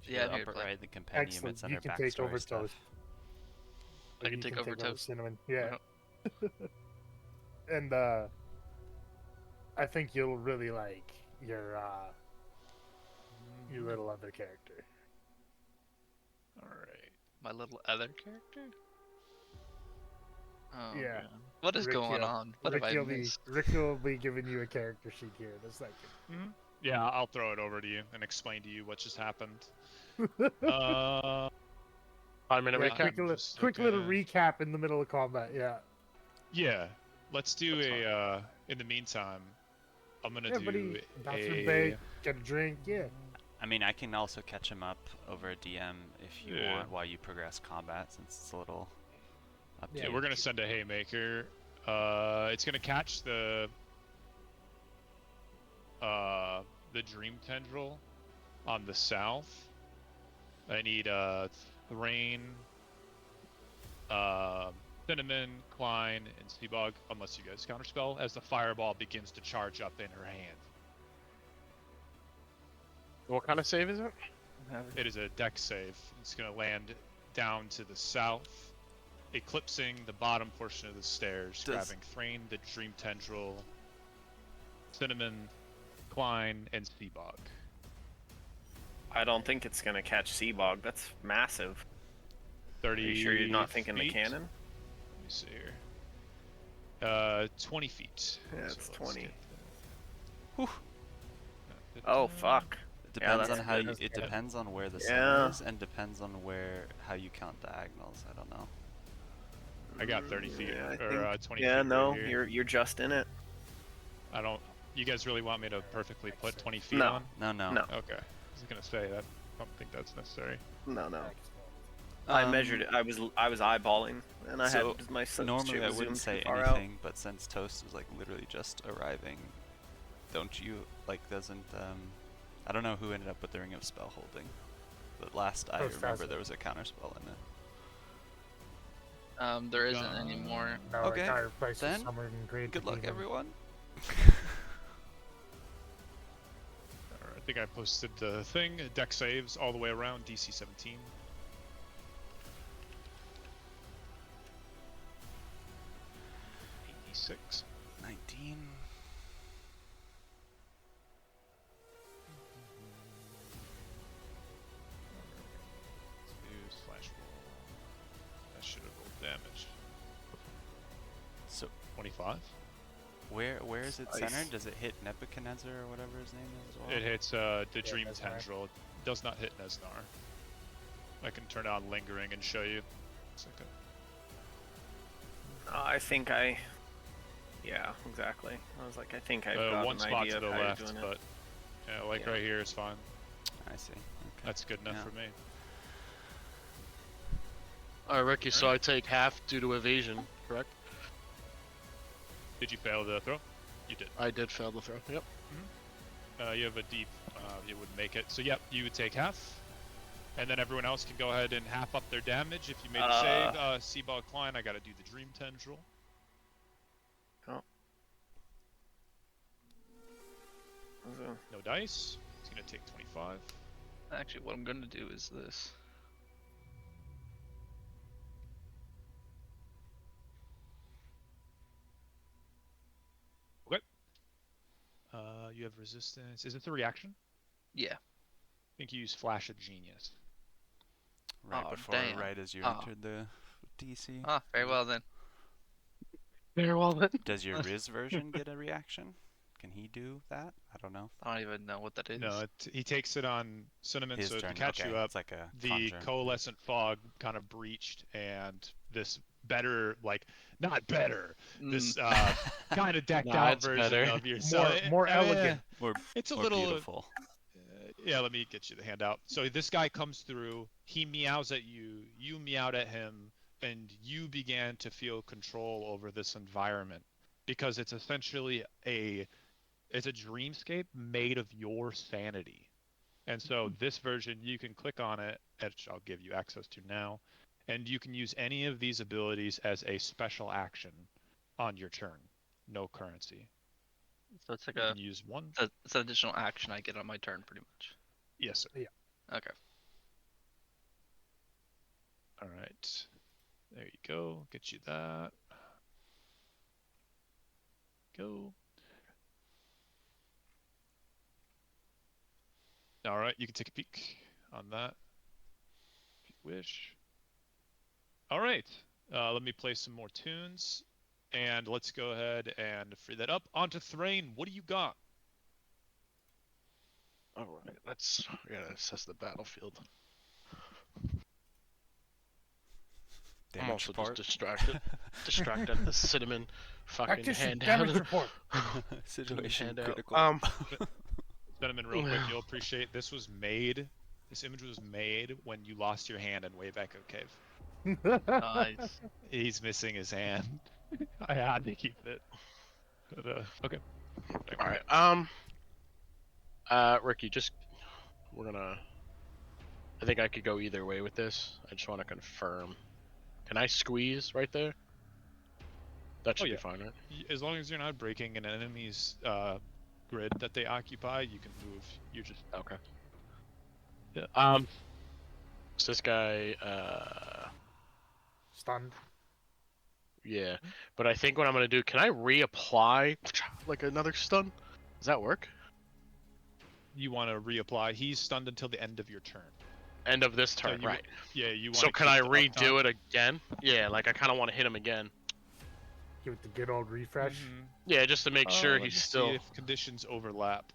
if you Yeah, go I'm here to upper play. right, the compendium, Excellent. it's under You can take over backstory stuff. Toast. I can You take over Toast. Cinnamon. Yeah. Uh-huh. And I think you'll really like your little other character. All right. My little other character? Oh, Yeah. man. What is Ricky going will- on? What have I missed? Ricky will be giving you a character sheet here in a second. Yeah, I'll throw it over to you and explain to you what just happened. Uh, 5-minute Yeah, recap. quick little recap in the middle of combat. Yeah. Yeah, let's do That's a. In the meantime, I'm gonna do Everybody, bathroom a. break, get a drink. Yeah. I mean, I can also catch him up over a DM if you Yeah. want while you progress combat, since it's a little up to Yeah, you. we're gonna send a haymaker. It's gonna catch the dream tendril on the south. I need Thrain, Cinnamon, Klein, and Seabog, unless you guys counterspell, as the fireball begins to charge up in her hand. What kind of save is it? It is a dex save. It's gonna land down to the south, eclipsing the bottom portion of the stairs, Does- grabbing Thrain, the dream tendril, Cinnamon, Klein, and Seabog. I don't think it's gonna catch Seabog. That's massive. 30 Are you sure you're not thinking the feet? cannon? Let me see here. 20 feet. Yeah, it's let's 20. get Whew. that. Oh fuck. It depends on that's how good. you. That's It good. depends on where the Yeah. sun is, and depends on how you count diagonals. I don't know. I got 30 feet Yeah, I or think- 20 Yeah, feet. no, right here. you're just in it. I don't. You guys really want me to perfectly put 20 feet No. on? No, no. No. Okay. I was gonna say that. I don't think that's necessary. No, no. I measured it. I was eyeballing, and I so had my shit Normally I was wouldn't zoomed say too far out. anything, but since Toast is like literally just arriving, don't you doesn't I don't know who ended up with the Ring of Spell Holding, but last I Toast has remember it. there was a counter spell in it. There isn't anymore. No, Okay, I got replaced with then, Summer and Great Good luck, Demon. everyone. I think I posted the thing. Deck saves all the way around. DC 17. $86. 19. Let's do slash roll. That should have rolled damage. So 25. where is it Nice. centered? Does it hit Nebuchadnezzar or whatever his name is as well? It hits the Dream Nesnar. Tendril. It does not hit Nesnar. I can turn on Lingering and show you. Second. I think I. Yeah, exactly. I was like, I think I've got One an spot idea to the of how left, you're doing it. but yeah, like Yeah. right here is fine. I see. Okay. That's good enough Yeah. for me. Alright, Ricky, so I take half due to evasion, correct? Did you fail the throw? You did. I did fail the throw. Yep. You have a deep. You wouldn't make it. So yep, you would take half, and then everyone else can go ahead and half up their damage if you made the save. Seabog Klein, I got to do the Dream Tendril. So, No dice. It's gonna take 25. Actually, what I'm gonna do is this. You have resistance. Is it the reaction? Yeah. think you use Flash of Genius. Right Oh, before, damn. right as you Oh. entered the DC. Ah, very well then. Very well then. Does your Riz version get a reaction? Can he do that? I don't know. I don't even know what that is. No, he takes it on Cinnamon, His so to turn. catch Okay, you up, it's like a the conjure. coalescent fog kind of breached, and this better, like, not better, this kind of decked Nah, out it's version better. of yourself. More elegant. More, It's a more little. beautiful. Yeah, let me get you the handout. So this guy comes through, he meows at you, you meowed at him, and you began to feel control over this environment because it's essentially it's a dreamscape made of your sanity. And so this version, you can click on it, which I'll give you access to now, and you can use any of these abilities as a special action on your turn. No currency. So it's like You can use one. it's an additional action I get on my turn, pretty much. Yes, sir. Okay. All right. There you go. Get you that. Go. All right, you can take a peek on that if you wish. All right, let me play some more tunes, and let's go ahead and free that up. Onto Thrain, what do you got? All right, we gotta assess the battlefield. I'm Damage also report. just distracted at the cinnamon fucking Tactician, handout. damage report. Situation handout. critical. Cinnamon, real quick, you'll appreciate this image was made when you lost your hand in Wayback Cave. Nice. He's missing his hand. I had to keep it. But, okay. All right. Ricky, we're gonna. I think I could go either way with this. I just want to confirm. Can I squeeze right there? That should yeah. be fine, right? As long as you're not breaking an enemy's grid that they occupy, you can move. You're just Okay. yeah. So this guy, Stunned. yeah. But I think what I'm gonna do, can I reapply like another stun? Does that work? You want to reapply. He's stunned until the end of your turn. End of this So turn, you, right? Yeah, you want. So can I redo uptime? it again? Yeah, like I kind of want to hit him again. Give it the good old refresh. Mhm. Yeah, just to make sure Let he's me still. see if conditions overlap.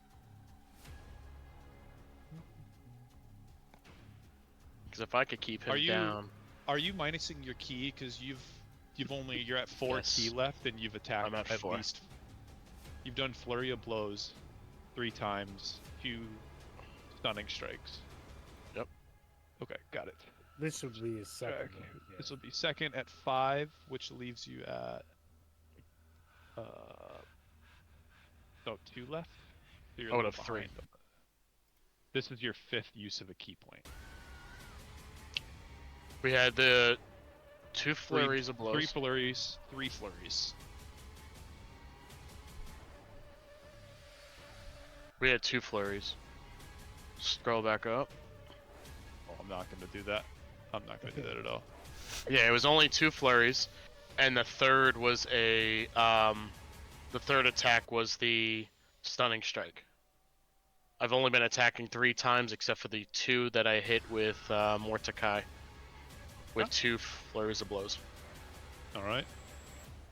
Because if I could keep him down. Are you minusing your key because you're at 4 Yes. key left and you've attacked I'm at at 4. least. You've done flurry of blows 3 times, 2 stunning strikes. Yep. Okay, got it. This would be his second. Okay. one, yeah. This will be second at 5, which leaves you at 2 left. So you're a I would little have 3. behind. This is your 5th use of a key point. We had the 2 flurries of blows. 3 flurries, 3 flurries. We had 2 flurries. Scroll back up. Oh, I'm not going to do that. I'm not going to do that at all. Yeah, it was only 2 flurries, and the third was the third attack was the stunning strike. I've only been attacking 3 times, except for the 2 that I hit with Mordecai, with 2 flurries of blows. All right.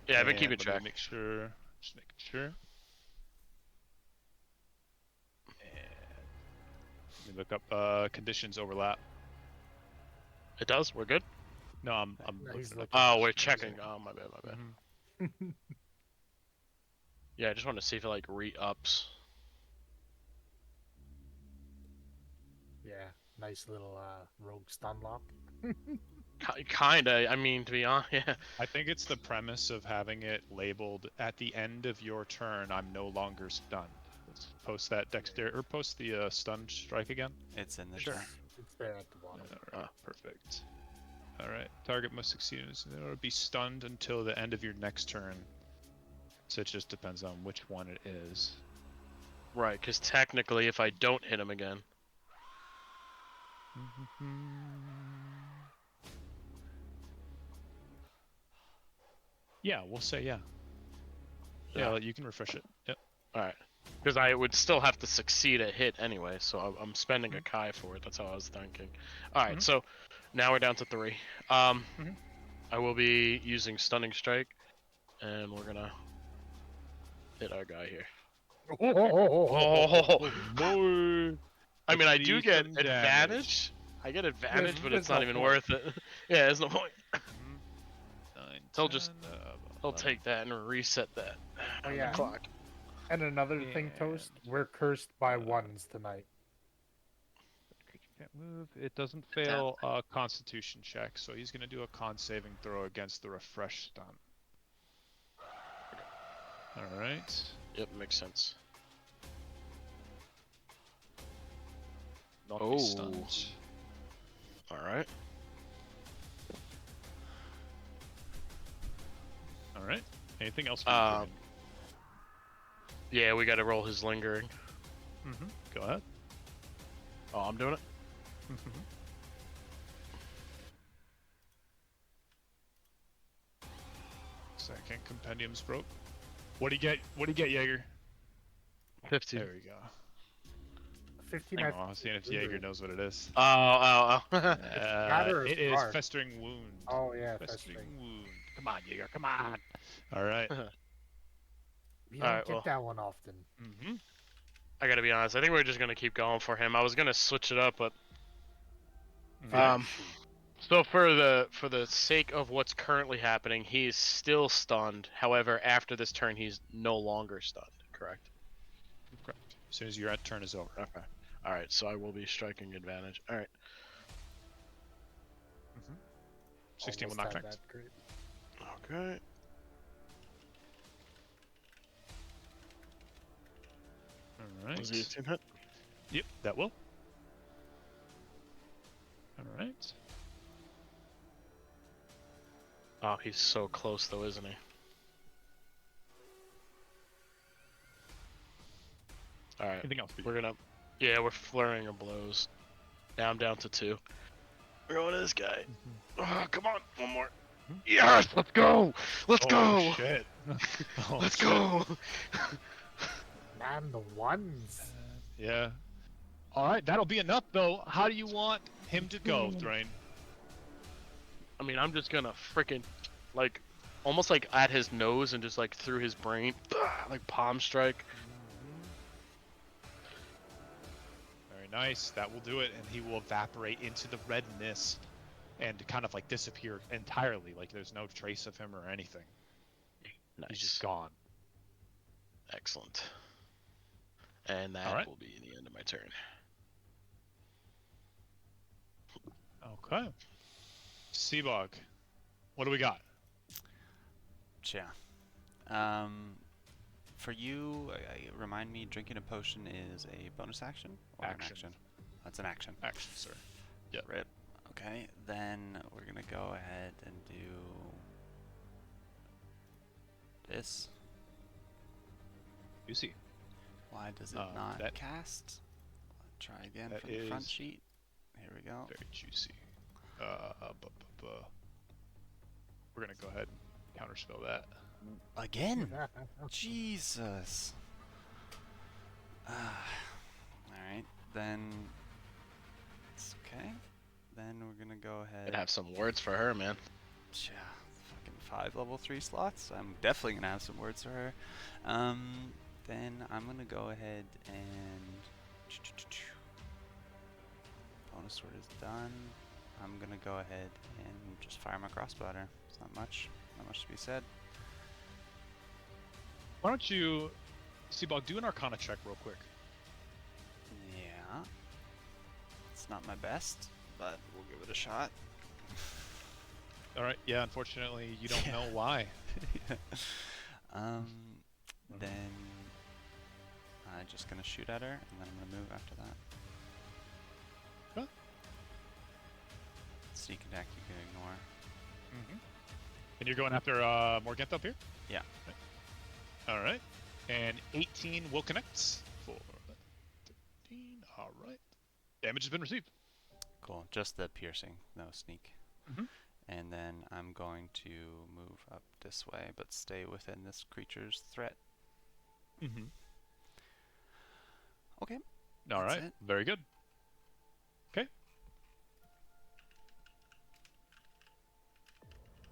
Yeah, I've been keeping Let me track. make sure. Just making sure. And let me look up conditions overlap. It does. We're good. No, I'm No, he's looking up. looking. Oh, we're checking. Oh, my bad. Mhm. Yeah, I just want to see if it like re-ups. Yeah, nice little rogue stun lock. Kinda. I mean, to be honest, yeah. I think it's the premise of having it labeled at the end of your turn. I'm no longer stunned. Let's post that post the stun strike again. It's in the Sure. chat. It's there at the bottom. All right, perfect. All right, target must succeed in order to be stunned until the end of your next turn. So it just depends on which one it is. Right, because technically, if I don't hit him again, Yeah, we'll say yeah. Yeah, you can refresh it. Yep. all right. Because I would still have to succeed a hit anyway, so I'm spending a Kai for it. That's how I was thinking. Alright, so now we're down to 3. I will be using Stunning Strike, and we're gonna hit our guy here. Oh, boy. I mean, I Let's do see get some advantage. I get advantage, but there's it's not no even point. worth it. Yeah, there's no point. 9, He'll just- 10, I'll 11. take that and reset that Oh, on yeah. the clock. And another thing, Toast, we're cursed by ones tonight. Creature can't move. It doesn't fail a Constitution check, so he's gonna do a con saving throw against the refresh stun. All right. Yep, makes sense. Not Oh. be stunned. Alright. All right. Anything else? For you, Jordan? Yeah, we gotta roll his lingering. Go ahead. Oh, I'm doing it? Second compendium's broke. What do you get? What do you get, Jaeger? 15. There we go. 15. Hang on, I'm seeing if Jaeger knows what it is. Oh. It is scar? festering wound. Oh yeah, Festering festering. wound. Come on, Jaeger. Come on. All right. You don't Alright, get well. that one often. I gotta be honest, I think we're just gonna keep going for him. I was gonna switch it up, but Okay. so for the sake of what's currently happening, he's still stunned. However, after this turn, he's no longer stunned. Correct. Correct. As soon as your turn is over. Okay. All right. So I will be striking advantage. All right. 16 will Almost not had connect. that great. Okay. All right. Was the 18 hit? Yep, that will. All right. Oh, he's so close though, isn't he? All right. Anything else? For you? We're gonna. Yeah, we're flurrying of blows. Now I'm down to 2. We're going to this guy. Oh, come on, one more. Yes, let's go. Let's go. Shit. Oh, Let's shit. go. Man, the ones. Yeah. All right, that'll be enough though. How do you want him to go, Thrain? I mean, I'm just gonna freaking, like, almost like at his nose and just like through his brain, like palm strike. Very nice. That will do it, and he will evaporate into the redness and kind of like disappear entirely. Like there's no trace of him or anything. Nice. He's just gone. Excellent. And that Alright. will be the end of my turn. Okay. Seabog, what do we got? Yeah. For you, remind me, drinking a potion is a bonus action or an Action. action? That's an action. Action, sir. Yep. Rip. Okay, then we're gonna go ahead and do this. You see. Why does it Uh, not that- cast? Try again that for the front is- sheet. Here we go. Very juicy. We're gonna go ahead and counterspell that. Again? Jesus. Alright, then. It's okay. Then we're gonna go ahead. I'd have some words for her, man. Yeah, fucking 5 level 3 slots. I'm definitely gonna have some words for her. Then I'm gonna go ahead and. Bonus sword is done. I'm gonna go ahead and just fire my crossbow at her. It's not much to be said. Why don't you, Seabog, do an Arcana check real quick? Yeah. It's not my best, but we'll give it a shot. All right. Yeah. Unfortunately, you don't know why. Then I'm just gonna shoot at her, and then I'm gonna move after that. Okay. Sneak attack you can ignore. And you're going after Morgantha up here? Yeah. All right. And 18 will connect for 13. All right. Damage has been received. Cool. Just the piercing, no sneak. Mhm. And then I'm going to move up this way, but stay within this creature's threat. Okay. All That's right. it. Very good. Okay.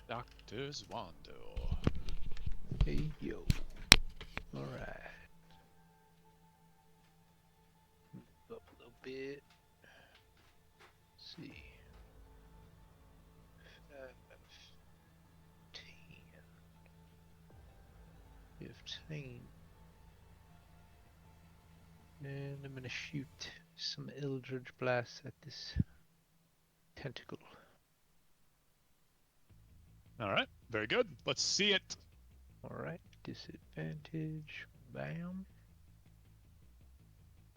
Dr. Zwando. Hey, yo. Alright. Move up a little bit. Let's see. 15. And I'm gonna shoot some Eldritch Blast at this tentacle. All right. Very good. Let's see it. Alright, disadvantage. Bam.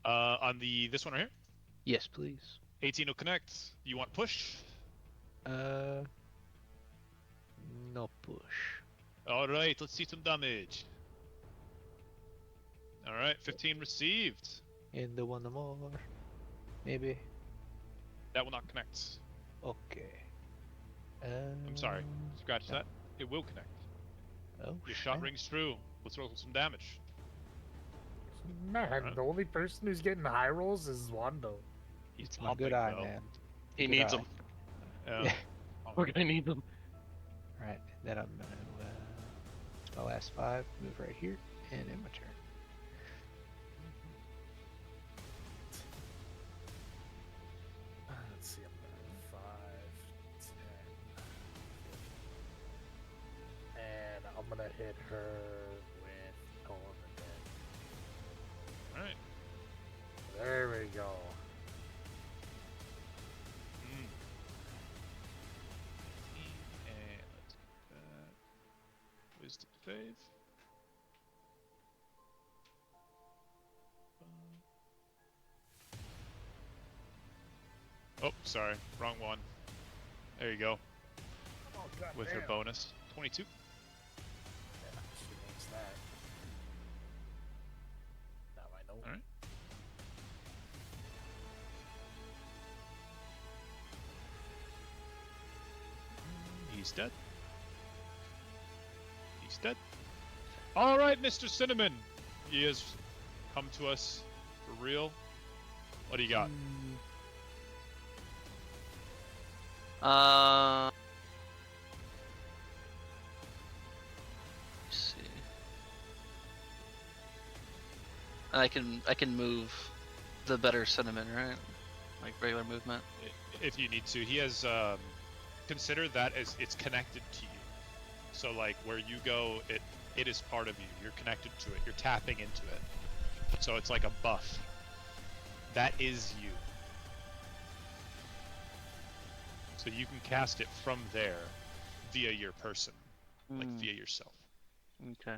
On this one right here. Yes, please. 18 will connect. You want push? Uh, no push. All right. Let's see some damage. All right. 15 received. And the one more. Maybe. That will not connect. Okay. I'm sorry. Scratch that. It will connect. Oh, Your shot snap. rings true. Let's roll some damage. Man, Alright. the only person who's getting high rolls is Wando. He's It's my good eye, man. He Good needs eye. them. Yeah. We're gonna need them. Alright, then I'm gonna, my last 5, move right here, and end my turn. Let's see, I'm at 5, 10, and I'm gonna hit her with Toll of the Dead. All right. There we go. And let's do that. Wisdom save. Oh, sorry. Wrong one. There you go. Oh, God With her damn. bonus. 22. Yeah, she makes that. Now I know. All right. He's dead. He's dead. All right, Mr. Cinnamon. He has come to us for real. What do you got? Let's see. I can move the better cinnamon, right? Like regular movement. If you need to. He has consider that as it's connected to you. So like where you go, it is part of you. You're connected to it. You're tapping into it. So it's like a buff. That is you. So you can cast it from there via your person, like via yourself. Okay.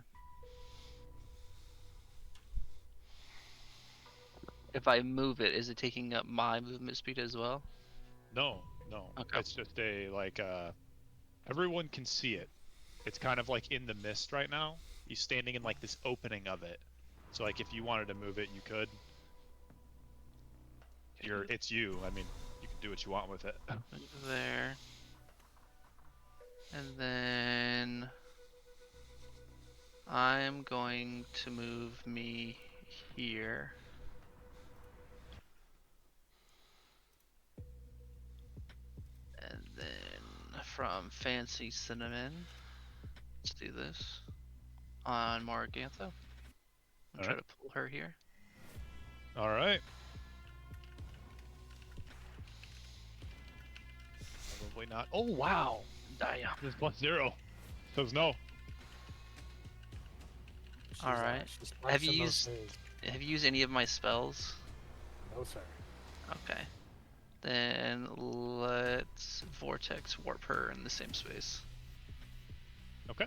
If I move it, is it taking up my movement speed as well? No, no. Okay. It's just a like everyone can see it. It's kind of like in the mist right now. He's standing in like this opening of it. So like if you wanted to move it, you could. It's you. I mean, you can do what you want with it. There. And then I'm going to move me here. And then from Fancy Cinnamon, let's do this on Morgantha. I'll try Alright. to pull her here. All right. Probably not. Oh wow! Damn. This +0. Says no. She's, Alright. she's Have you flexing those used- saves. Have you used any of my spells? No, sir. Okay. Then let's Vortex Warp her in the same space. Okay.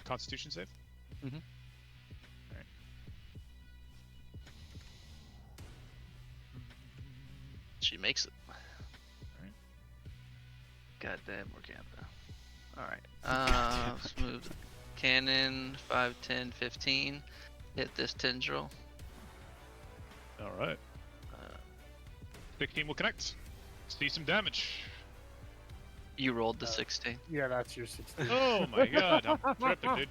Constitution save. Mhm. All right. She makes it. Alright. Goddamn Morgantha. Alright. Let's move the cannon 5, 10, 15. Hit this tendril. All right. 16 will connect. See some damage. You rolled the 16. Yeah, that's your 16. Oh my god, I'm tripping, dude.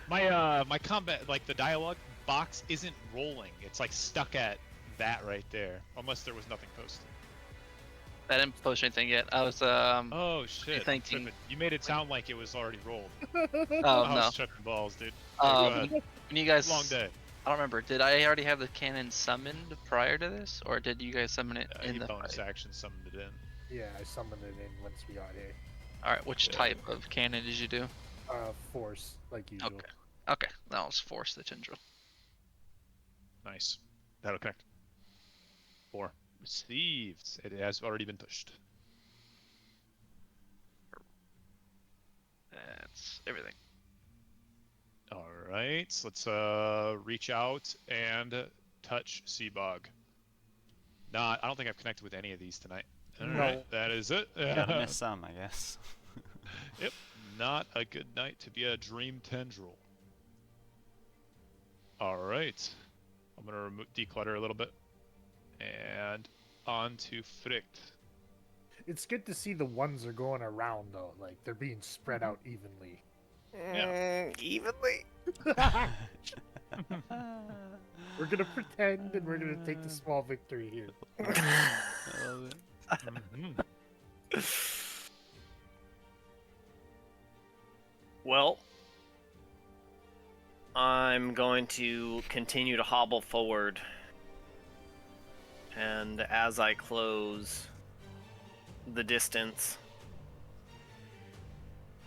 My combat, like the dialogue box isn't rolling. It's like stuck at that right there, unless there was nothing posted. I didn't post anything yet. I was Oh shit! I'm thinking. tripping. You made it sound like it was already rolled. Oh I no. was tripping balls, dude. Yeah, go ahead. When you guys, Long day. I don't remember. Did I already have the cannon summoned prior to this, or did you guys summon it in You the bonus fight? action summoned it in. Yeah, I summoned it in once we got here. All right. Which Yeah. type of cannon did you do? Force, like usual. Okay. Okay. That was force the tendril. Nice. That'll connect. 4. Received. It has already been pushed. That's everything. All right. So let's reach out and touch Seabog. I don't think I've connected with any of these tonight. All No. right, that is it. Gotta miss some, I guess. Yep. Not a good night to be a dream tendril. All right. I'm gonna declutter a little bit, and on to Fricht. It's good to see the ones are going around though, like they're being spread out evenly. Yeah. Evenly. We're gonna pretend and we're gonna take the small victory here. Mhm. Well, I'm going to continue to hobble forward. And as I close the distance,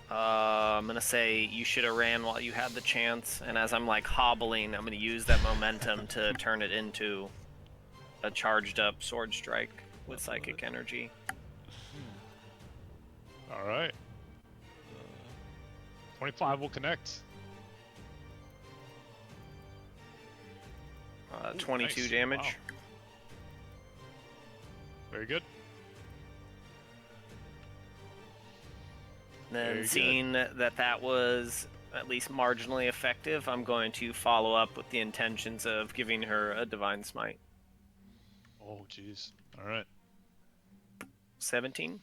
I'm going to say you should have ran while you had the chance. And as I'm like hobbling, I'm going to use that momentum to turn it into a charged up sword strike with psychic energy. All right. 25 will connect. 22 Nice. damage. Wow. Very good. Then Very good. seeing that was at least marginally effective, I'm going to follow up with the intentions of giving her a divine smite. Oh, jeez. All right. 17.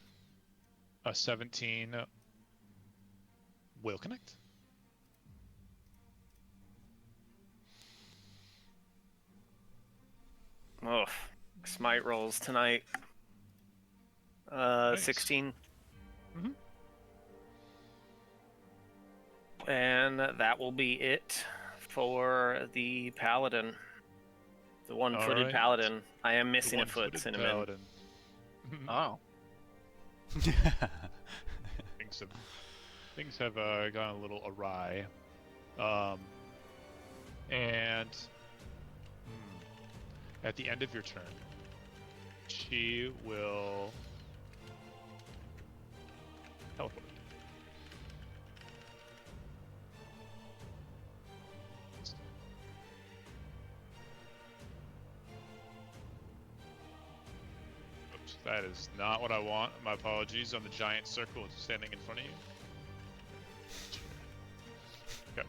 A 17 will connect. Oh, smite rolls tonight. Nice. 16. Mhm. And that will be it for the paladin. The one-footed right. paladin. I am missing The a foot, one-footed Cinnamon. paladin. Oh. Things have gone a little awry. And at the end of your turn, she will teleport. Oops, that is not what I want. My apologies on the giant circle standing in front of you. Okay.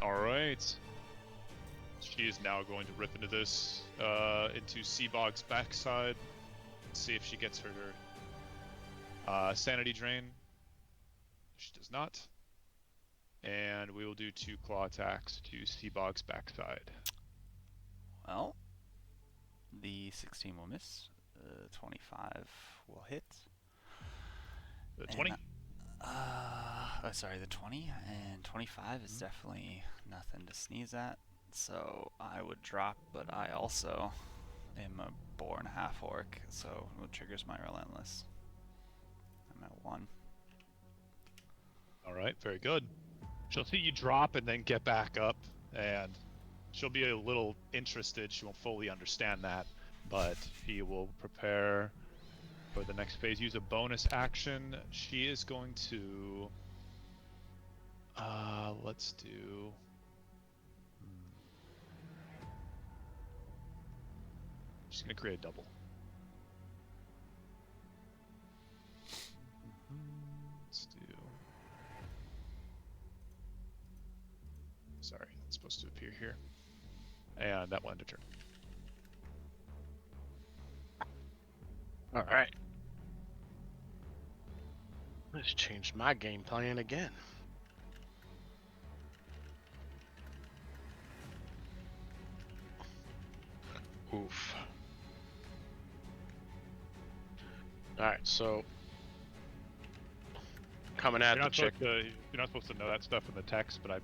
Alright. She is now going to rip into this, into Seabog's backside. Let's see if she gets her sanity drain. She does not. And we will do 2 claw attacks to Seabog's backside. Well, the 16 will miss. 25 will hit. The And 20? Sorry, the 20 and 25 is definitely nothing to sneeze at. So I would drop, but I also am a born half orc, so it triggers my relentless. I'm at 1. Alright, very good. She'll see you drop and then get back up, and she'll be a little interested. She won't fully understand that, but she will prepare for the next phase. Use a bonus action. She is going to... let's do... She's going to create a double. Let's do... Sorry, that's supposed to appear here. And that will end a turn. Alright. Let's change my game plan again. Oof. Alright, so coming at the chick. You're not supposed to know that stuff in the text, but I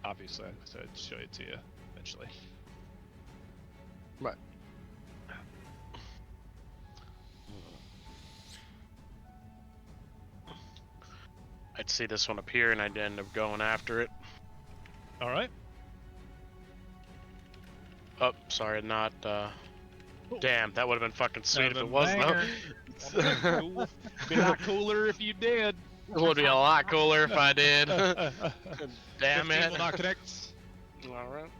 obviously I said show it to you eventually. Right. I'd see this one appear and I'd end up going after it. All right. Oh, sorry, not. Damn, that would have been fucking sweet if it Seven was banger. though. Cool. Be a lot cooler if you did. It would be a lot cooler if I did. Damn 15 it. will not connect. All right.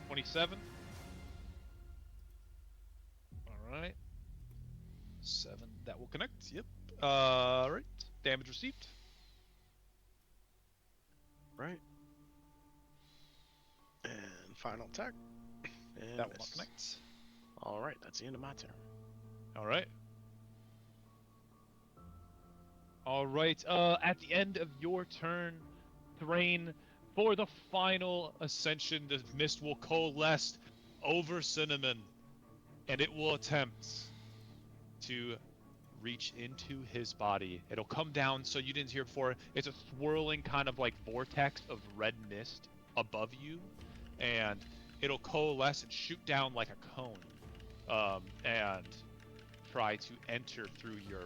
27. All right. 7. That will connect. Yep. All right. Damage received. Right. And final attack. And That will not miss. connect. All right, that's the end of my turn. All right. All right. At the end of your turn, Thrain, for the final ascension, the mist will coalesce over Cinnamon, and it will attempt to reach into his body. It'll come down, so you didn't hear it before. It's a swirling kind of like vortex of red mist above you, and it'll coalesce and shoot down like a cone, and try to enter through your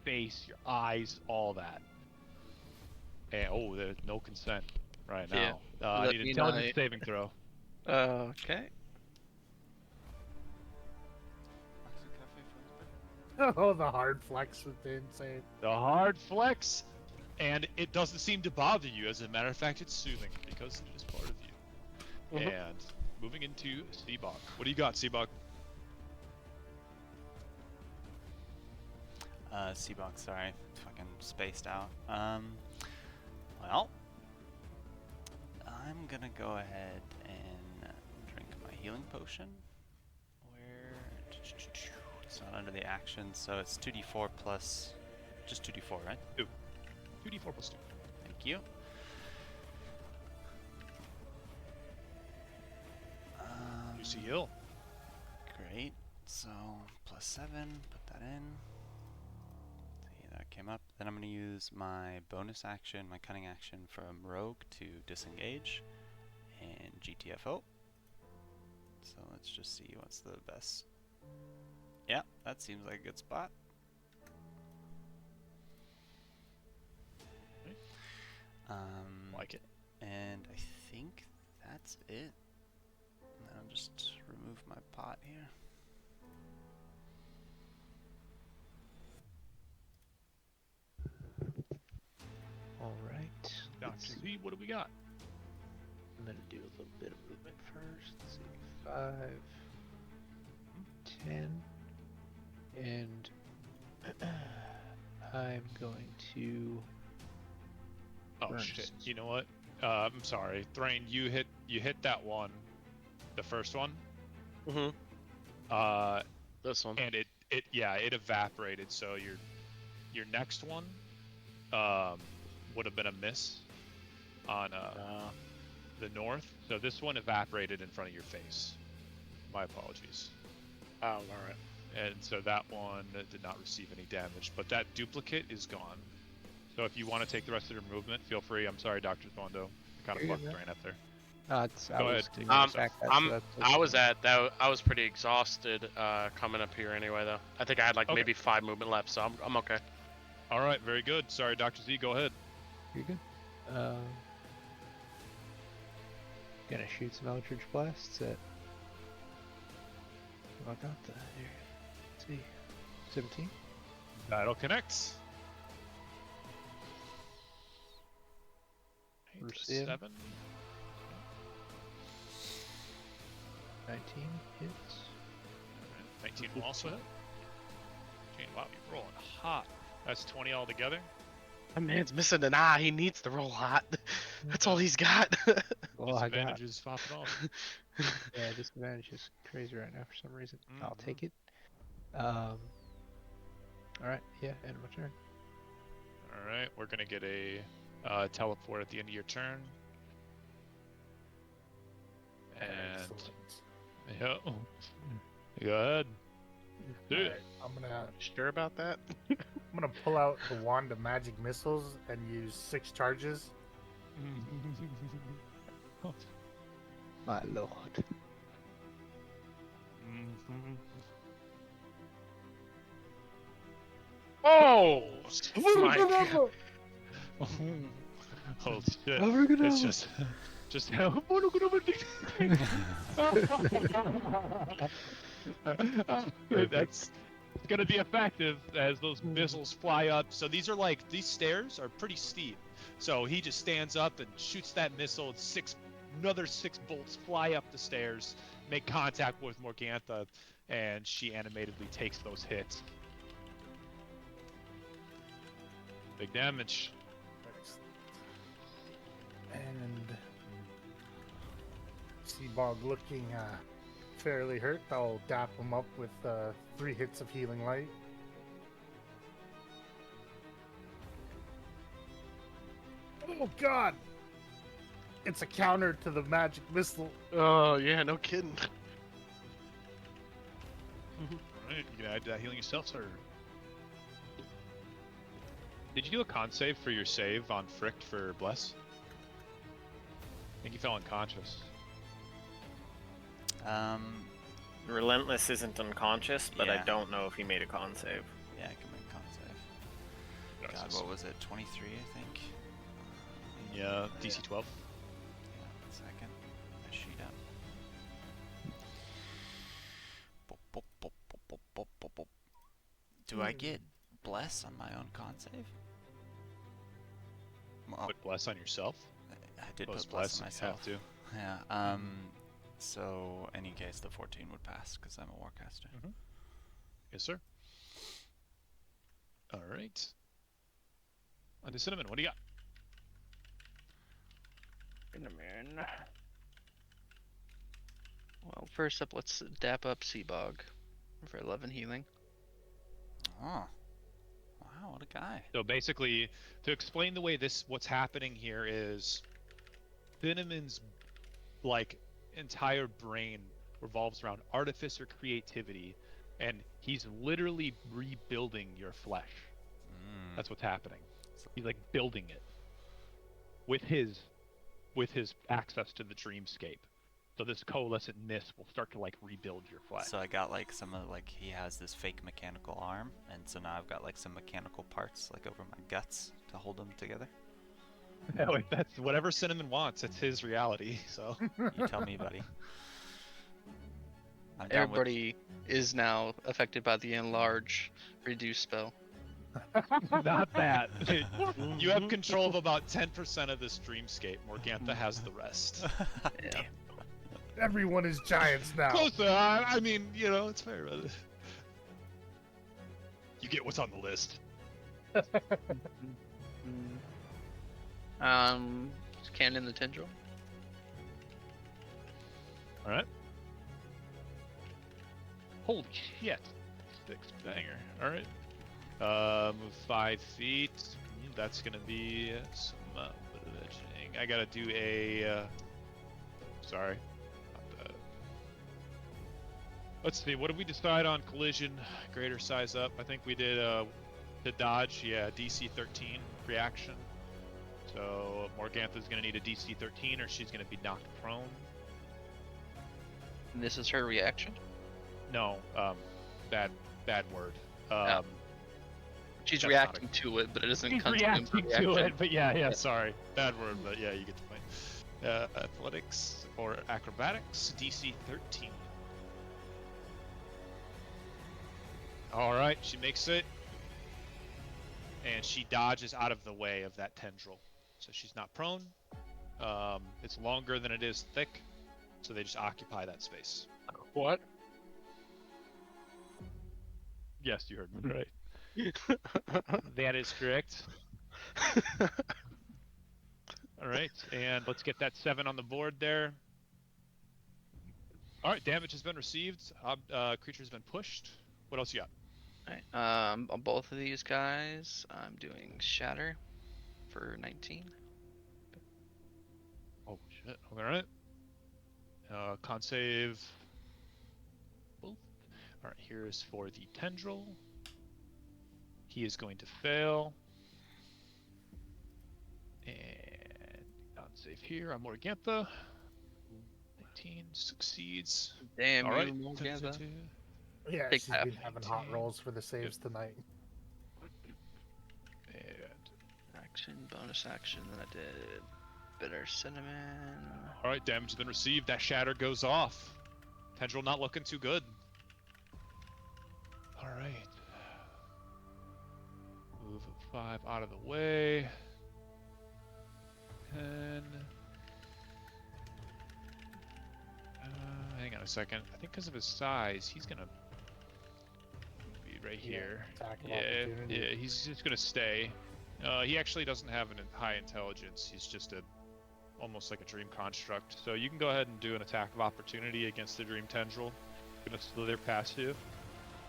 face, your eyes, all that. And there's no consent right Yeah. now. I Let need me intelligence know. saving throw. Okay. Oh, the hard flex was insane. The hard flex, and it doesn't seem to bother you. As a matter of fact, it's soothing because it is part of you. Mhm. And moving into Seabog. What do you got, Seabog? Seabog, sorry, fucking spaced out. Well, I'm gonna go ahead and drink my healing potion. Where it's not under the action, so it's 2d4 plus, just 2d4, right? 2d4 plus 2. Thank you. Lucy Hill. Great. So plus 7, put that in. See, that came up. Then I'm going to use my bonus action, my cunning action from Rogue to disengage and GTFO. So let's just see what's the best. Yeah, that seems like a good spot. Like it. And I think that's it. And I'll just remove my pot here. All right. Dr. Z, what do we got? I'm gonna do a little bit of movement first. Let's see, 5, 10, and I'm going to. Oh Burns. shit! You know what? I'm sorry, Thrain. You hit that one, the first one. Mhm. This one. And it evaporated. So your next one, would have been a miss on the north. So this one evaporated in front of your face. My apologies. Oh, all right. And so that one did not receive any damage, but that duplicate is gone. So if you want to take the rest of your movement, feel free. I'm sorry, Dr. Zondo. Kind of You're fucked good, Thrain up there. I Go was ahead. taking a back that, so I that's was okay. at that. I was pretty exhausted coming up here anyway, though. I think I had like Okay. maybe 5 movement left, so I'm okay. All right, very good. Sorry, Dr. Z. Go ahead. You're good. Gonna shoot some Eldritch Blasts at Morgantha here. Let's see. 17? That'll connect. 8 First to in. 7. 19 hits. 19 will also hit. Wow, you're rolling hot. That's 20 altogether. That man's missing an eye. He needs to roll hot. That's all he's got. Well, I got. Disadvantages popping off. Yeah, disadvantage is crazy right now for some reason. I'll Mhm. take it. Alright, yeah, end of my turn. All right, we're gonna get a teleport at the end of your turn. And Excellent. Yeah. Go ahead. Do it. Alright, Sure about that? I'm gonna pull out the wand of magic missiles and use 6 charges. My lord. Oh my god! Holy shit! It's just how. That's gonna be effective as those missiles fly up. So these stairs are pretty steep. So he just stands up and shoots that missile, and another 6 bolts fly up the stairs, make contact with Morgantha, and she animatedly takes those hits. Big damage. And Seabog looking fairly hurt. I'll dap him up with 3 hits of healing light. Oh god! It's a counter to the magic missile. Oh yeah, no kidding. Alright, you can add that healing yourself, sir. Did you do a con save for your save on Fricked for Bless? I think he fell unconscious. Relentless isn't unconscious, but I Yeah. don't know if he made a con save. Yeah, I can make con save. God, Nice. what was it? 23, I think. Yeah, DC 12. Yeah, 1 second. I sheet up. Bop, bop, bop, bop, bop, bop, bop, bop. Do I get bless on my own con save? Well, Put Bless on yourself. I did Post put bless on Bless if you have myself. to. Yeah. So any case, the 14 would pass because I'm a warcaster. Yes, sir. Alright. On to Cinnamon, what do you got? Well, first up, let's dap up Seabog for 11 healing. Oh. Wow, what a guy. So basically, to explain the way what's happening here is Cinnamon's entire brain revolves around artifice or creativity, and he's literally rebuilding your flesh. That's what's happening. He's like building it with his access to the dreamscape. So this coalescent mist will start to rebuild your flesh. So I got some of he has this fake mechanical arm, and so now I've got some mechanical parts over my guts to hold them together. No, that's whatever Cinnamon wants. It's his reality. So You tell me, buddy. I'm down with- Everybody is now affected by the enlarge reduce spell. not that. You have control of about 10% of this dreamscape. Morgantha has the rest. Yeah. Damn. Everyone is giants now. Close. I mean, it's fair. But you get what's on the list. Cannon the tendril. All right. Holy shit! 6 banger. All right. Move 5 feet. That's gonna be some bit of edging. I gotta do a. Sorry. Not that. Let's see. What did we decide on collision? Greater size up. I think we did the dodge. Yeah, DC 13 reaction. So Morgantha's gonna need a DC 13, or she's gonna be knocked prone. And this is her reaction. No, bad word. Oh. She's That's reacting to it, but it doesn't He's consume her reacting to reaction. it, but yeah, sorry. Bad word, but yeah, you get the point. Athletics or acrobatics, DC 13. Alright, she makes it. And she dodges out of the way of that tendril. So she's not prone. It's longer than it is thick, so they just occupy that space. What? Yes, you heard me right. That is correct. Alright, and let's get that 7 on the board there. Alright, damage has been received. Creature's been pushed. What else you got? Alright, on both of these guys, I'm doing Shatter for 19. Oh shit. Alright. Con save. All right, here is for the tendril. He is going to fail. And not safe here on Morgantha. 19 succeeds. Damn All you, right. Morgantha. Yeah, Take she's that. been having hot 19. rolls for the saves tonight. And Action, bonus action, then I did bitter cinnamon. all right, damage has been received. That shatter goes off. Tendril not looking too good. All right. Move 5 out of the way. 10. Hang on a second. I think because of his size, he's gonna be right Yeah, here. attack of Yeah, opportunity. yeah, he's just gonna stay. He actually doesn't have an high intelligence. He's just almost like a dream construct. So you can go ahead and do an attack of opportunity against the dream tendril. Gonna slither past you.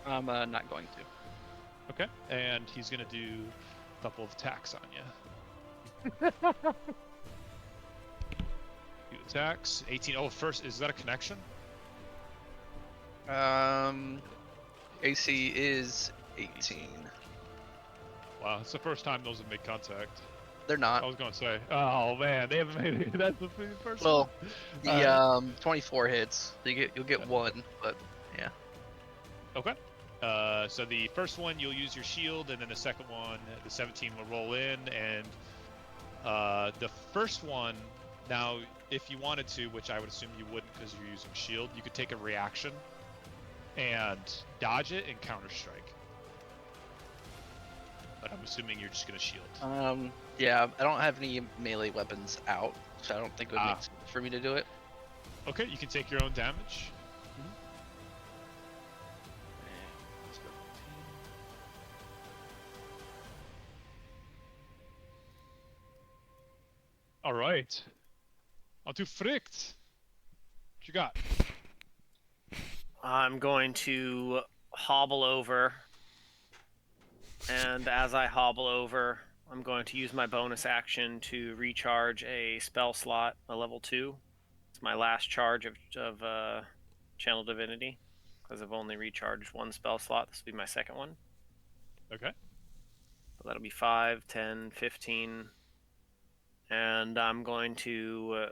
I'm not going to. Okay. And he's gonna do a couple of attacks on you. 2 attacks. 18. Oh, first, is that a connection? AC is 18. Wow, it's the first time those have made contact. They're not. I was gonna say, oh man, they haven't made it. That's the first Well, one. the 24 hits. You'll get one, but yeah. Okay. So the first one you'll use your shield, and then the second one, the 17 will roll in, and the first one, now if you wanted to, which I would assume you wouldn't because you're using shield, you could take a reaction and dodge it and counter strike. But I'm assuming you're just gonna shield. Yeah, I don't have any melee weapons out, so I don't think it would make sense for me to do it. Okay, you can take your own damage. All right. On to Fricht. What you got? I'm going to hobble over, and as I hobble over, I'm going to use my bonus action to recharge a spell slot, a level 2. It's my last charge of Channel Divinity, because I've only recharged one spell slot. This will be my second one. Okay. So that'll be 5, 10, 15. And I'm going to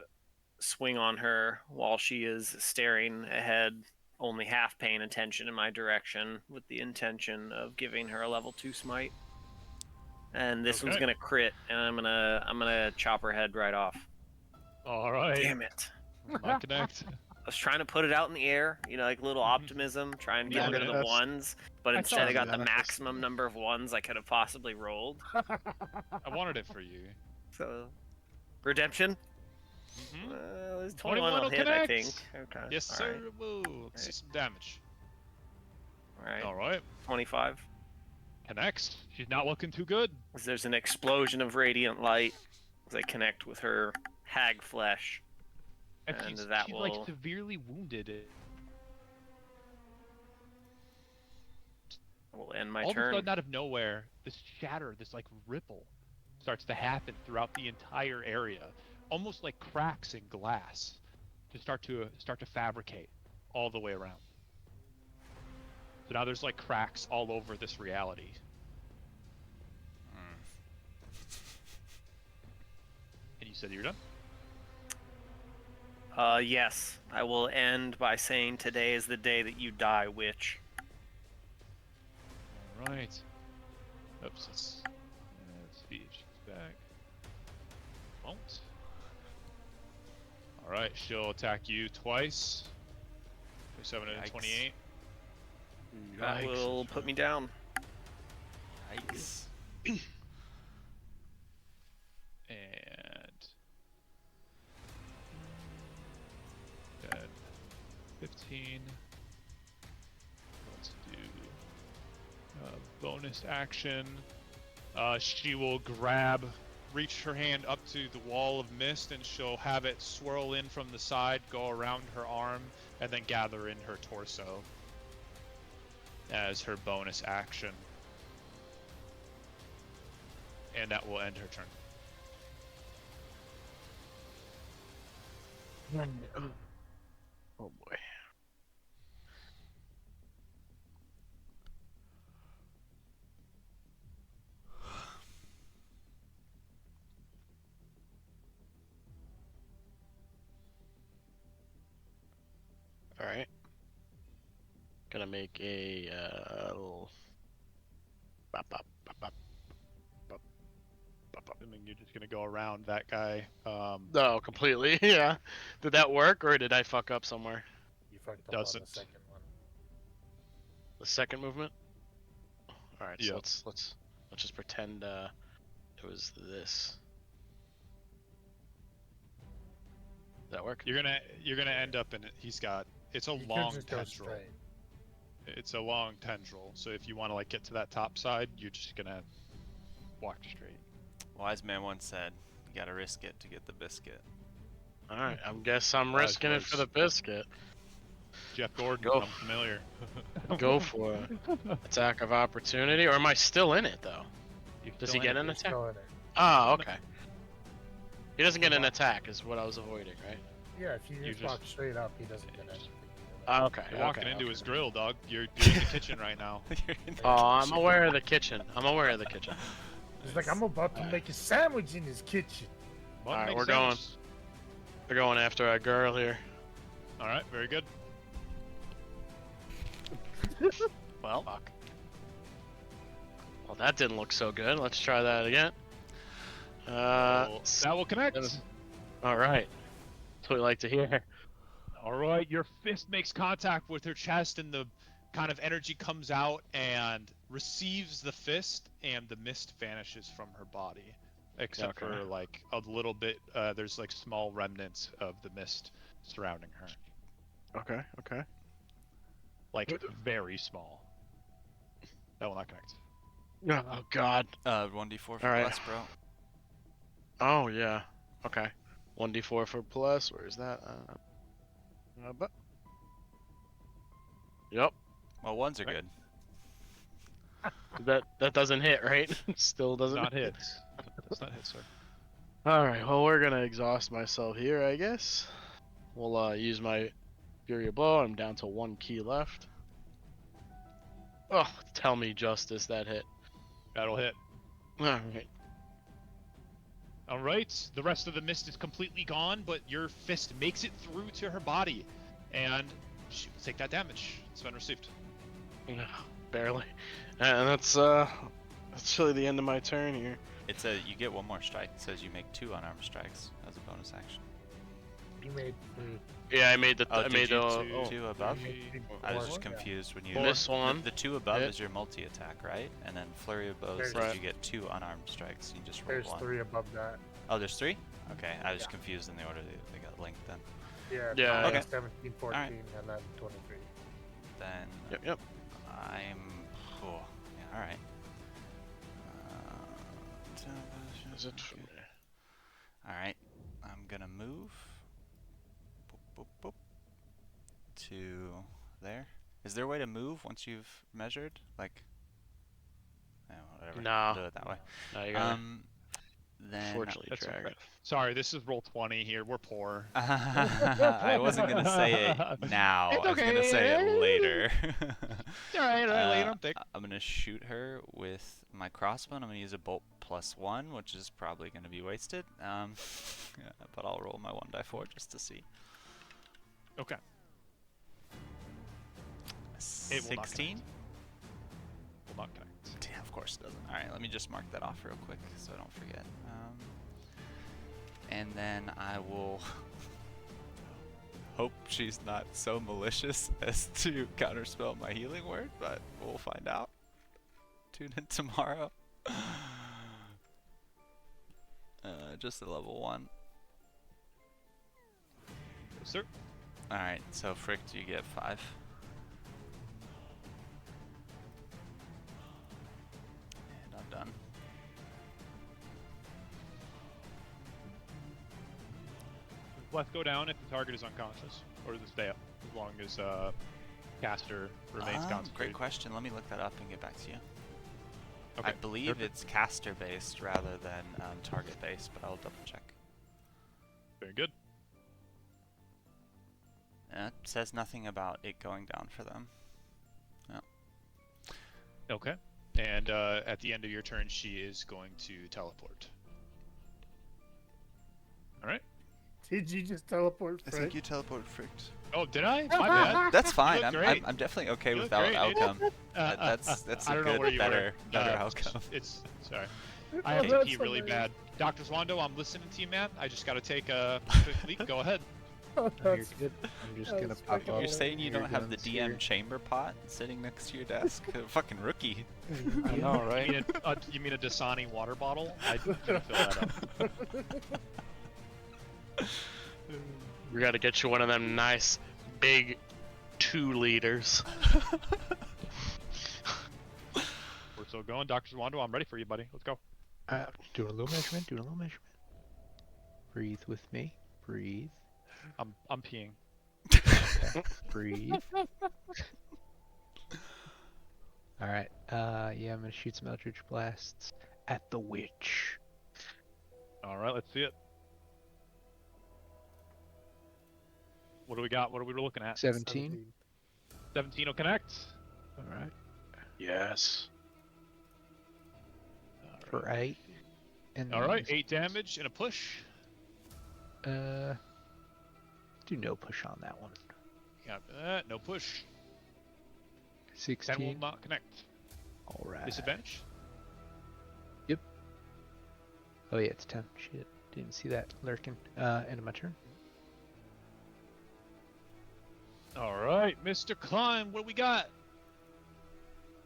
swing on her while she is staring ahead, only half paying attention in my direction, with the intention of giving her a level 2 smite. And this one's Okay. gonna crit, and I'm gonna chop her head right off. All right. Damn it! Not connect. I was trying to put it out in the air, like little optimism, try and get Yeah, rid of the that's- ones, but I instead thought I got the that was- maximum number of ones I could have possibly rolled. I wanted it for you. So, redemption. Mhm. There's 21 21 on will hit, I connect. think. Okay. Yes, all sir. right. Whoa. Let's see some damage. All right. All right. 25. Connects. She's not looking too good. As there's an explosion of radiant light as I connect with her hag flesh. And And she's, that she's will- like severely wounded. I will end my All of a turn. sudden, out of nowhere, this shatter, this like ripple, starts to happen throughout the entire area, almost like cracks in glass, to start to fabricate all the way around. So now there's like cracks all over this reality. And you said you're done? Yes. I will end by saying today is the day that you die, witch. All right. Oops. Let's see if she's back. Won't. All right. She'll attack you twice. 27 and Yikes. 28. That will put me down. Yikes. And 10, 15. Let's do bonus action. She will reach her hand up to the wall of mist, and she'll have it swirl in from the side, go around her arm, and then gather in her torso as her bonus action. And that will end her turn. Oh boy. All right. Gonna make a little. Bop, bop, bop, bop, bop, bop, bop. Assuming you're just gonna go around that guy. No, completely. Yeah. Did that work, or did I fuck up somewhere? You fucked up on Doesn't. the second one. The second movement. All right. So Yep. let's just pretend it was this. Did that work? You're gonna end up in it. He's got. It's a You could long just go tendril. straight. It's a long tendril. So if you want to like get to that top side, you're just gonna walk straight. Wise man once said, "You gotta risk it to get the biscuit." All right. I guess I'm Wise risking it for words. the biscuit. Jeff Gordon, Go. I'm familiar. Go for it. Attack of opportunity, or am I still in it though? You're Does still he in get it. an You're attack? still in it. Oh, okay. He doesn't get an attack, is what I was avoiding, right? Yeah, if you just walk straight up, he doesn't get anything. Okay. You're walking okay, into okay. his grill, dog. You're in the kitchen right now. You're in the Oh, I'm kitchen. aware of the kitchen. I'm aware of the kitchen. He's like, I'm about to make a sandwich in his kitchen. Well, Alright, makes we're going. sense. We're going after a girl here. All right, very good. Well, Fuck. Well, that didn't look so good. Let's try that again. Well, that will connect. All right. That's what we like to hear. All right, your fist makes contact with her chest, and the kind of energy comes out and receives the fist, and the mist vanishes from her body, except Okay. for like a little bit. There's like small remnants of the mist surrounding her, Okay. Okay. like very small. That will not connect. Oh God. 1d4 for Alright. plus, bro. Oh yeah. Okay. 1d4 for plus. Where is that? But. Yep. Well, ones are Right. good. That doesn't hit, right? Still doesn't Not hit. hit. That's not hit, sir. All right. Well, we're gonna exhaust myself here, I guess. We'll use my Fury of Blow. I'm down to 1 key left. Oh, tell me justice, that hit. That'll hit. All right. All right, the rest of the mist is completely gone, but your fist makes it through to her body, and she will take that damage. It's been received. Barely. And that's really the end of my turn here. It says you get one more strike. It says you make 2 unarmed strikes as a bonus action. You made 3. Yeah, I made the. Oh, I did made you the. 2 above? You made I was four, just yeah. confused when you. This one. The 2 above hit. is your multi-attack, right? And then flurry of blows There's- says Right. you get 2 unarmed strikes. You just roll There's 1. 3 above that. Oh, there's 3? Okay, I was Yeah. confused in the order they got linked then. Yeah. Yeah, Okay. 17, 14, Alright. and then 23. Then Yep. I'm. Oh, yeah, alright. Is it for me? Alright, I'm gonna move. Boop, boop, boop. To there. Is there a way to move once you've measured? Like. No, whatever. No. I'll do it that way. No, you gotta. Then. Unfortunately, That's drag okay. it. Sorry, this is roll 20 here. We're poor. I wasn't gonna say it now. It's I was gonna say it okay. later. All right, later. I'm thick. I'm gonna shoot her with my crossbow. And I'm gonna use a bolt +1, which is probably gonna be wasted. Yeah, but I'll roll my 1d4 just to see. Okay. It will not 16. Will not connect. Yeah, of course it doesn't. All right, let me just mark that off real quick so I don't forget. And then I will hope she's not so malicious as to counterspell my healing word, but we'll find out. Tune in tomorrow. Just a level 1. Yes, sir. All right, so Frick, you get 5. And I'm done. Let's go down if the target is unconscious, or does it stay up as long as caster remains Great concentrated? question. Let me look that up and get back to you. Okay, I believe perfect. it's caster based rather than target based, but I'll double check. Very good. It says nothing about it going down for them. Okay. And at the end of your turn, she is going to teleport. All right. Did you just teleport I Frick? think you teleported Fricked. Oh, did I? My bad. That's fine. look I'm great. definitely okay You with look that great, outcome. Aiden. That's I a don't know good, where you better were. outcome. It's sorry. Oh, I have to that's pee really hilarious. bad. Dr. Swando, I'm listening to you, man. I just gotta take a quick leak. Go ahead. Oh, No, you're that's good. I'm just that's gonna pop fucking up. You're saying you your don't have the guns DM here. chamber pot sitting next to your desk? A fucking rookie. I know, You right? mean you mean a Dasani water bottle? I can fill that up. We gotta get you one of them nice, big 2 liters. We're still going. Dr. Swando, I'm ready for you, buddy. Let's go. Do a little measurement. Do a little measurement. Breathe with me. Breathe. I'm peeing. Okay. Breathe. All right. Yeah, I'm gonna shoot some Eldritch blasts at the witch. All right, let's see it. What do we got? What are we looking at? 17. 17 will connect. All right. Yes. For 8. And All right, then 8 damage and a push. do no push on that one. Got that. No push. 10 will 16. not connect. All right. Disadvantage. Oh yeah, it's 10. Shit. Didn't see that lurking. End of my turn. All right, Mr. Klein, what do we got?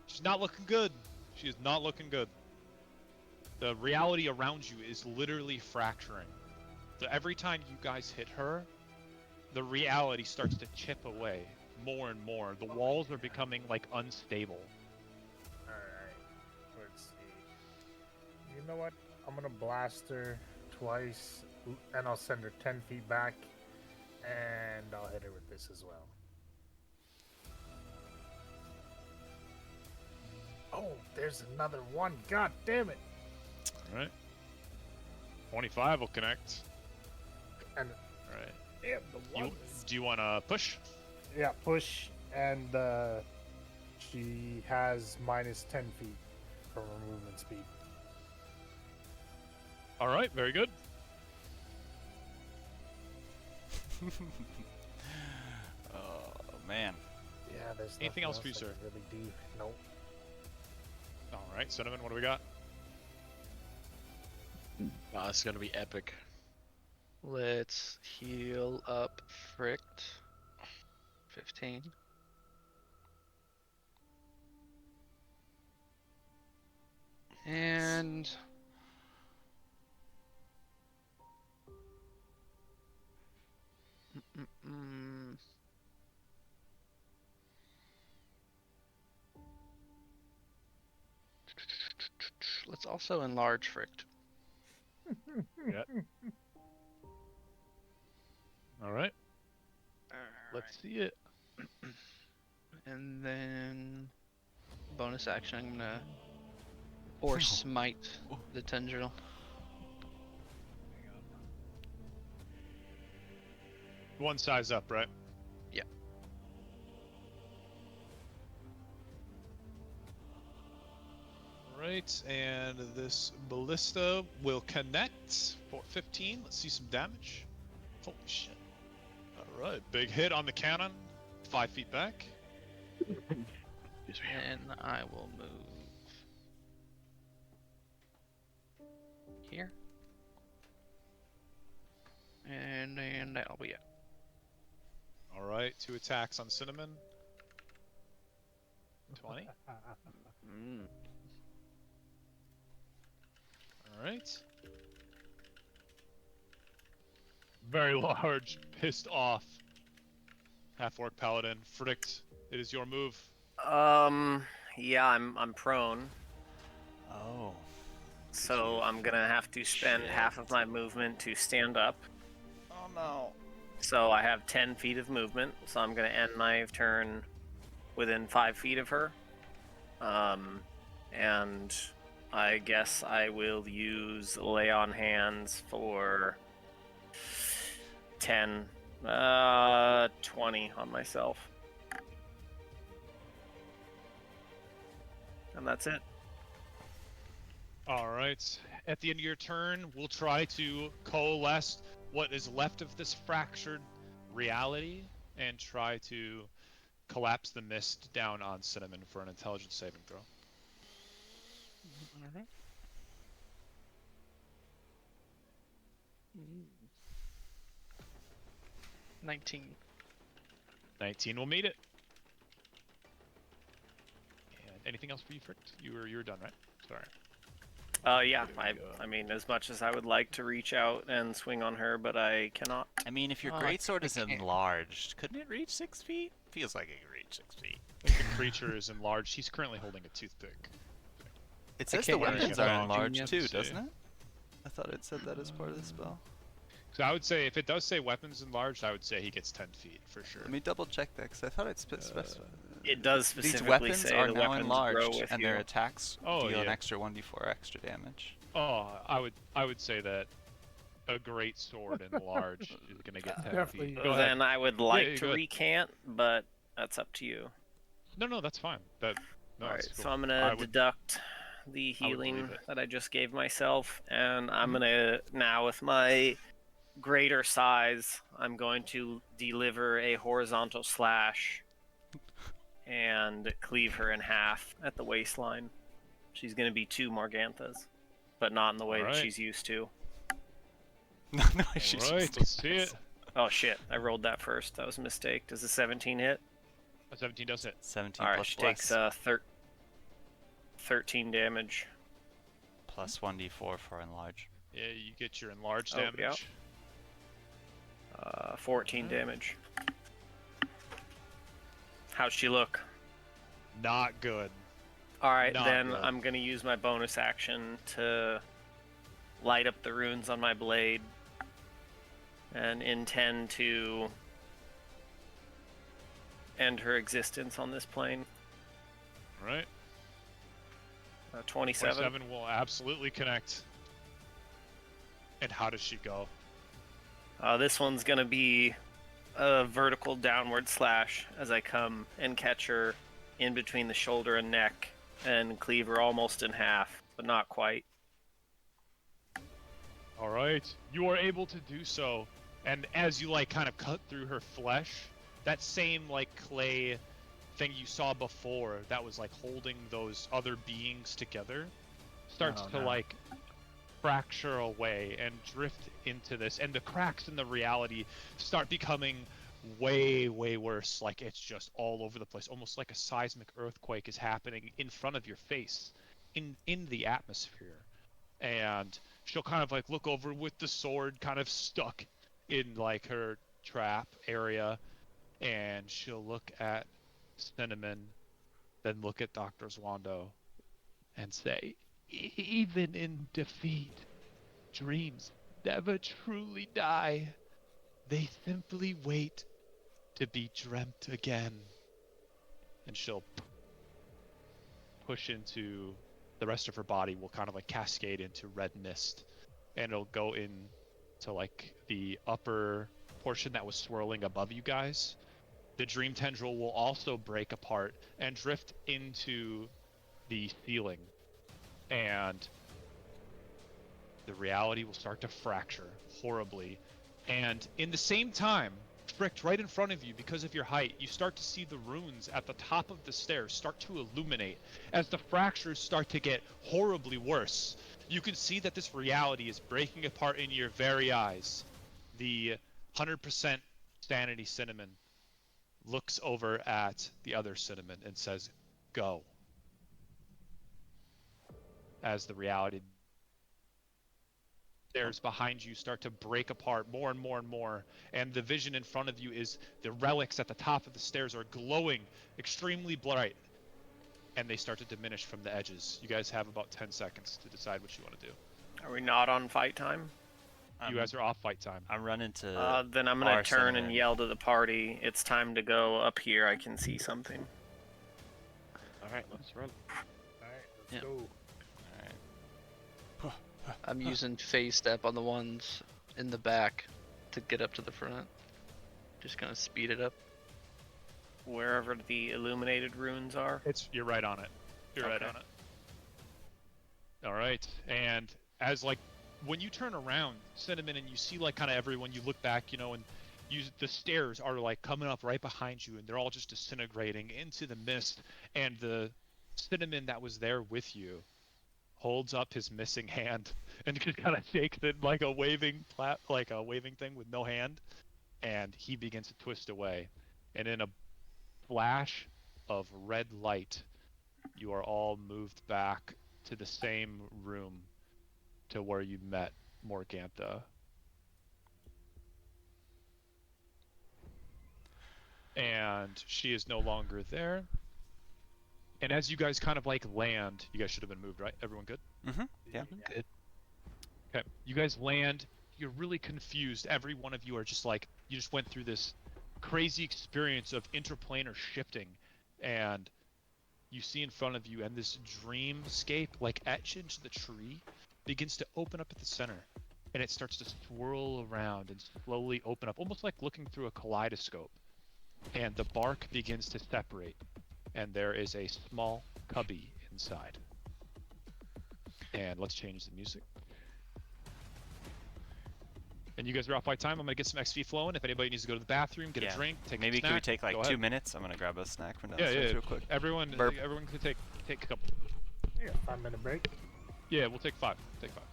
She's not looking good. She is not looking good. The reality around you is literally fracturing. So every time you guys hit her, the reality starts to chip away more and more. The walls are becoming like unstable. Alright. Let's see. You know what? I'm gonna blast her twice, and I'll send her 10 feet back, and I'll hit her with this as well. Oh, there's another one. God damn it. All right. 25 will connect. And All right. damn, the one. Do you want to push? Yeah, push, and she has minus 10 feet from her movement speed. All right, very good. Oh man. Yeah, there's Anything nothing else for you, I sir? can really do. Nope. All right, Cinnamon, what do we got? Wow, this is gonna be epic. Let's heal up Fricked. 15. And let's also enlarge Fricked. All right, let's see it. And then bonus action, I'm gonna Force Smite the tendril. One size up, right? Yeah. Right, and this ballista will connect for 15. Let's see some damage. Holy shit. All right, big hit on the cannon. 5 feet back. Excuse me. And I will move here. And then that'll be it. All right, 2 attacks on Cinnamon. 20. All right. Very large, pissed off half-orc paladin. Fricked, it is your move. Yeah, I'm prone, Oh. so I'm gonna have to spend half of my movement to stand up. Oh no. So I have 10 feet of movement, so I'm gonna end my turn within 5 feet of her. And I guess I will use Lay on Hands for 10, 20 on myself. And that's it. All right. At the end of your turn, we'll try to coalesce what is left of this fractured reality and try to collapse the mist down on Cinnamon for an intelligence saving throw. Alright. 19. 19 will meet it. And anything else for you, Frick? You were done, right? Sorry. Yeah. I mean, as much as I would like to reach out and swing on her, but I cannot. I mean, if your Oh, greatsword I is can't. enlarged, couldn't it reach 6 feet? Feels like it could reach 6 feet. If the creature is enlarged, he's currently holding a toothpick. It I says the can't really weapons get are that. enlarged Yep. too, See. doesn't it? I thought it said that as part of the spell. So I would say, if it does say weapons enlarged, I would say he gets 10 feet for sure. Let me double check that because I thought it specified. It does These specifically weapons say are the now weapons grow enlarged, with and you. their attacks Oh, deal an yeah. extra 1d4 extra damage. Oh, I would say that a great sword enlarged is gonna get 10 Definitely. feet. Go ahead. Then I would like yeah, to go ahead. recant, but that's up to you. No, that's fine. No, All right, that's cool. so I'm I gonna would- deduct the I would believe healing it. that I just gave myself, and I'm Mhm. gonna now, with my greater size, I'm going to deliver a horizontal slash and cleave her in half at the waistline. She's gonna be 2 Morganthas, but not in the way that Alright. she's used to. no, she's All right, just- let's see it. Oh shit! I rolled that first. That was a mistake. Does a 17 hit? A 17 does hit. 17 All right, plus she bless, takes 13 damage. plus 1d4 for enlarge. Yeah, you get your enlarged Oh, damage. yeah. 14 Alright. damage. How'd she look? Not good. All right, Not then good. I'm gonna use my bonus action to light up the runes on my blade and intend to end her existence on this plane. All right. 27. 27 will absolutely connect. And how does she go? This one's gonna be a vertical downward slash as I come and catch her in between the shoulder and neck and cleave her almost in half, but not quite. All right. You are able to do so. And as you like kind of cut through her flesh, that same like clay thing you saw before that was like holding those other beings together starts Oh, to no. like fracture away and drift into this, and the cracks in the reality start becoming way worse. Like it's just all over the place, almost like a seismic earthquake is happening in front of your face in the atmosphere. And she'll kind of like look over with the sword kind of stuck in like her trap area, and she'll look at Cinnamon, then look at Dr. Zwando and say, even in defeat, dreams never truly die. They simply wait to be dreamt again. And she'll push into the rest of her body, will kind of like cascade into red mist, and it'll go in to like the upper portion that was swirling above you guys. The dream tendril will also break apart and drift into the ceiling, and the reality will start to fracture horribly. And in the same time, Fricked, right in front of you, because of your height, you start to see the runes at the top of the stairs start to illuminate as the fractures start to get horribly worse. You can see that this reality is breaking apart in your very eyes. The 100% sanity Cinnamon looks over at the other Cinnamon and says, "Go." As the reality stairs behind you start to break apart more and more and more, and the vision in front of you is the relics at the top of the stairs are glowing extremely bright, and they start to diminish from the edges. You guys have about 10 seconds to decide what you want to do. Are we not on fight time? You guys are off fight time. I'm running to. Then I'm gonna our turn and Cinnamon. yell to the party. It's time to go up here. I can see something. Alright, let's run. Alright, let's Yep. go. I'm using phase step on the ones in the back to get up to the front. Just gonna speed it up. Wherever the illuminated runes are. You're right on it. You're right Okay. on it. All right, and as like when you turn around, Cinnamon, and you see like kind of everyone, you look back, and the stairs are like coming up right behind you, and they're all just disintegrating into the mist. And the Cinnamon that was there with you holds up his missing hand and just kind of shakes it like a waving thing with no hand, and he begins to twist away. And in a flash of red light, you are all moved back to the same room to where you met Morgantha. And she is no longer there. And as you guys kind of like land, you guys should have been moved, right? Everyone good? Mm-hmm. Yeah. Good. Okay. You guys land. You're really confused. Every one of you are just like, you just went through this crazy experience of interplanar shifting. And you see in front of you, and this dreamscape, like etched into the tree, begins to open up at the center. And it starts to swirl around and slowly open up, almost like looking through a kaleidoscope. And the bark begins to separate. And there is a small cubby inside. And let's change the music. And you guys are off by time. I'm gonna get some XP flowing. If anybody needs to go to the bathroom, get a drink, take Maybe a snack, could we take like go 2 ahead. minutes? I'm gonna grab a snack from Yeah, downstairs real quick. Everyone Burp. can take a couple. Yeah, 5-minute break. Yeah, we'll take 5. Take 5.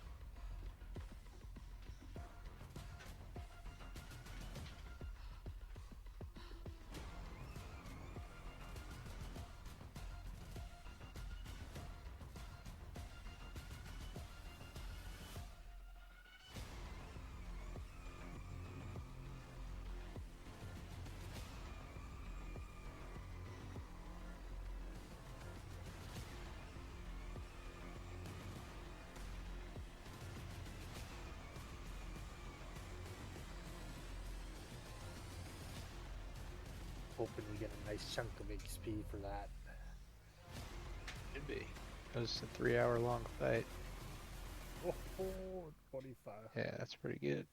Hoping we get a nice chunk of XP for that. Could be. It was a 3-hour long fight. Oh, 25. Yeah, that's pretty good.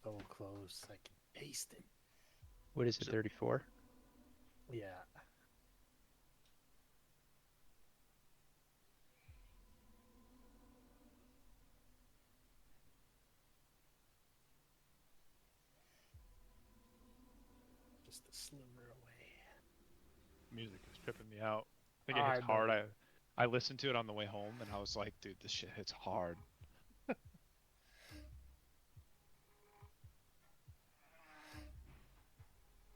So close, I can taste it. What is it, 34? Yeah. Just a sliver away. Music is tripping me out. I think it I hits know. hard. I listened to it on the way home, and I was like, dude, this shit hits hard.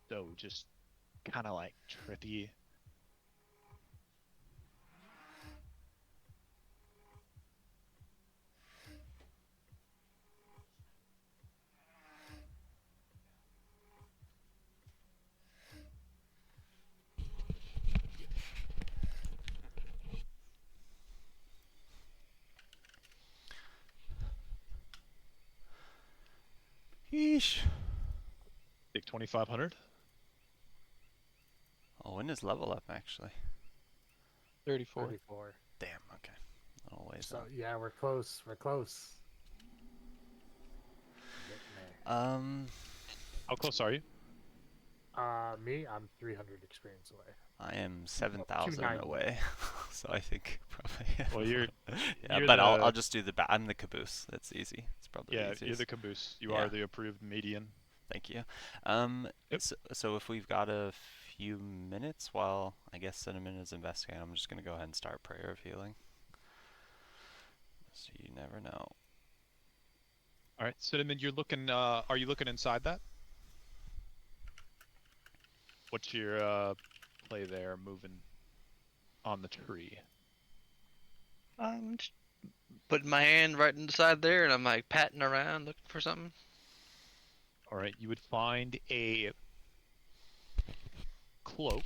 So just kind of like trippy. Yeesh. Take 2,500. Oh, when does level up actually? 34. 34. Damn. Okay. A little ways So out. yeah, we're close. We're close. Getting there. How close are you? Me, I'm 300 experience away. I am 7,000 290. away, so I think probably. Well, you're yeah, but I'll just do the I'm the caboose. That's easy. It's probably the yeah, easiest. you're the caboose. You Yeah. are the approved median. Thank you. Yep. So if we've got a few minutes while I guess Cinnamon is investigating, I'm just gonna go ahead and start prayer of healing. So you never know. All right, Cinnamon, you're looking. Are you looking inside that? What's your play there, moving on the tree? I'm just putting my hand right inside there, and I'm like patting around, looking for something. All right, you would find a cloak.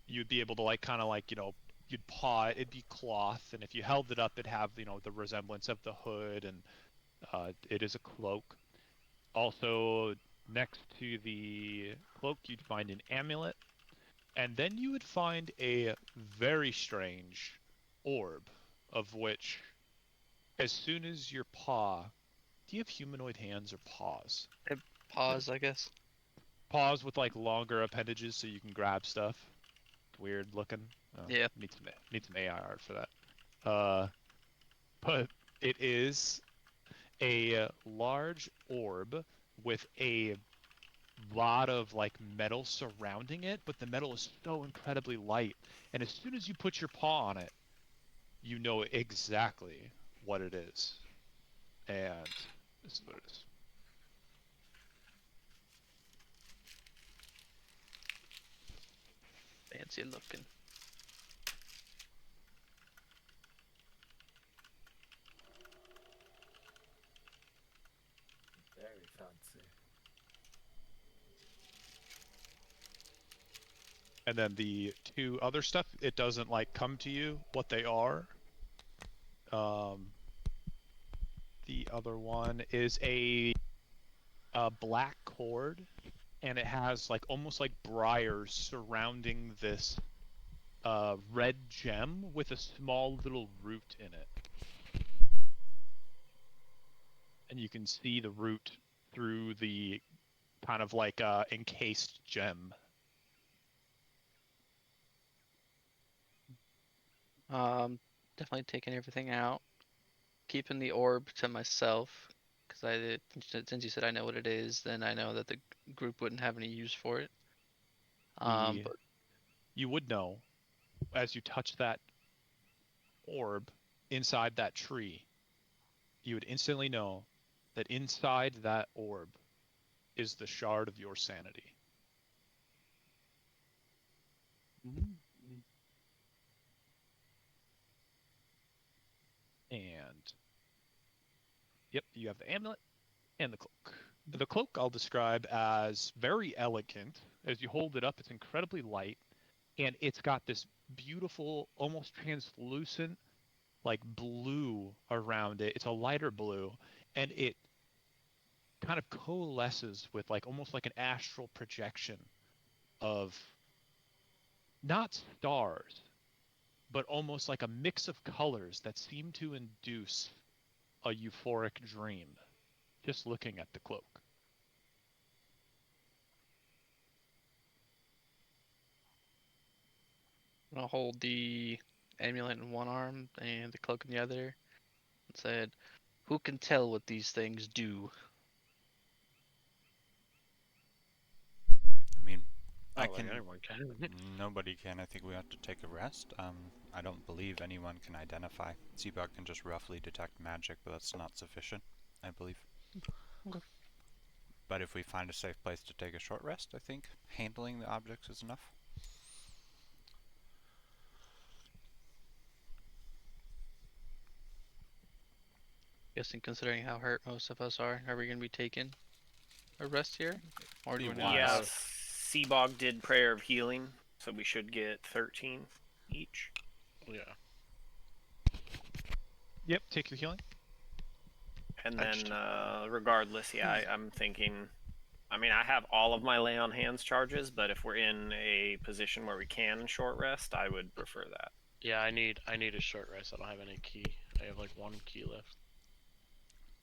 You'd be able to like kind of like you'd paw it. It'd be cloth, and if you held it up, it'd have the resemblance of the hood, and it is a cloak. Also, next to the cloak, you'd find an amulet, and then you would find a very strange orb, of which, as soon as your paw, do you have humanoid hands or paws? Pause, I guess. paws with like longer appendages so you can grab stuff. Weird looking. Yeah. Need some AI art for that. But it is a large orb with a lot of like metal surrounding it, but the metal is so incredibly light. And as soon as you put your paw on it, you know exactly what it is. And this is what it is. Fancy looking. Very fancy. And then the two other stuff, it doesn't like come to you what they are. The other one is a black cord, and it has like almost like briars surrounding this red gem with a small little root in it. And you can see the root through the kind of like encased gem. Definitely taking everything out. Keeping the orb to myself, because since you said I know what it is, then I know that the group wouldn't have any use for it. But You would know as you touch that orb inside that tree. You would instantly know that inside that orb is the shard of your sanity. And yep, you have the amulet and the cloak. The cloak I'll describe as very elegant. As you hold it up, it's incredibly light, and it's got this beautiful, almost translucent, like blue around it. It's a lighter blue, and it kind of coalesces with like almost like an astral projection of not stars, but almost like a mix of colors that seem to induce a euphoric dream just looking at the cloak. I'll hold the amulet in one arm and the cloak in the other, and said, "Who can tell what these things do?" I mean, I I don't think can. anyone can. Nobody can. I think we have to take a rest. I don't believe anyone can identify. Seabug can just roughly detect magic, but that's not sufficient, I believe. Okay. But if we find a safe place to take a short rest, I think handling the objects is enough. Guessing considering how hurt most of us are we gonna be taking a rest here? Or do Be we wise. Yeah, not? Seabog did Prayer of Healing, so we should get 13 each. Yeah. Yep, take your healing. And Thanks, then, regardless, I'm thinking. I mean, I have all of my lay on hands charges, but if we're in a position where we can short rest, I would prefer that. Yeah, I need a short rest. I don't have any key. I have like one key left.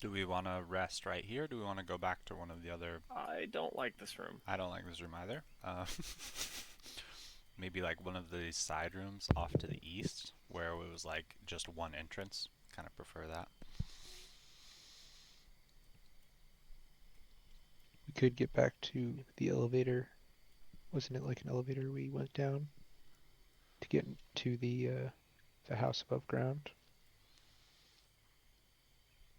Do we want to rest right here? Do we want to go back to one of the other? I don't like this room. I don't like this room either. Maybe like one of the side rooms off to the east, where it was like just one entrance. Kind of prefer that. We could get back to the elevator. Wasn't it like an elevator we went down to get to the house above ground?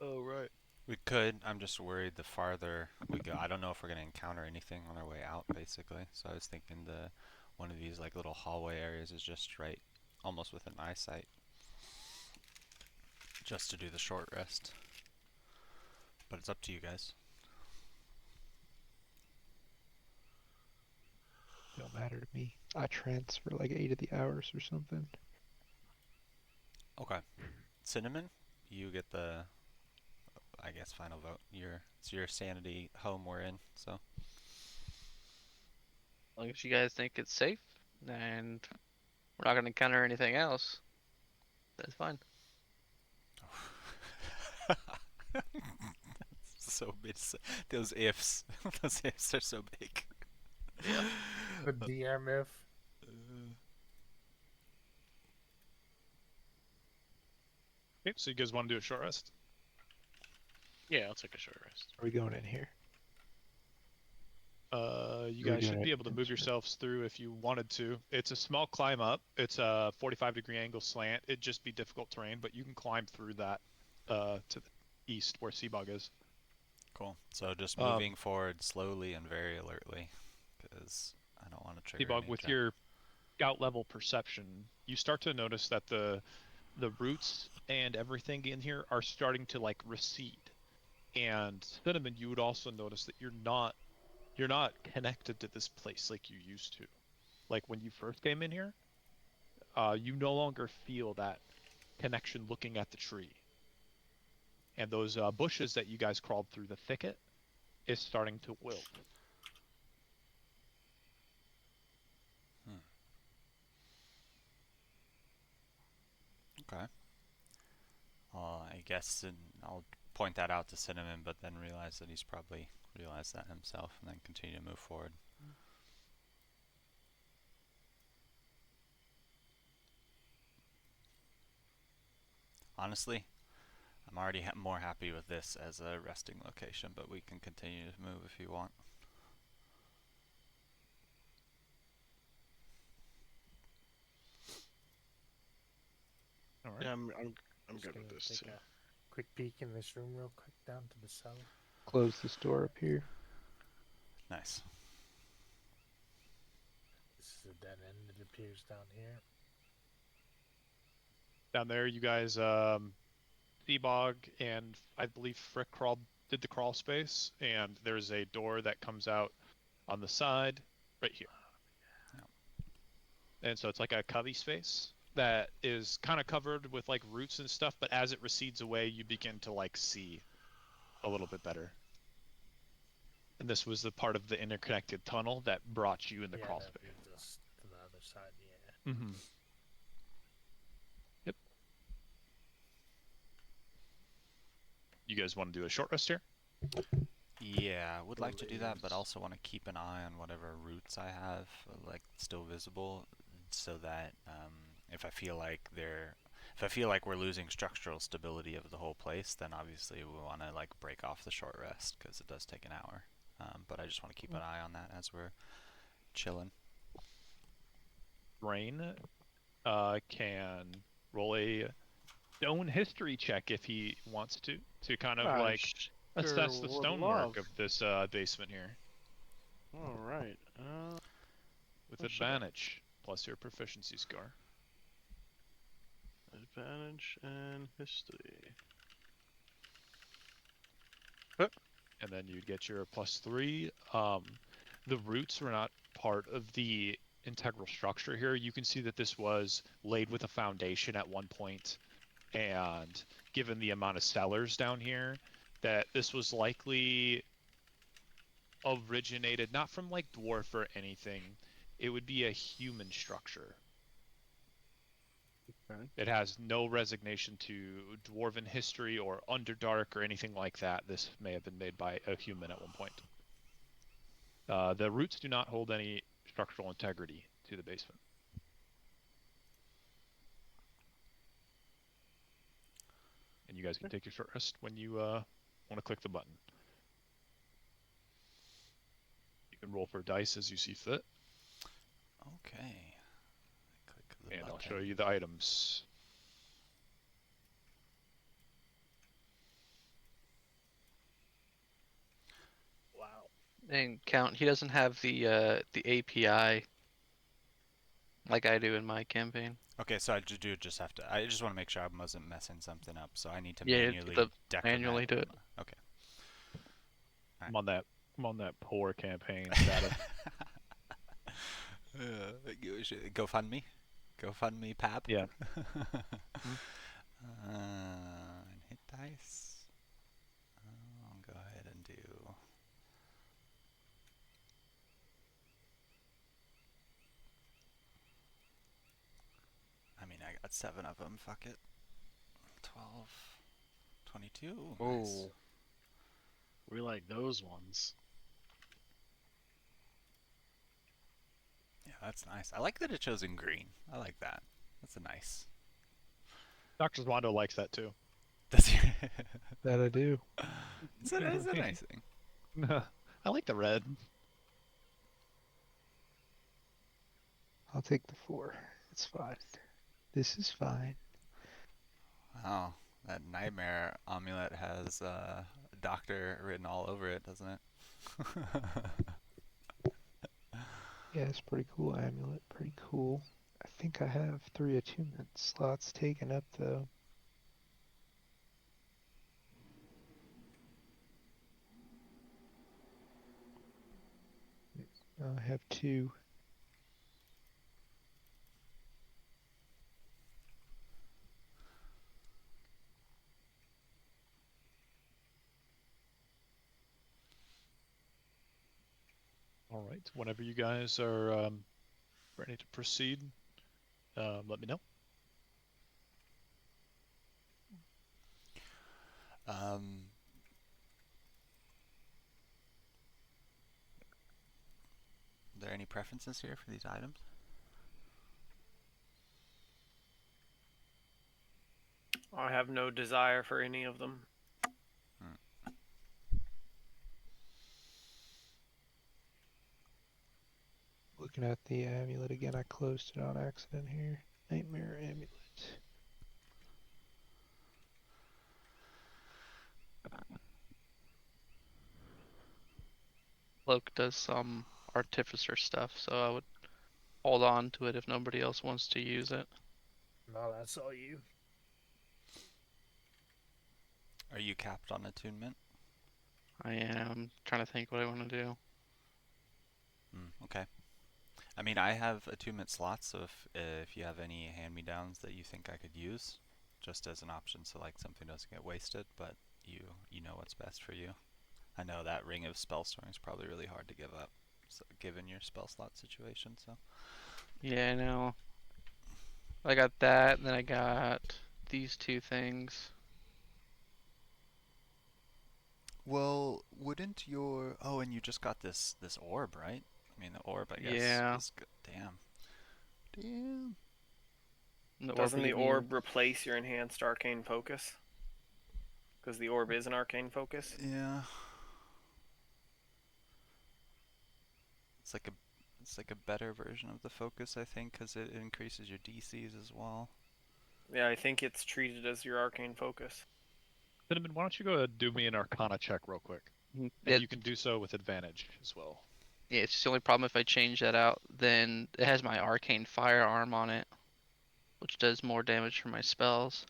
Oh, right. We could. I'm just worried the farther we go. I don't know if we're gonna encounter anything on our way out, basically. So I was thinking one of these like little hallway areas is just right, almost within eyesight, just to do the short rest. But it's up to you guys. Don't matter to me. I trance for like 8 of the hours or something. Okay. Cinnamon, you get the, I guess, final vote. It's your sanity home we're in, so. As long as you guys think it's safe and we're not gonna encounter anything else, that's fine. So big. Those ifs. Those ifs are so big. Yeah. The DM if. Okay, so you guys want to do a short rest? Yeah, I'll take a short rest. Are we going in here? You Are we guys doing should be it able to move inside? yourselves through if you wanted to. It's a small climb up. It's a 45-degree angle slant. It'd just be difficult terrain, but you can climb through that to the east where Seabog is. Cool. So just Um, moving forward slowly and very alertly, because I don't want to trigger Seabog, any with check. your scout level perception, you start to notice that the roots and everything in here are starting to like recede. And Cinnamon, you would also notice that you're not connected to this place like you used to. Like when you first came in here, you no longer feel that connection looking at the tree. And those bushes that you guys crawled through the thicket is starting to wilt. Okay. I guess I'll point that out to Cinnamon, but then realize that he's probably realized that himself, and then continue to move forward. Honestly, I'm already more happy with this as a resting location, but we can continue to move if you want. All right. Yeah, I'm Just good with gonna this take too. a quick peek in this room real quick down to the cellar. Close this door up here. Nice. This is a dead end, it appears down here. Down there, you guys, Seabog and I believe Frick did the crawl space, and there's a door that comes out on the side right here. And so it's like a cubby space that is kind of covered with like roots and stuff, but as it recedes away, you begin to like see a little bit better. And this was the part of the interconnected tunnel that brought you in the Yeah, crawl that space. leads us to the other side, yeah. Mm-hmm. Yep. You guys want to do a short rest here? Yeah, would like to do that, but Please. also want to keep an eye on whatever roots I have, like still visible, so that if I feel like we're losing structural stability of the whole place, then obviously we want to like break off the short rest because it does take an hour. But I just want to keep an eye on that as we're chilling. Rain can roll a stone history check if he wants to kind of I like assess the would stonework love. of this basement here All right. with What should I? advantage plus your proficiency score. Advantage and history. And then you'd get your +3. The roots were not part of the integral structure here. You can see that this was laid with a foundation at one point, and given the amount of cellars down here, that this was likely originated not from like dwarf or anything. It would be a human structure. Okay. It has no resignation to dwarven history or Underdark or anything like that. This may have been made by a human at one point. The roots do not hold any structural integrity to the basement. And you guys can take your short rest when you want to click the button. You can roll for dice as you see fit, Okay. Click the and button. I'll show you the items. Wow. And Count, he doesn't have the API like I do in my campaign. Okay, so I just have to. I just want to make sure I wasn't messing something up. So I need to Yeah, manually decrement. manually do it. Okay. I'm on that poor campaign status. GoFundMe, GoFundMe PaB. Yeah. And hit dice. I'll go ahead and do. I mean, I got 7 of them. Fuck it. 12, 22. Nice. Oh, we like those ones. Yeah, that's nice. I like that it shows in green. I like that. That's a nice. Dr. Zwando likes that too. That's That I do. it's a nice thing. I like the red. I'll take the 4. It's fine. This is fine. Wow, that nightmare amulet has doctor written all over it, doesn't it? Yeah, it's pretty cool amulet. Pretty cool. I think I have 3 attunement slots taken up though. I have 2. All right. Whenever you guys are ready to proceed, let me know. Um, are there any preferences here for these items? I have no desire for any of them. Looking at the amulet again, I closed it on accident here. Nightmare amulet. Cloak does some artificer stuff, so I would hold on to it if nobody else wants to use it. No, that's all you. Are you capped on attunement? I am trying to think what I want to do. Okay. I mean, I have attunement slots, so if you have any hand-me-downs that you think I could use, just as an option, so like something doesn't get wasted, but you know what's best for you. I know that ring of spell storing is probably really hard to give up, so, given your spell slot situation. So Yeah, I know. I got that, and then I got these 2 things. well, wouldn't your and you just got this orb, right? I mean, the orb, I guess, Yeah. is good. Damn. The orb Doesn't will the give me orb replace your enhanced arcane focus? Because the orb is an arcane focus. Yeah. It's like a it's like a better version of the focus, I think, because it increases your DCs as well. Yeah, I think it's treated as your arcane focus. Cinnamon, why don't you go ahead and do me an Arcana check real quick, and Yeah, you can do so with advantage as well. yeah, it's just the only problem if I change that out, then it has my arcane firearm on it, which does more damage for my spells.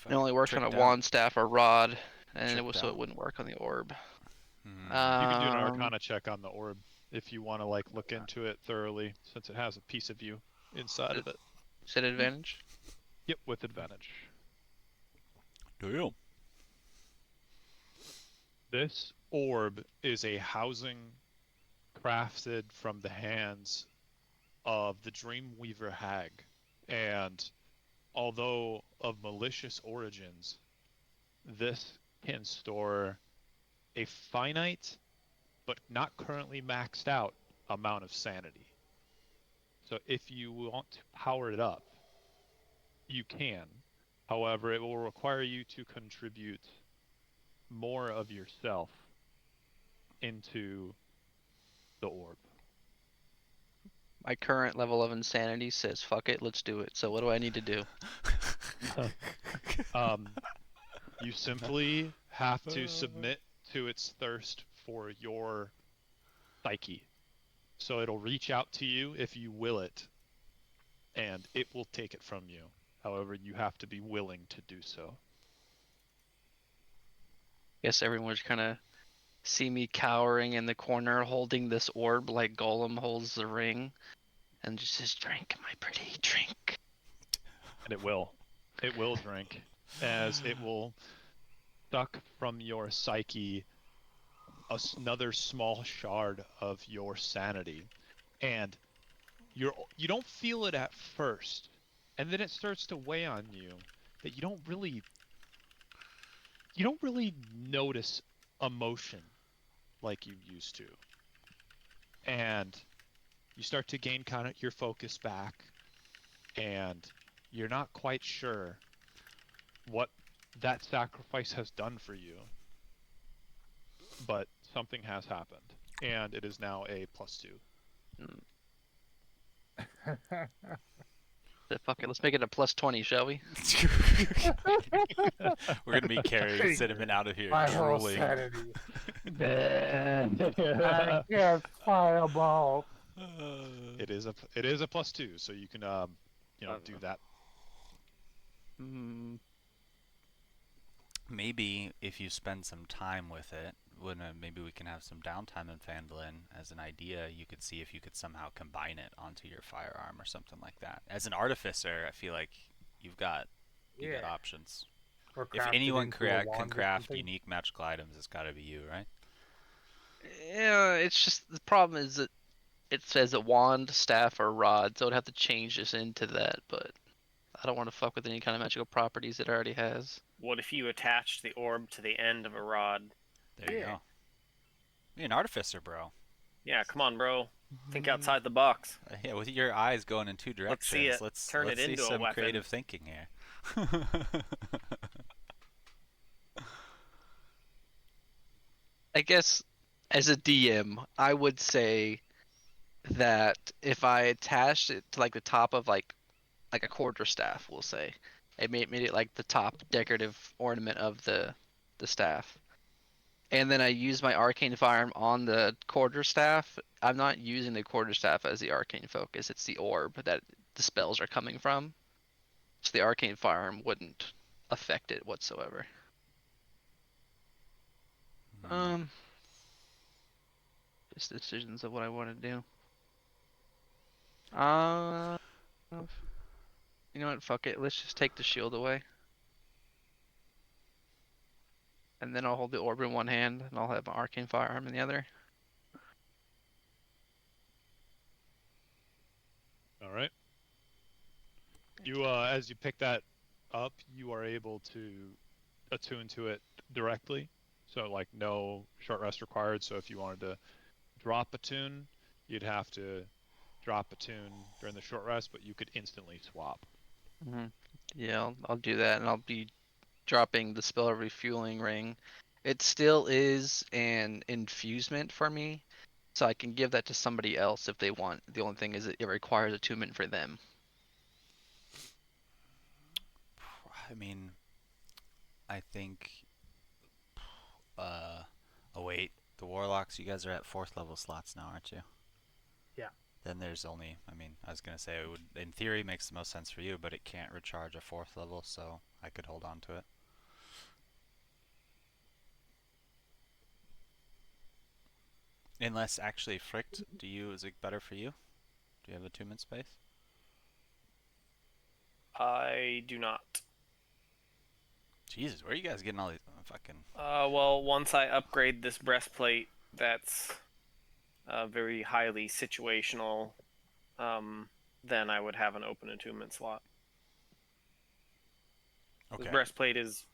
It only works on a Tricked out. wand, staff, or rod, and Tricked so it out. wouldn't work on the orb. You can do an Um, Arcana check on the orb if you want to like look into it thoroughly, since it has a piece of you inside of it. is it advantage? Yep, with advantage. Damn. This orb is a housing crafted from the hands of the Dreamweaver Hag, and although of malicious origins, this can store a finite but not currently maxed out amount of sanity. So if you want to power it up, you can. However, it will require you to contribute more of yourself into the orb. My current level of insanity says fuck it, let's do it. So what do I need to do? You simply have to submit to its thirst for your psyche. So it'll reach out to you if you will it, and it will take it from you. However, you have to be willing to do so. Guess everyone would kind of see me cowering in the corner holding this orb like Golem holds the ring, and just says, "Drink, my pretty, drink." And it will. It will drink, as it will suck from your psyche another small shard of your sanity. And you don't feel it at first, and then it starts to weigh on you that you don't really notice emotion like you used to. And you start to gain kind of your focus back, and you're not quite sure what that sacrifice has done for you, but something has happened, and it is now a +2. Fuck it, let's make it a +20, shall we? We're gonna be carrying Cinnamon out of here, My whole drooling. sanity. I can't fireball. It is a +2, so you can do that. Maybe if you spend some time with it, maybe we can have some downtime in Phandalin. As an idea, you could see if you could somehow combine it onto your firearm or something like that. As an artificer, I feel like you've got options. Or If crafted anyone into a can wand or craft something. unique magical items, it's got to be you, right? Yeah, it's just the problem is that it says a wand, staff, or rod, so I'd have to change this into that, but I don't want to fuck with any kind of magical properties it already has. What if you attached the orb to the end of a rod? There you go. You're an artificer, bro. Yeah, come on, bro. Think outside the box. Yeah, with your eyes going in two Let's see directions, it. let's Turn it see into a some weapon. creative thinking here. I guess as a DM, I would say that if I attached it to like the top of like a quarterstaff, we'll say, it made it like the top decorative ornament of the staff, and then I use my arcane firearm on the quarterstaff. I'm not using the quarterstaff as the arcane focus; it's the orb that the spells are coming from. So the arcane firearm wouldn't affect it whatsoever. Just decisions of what I want to do. You know what? Fuck it. Let's just take the shield away. And then I'll hold the orb in one hand, and I'll have my arcane firearm in the other. All right. You, as you pick that up, you are able to attune to it directly. So, like, no short rest required. So, if you wanted to drop a tune, you'd have to drop a tune during the short rest, but you could instantly swap. Yeah, I'll do that, and I'll be dropping the spell refueling ring. It still is an infusement for me, so I can give that to somebody else if they want. The only thing is that it requires attunement for them. I mean, I think. Oh wait, the warlocks. You guys are at 4th level slots now, aren't you? Yeah. Then there's only. I mean, I was gonna say it would, in theory, makes the most sense for you, but it can't recharge a 4th level, so I could hold on to it. Unless actually, Fricked, is it better for you? Do you have attunement space? I do not. Jesus, where are you guys getting all these fucking... Well, once I upgrade this breastplate, that's very highly situational, then I would have an open attunement slot. Okay. The breastplate is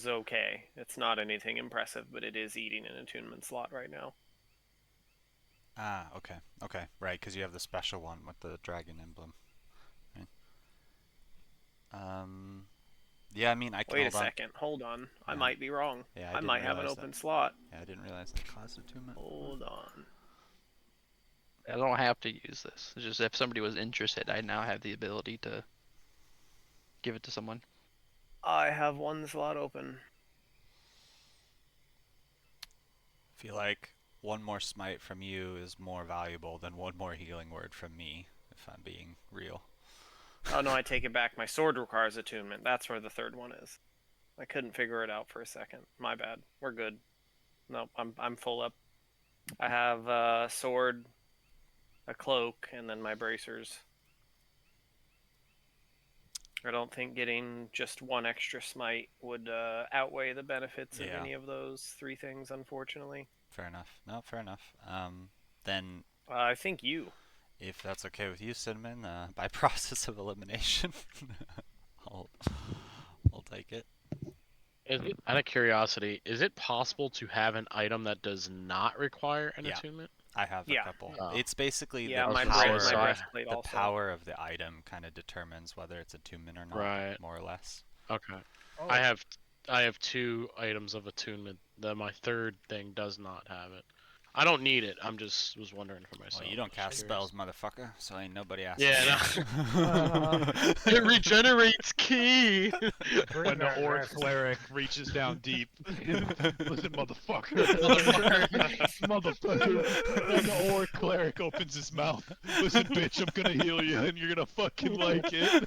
okay. It's not anything impressive, but it is eating an attunement slot right now. Ah, okay. Okay, right, because you have the special one with the dragon emblem. Right. Yeah, I mean, I can Wait a hold on. second. Hold on. Yeah. I might be wrong. Yeah, I might have an open slot. Yeah, I didn't realize that class attunement. Hold on. I don't have to use this. It's just if somebody was interested, I now have the ability to give it to someone. I have one slot open. I feel like one more smite from you is more valuable than one more healing word from me, if I'm being real. Oh no, I take it back. My sword requires attunement. That's where the third one is. I couldn't figure it out for a second. My bad. We're good. Nope, I'm full up. I have a sword, a cloak, and then my bracers. I don't think getting just one extra smite would outweigh the benefits of any of those 3 things, unfortunately. Fair enough. No, fair enough. Then... I think you. If that's okay with you, Cinnamon, by process of elimination, I'll take it. Out of curiosity, is it possible to have an item that does not require an attunement? I have Yeah. a couple. Oh. It's basically Yeah, the my, power. my so breastplate The also. power of the item kind of determines whether it's attunement or not, Right. more or less. Okay. Oh, I have 2 items of attunement. My third thing does not have it. I don't need it. I'm just was wondering for myself. Well, you don't Just cast curious. spells, motherfucker, so ain't nobody asking. Yeah, you. It regenerates key. bring When the that orc rest. cleric reaches down deep. Listen, motherfucker. Motherfucker. When the orc cleric opens his mouth. Listen, bitch, I'm gonna heal you and you're gonna fucking like it.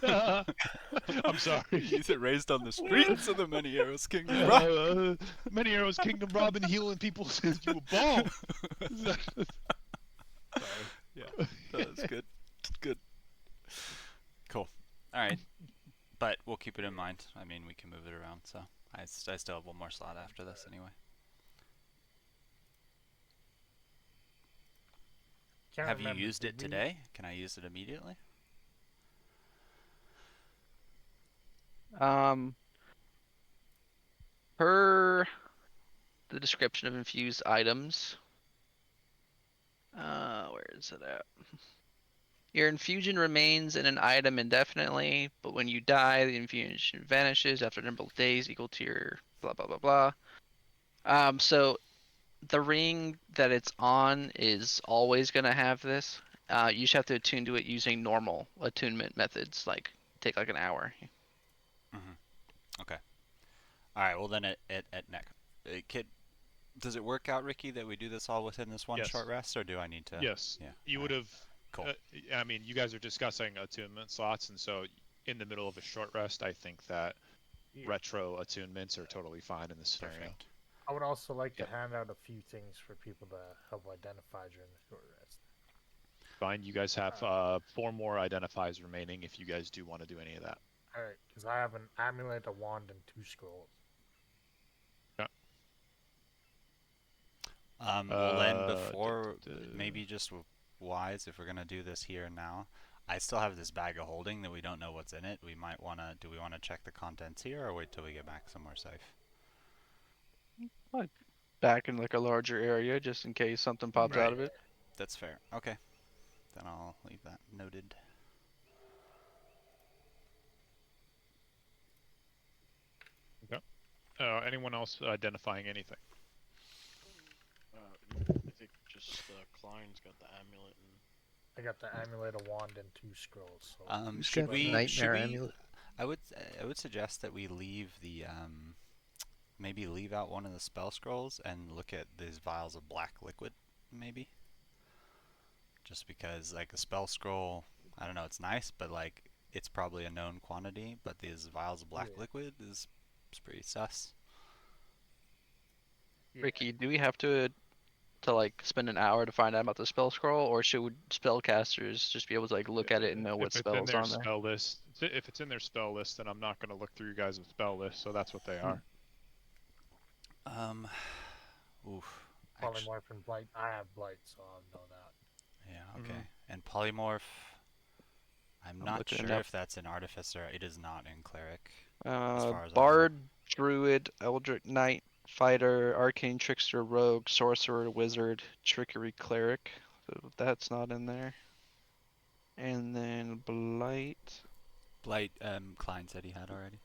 I'm sorry. He's raised on the streets of the Many Arrows Kingdom. Many Arrows Kingdom Robin healing people says you a ball. Sorry. Yeah, that's good. Good. Cool. All right, but we'll keep it in mind. I mean, we can move it around. So I still have one more slot after this anyway. Can't Have you remember, used did it we- today? Can I use it immediately? Per the description of infused items, where is it at? Your infusion remains in an item indefinitely, but when you die, the infusion vanishes after a number of days equal to your blah blah blah blah. So the ring that it's on is always gonna have this. You just have to attune to it using normal attunement methods, like take like an hour. Okay. All right. Well, then at neck, kid. Does it work out, Ricky, that we do this all within this one Yes. short rest, or do I need to? Yes. Yeah. You all would right. have. Cool. I mean, you guys are discussing attunement slots, and so in the middle of a short rest, I think that Yeah. retro attunements are totally fine in this scenario. Perfect. I would also like Yep. to hand out a few things for people to help identify during the short rest. Fine. You guys have 4 more identifies remaining if you guys do want to do any of that. All right, because I have an amulet, a wand, and 2 scrolls. Well, then before, duh. maybe just wise, if we're gonna do this here and now, I still have this bag of holding that we don't know what's in it. We might wanna. Do we wanna check the contents here, or wait till we get back somewhere safe? Back in like a larger area, just in case something pops out of it. That's fair. Okay. Then I'll leave that noted. Anyone else identifying anything? I think just Klein's got the amulet and. I got the amulet, a wand, and 2 scrolls. So Who's Should got the we? nightmare Should we? amulet? I would suggest that we leave the maybe leave out one of the spell scrolls and look at these vials of black liquid, maybe. Just because like a spell scroll, I don't know, it's nice, but like it's probably a known quantity. But these vials of black Yeah. liquid is pretty sus. yeah. Ricky, do we have to like spend an hour to find out about the spell scroll, or should spellcasters just be able to like look at it and know what If it's in spells their on there? spell list, if it's in their spell list, then I'm not going to look through your guys' spell list. So that's what they are. Oof. Actu- Polymorph and blight. I have blight, so I'll know that. yeah. Okay. And polymorph. I'm not looking it sure up. if that's an artificer. It is not in cleric. as far as I know. Bard, druid, eldritch knight, fighter, arcane trickster, rogue, sorcerer, wizard, trickery cleric. So that's not in there. And then blight. Blight. Klein said he had already.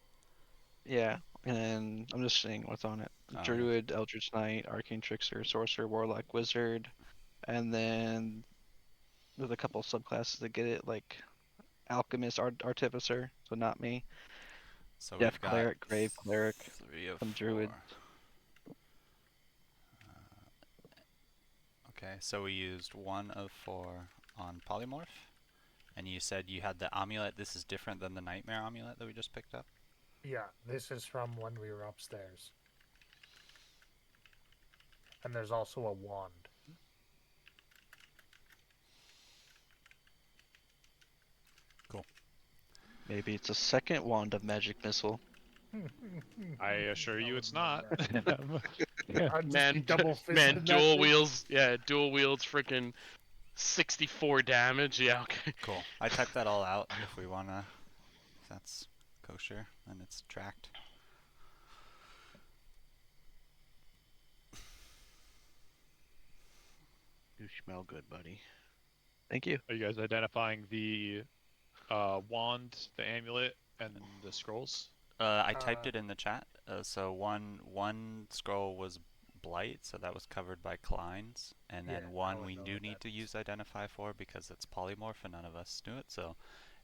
Yeah, and I'm just seeing what's on it. Oh, yeah. Druid, eldritch knight, arcane trickster, sorcerer, warlock, wizard, and then there's a couple subclasses that get it, like alchemist, artificer. So not me. So Death we've got cleric, grave cleric, 3 of some 4. druid. Okay, so we used 1 of 4 on polymorph, and you said you had the amulet. This is different than the nightmare amulet that we just picked up. Yeah, this is from when we were upstairs. And there's also a wand. Maybe it's a second wand of magic missile. I assure you, it's not. Man, double-fisted dual that wheels. Yeah, dual wields, freaking 64 damage. Yeah, okay. Cool. I typed that all out if we wanna. If that's kosher, and it's tracked. You smell good, buddy. Thank you. Are you guys identifying the wand, the amulet, and the scrolls? I typed it in the chat. So one scroll was blight, so that was covered by Klein's, and Yeah, then I one would we know do what need that to is. use identify for because it's polymorph and none of us knew it. So,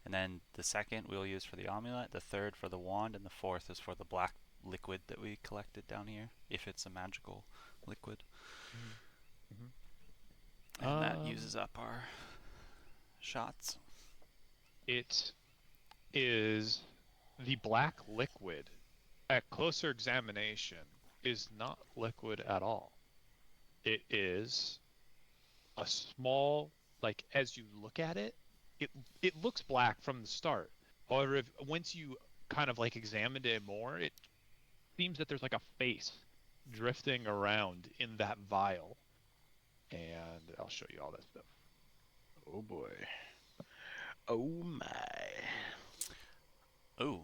and then the second we'll use for the amulet, the third for the wand, and the fourth is for the black liquid that we collected down here, if it's a magical liquid. And that uses up our shots. It is the black liquid. At closer examination, is not liquid at all. It is a small, like as you look at it, it looks black from the start. However, if once you kind of like examined it more, it seems that there's like a face drifting around in that vial. And I'll show you all that stuff. Oh boy. Oh my. Oh,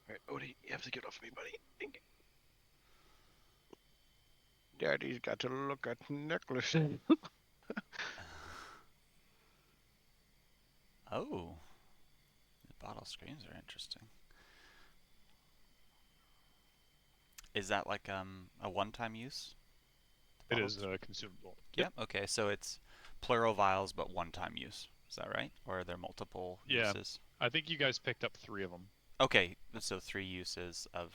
Alright, Odie, you have to get off me, buddy. Thank you. Daddy's got to look at necklace. oh, the bottle screens are interesting. Is that like a one-time use? It is a consumable. Yep. Okay, so it's plural vials, but one-time use. Is that right? Or are there multiple Yeah. uses? I think you guys picked up 3 of them. Okay, so 3 uses of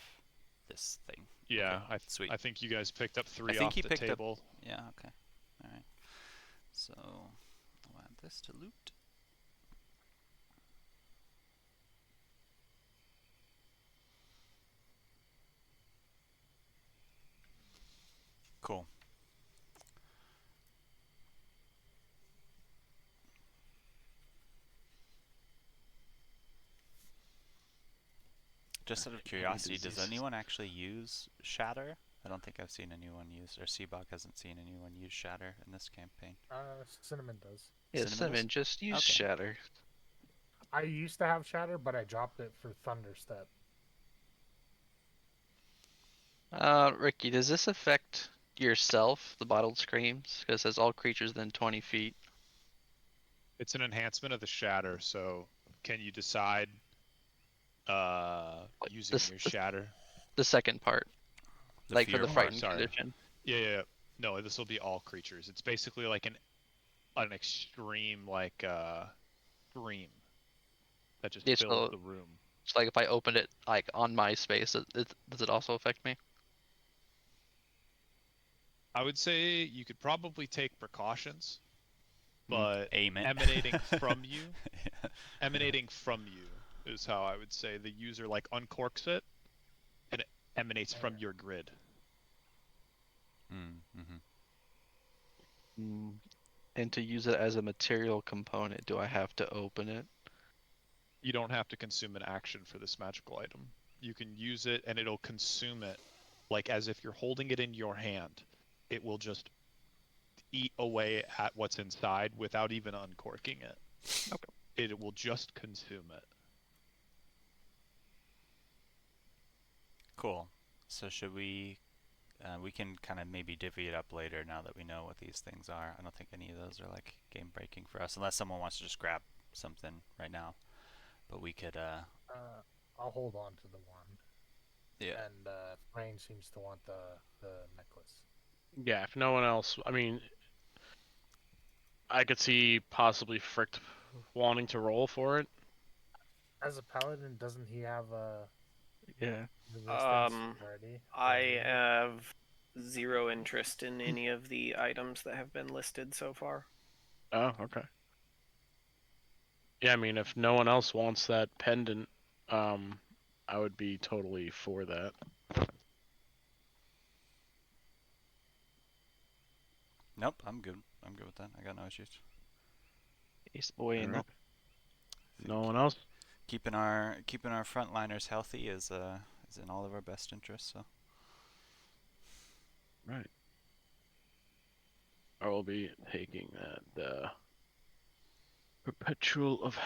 this thing. Yeah, Okay, sweet. I think you guys picked up 3 think off he the picked up- table. Yeah. Okay. All right. So I'll add this to loot. Cool. Just out of curiosity, does diseases. anyone actually use Shatter? I don't think I've seen anyone use, or Seabog hasn't seen anyone use Shatter in this campaign. Cinnamon does. Yeah, Cinnamon Cinnamon, does? just use Okay. Shatter. I used to have Shatter, but I dropped it for Thunderstep. Ricky, does this affect yourself, the bottled screams? Because it says all creatures within 20 feet. It's an enhancement of the shatter, so can you decide Like, using your shatter? The second part, The like for fear the Oh, part. frightened sorry. condition. Yeah. No, this will be all creatures. It's basically like an extreme like scream that just Yeah, fills so the room. it's like if I opened it like on my space, does it also affect me? I would say you could probably take precautions, but Aim it. emanating from you is how I would say the user like uncorks it and it emanates from your grid. Mm-hmm. And to use it as a material component, do I have to open it? You don't have to consume an action for this magical item. You can use it and it'll consume it like as if you're holding it in your hand. It will just eat away at what's inside without even uncorking it. Okay. It will just consume it. Cool. So should we? We can kind of maybe divvy it up later now that we know what these things are. I don't think any of those are like game breaking for us, unless someone wants to just grab something right now. But we could. I'll hold on to the wand. Yeah. And Rain seems to want the necklace. Yeah, if no one else, I mean, I could see possibly Frick wanting to roll for it. As a paladin, doesn't he have a Yeah. resistance already? I have 0 interest in any of the items that have been listed so far. Oh, okay. Yeah, I mean, if no one else wants that pendant, I would be totally for that. Nope. I'm good. I'm good with that. I got no issues. Ace boy, Alright. no. No one else? Keeping our frontliners healthy is in all of our best interests. So. Right. I will be taking that. Perpetual of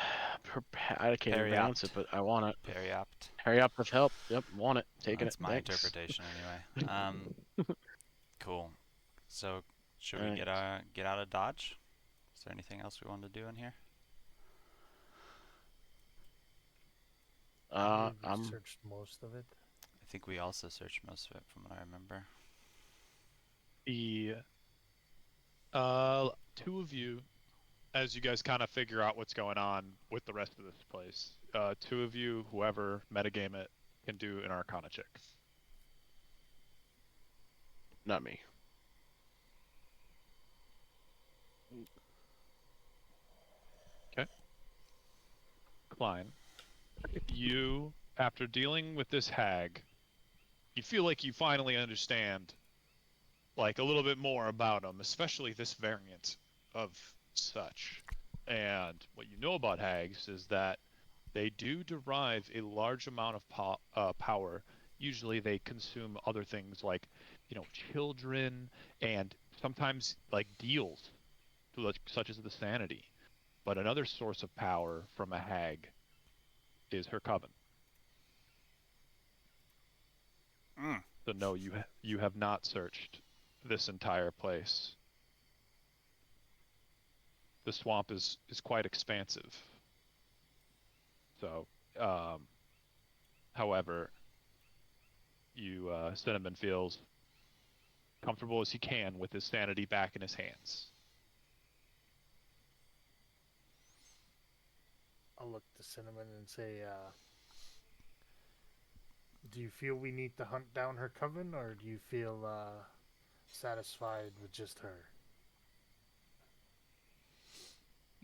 I can't even pronounce it, but I want it. Periopt. Hurry up with help. Yep, want it. Taking That's it. my Thanks. interpretation anyway. Cool. So should we Alright. get out of Dodge? Is there anything else we want to do in here? I believe we I'm searched most of it. I think we also searched most of it from what I remember. The two of you, as you guys kind of figure out what's going on with the rest of this place, two of you, whoever metagame it, can do an Arcana check. not me. Klein, you, after dealing with this hag, you feel like you finally understand, like, a little bit more about them, especially this variant of such. And what you know about hags is that they do derive a large amount of power. Usually they consume other things like, children and sometimes like deals, such as the sanity. But another source of power from a hag is her coven. Mm. So no, you have not searched this entire place. The swamp is quite expansive. So, however, Cinnamon feels comfortable as he can with his sanity back in his hands. I'll look to Cinnamon and say, do you feel we need to hunt down her coven, or do you feel satisfied with just her?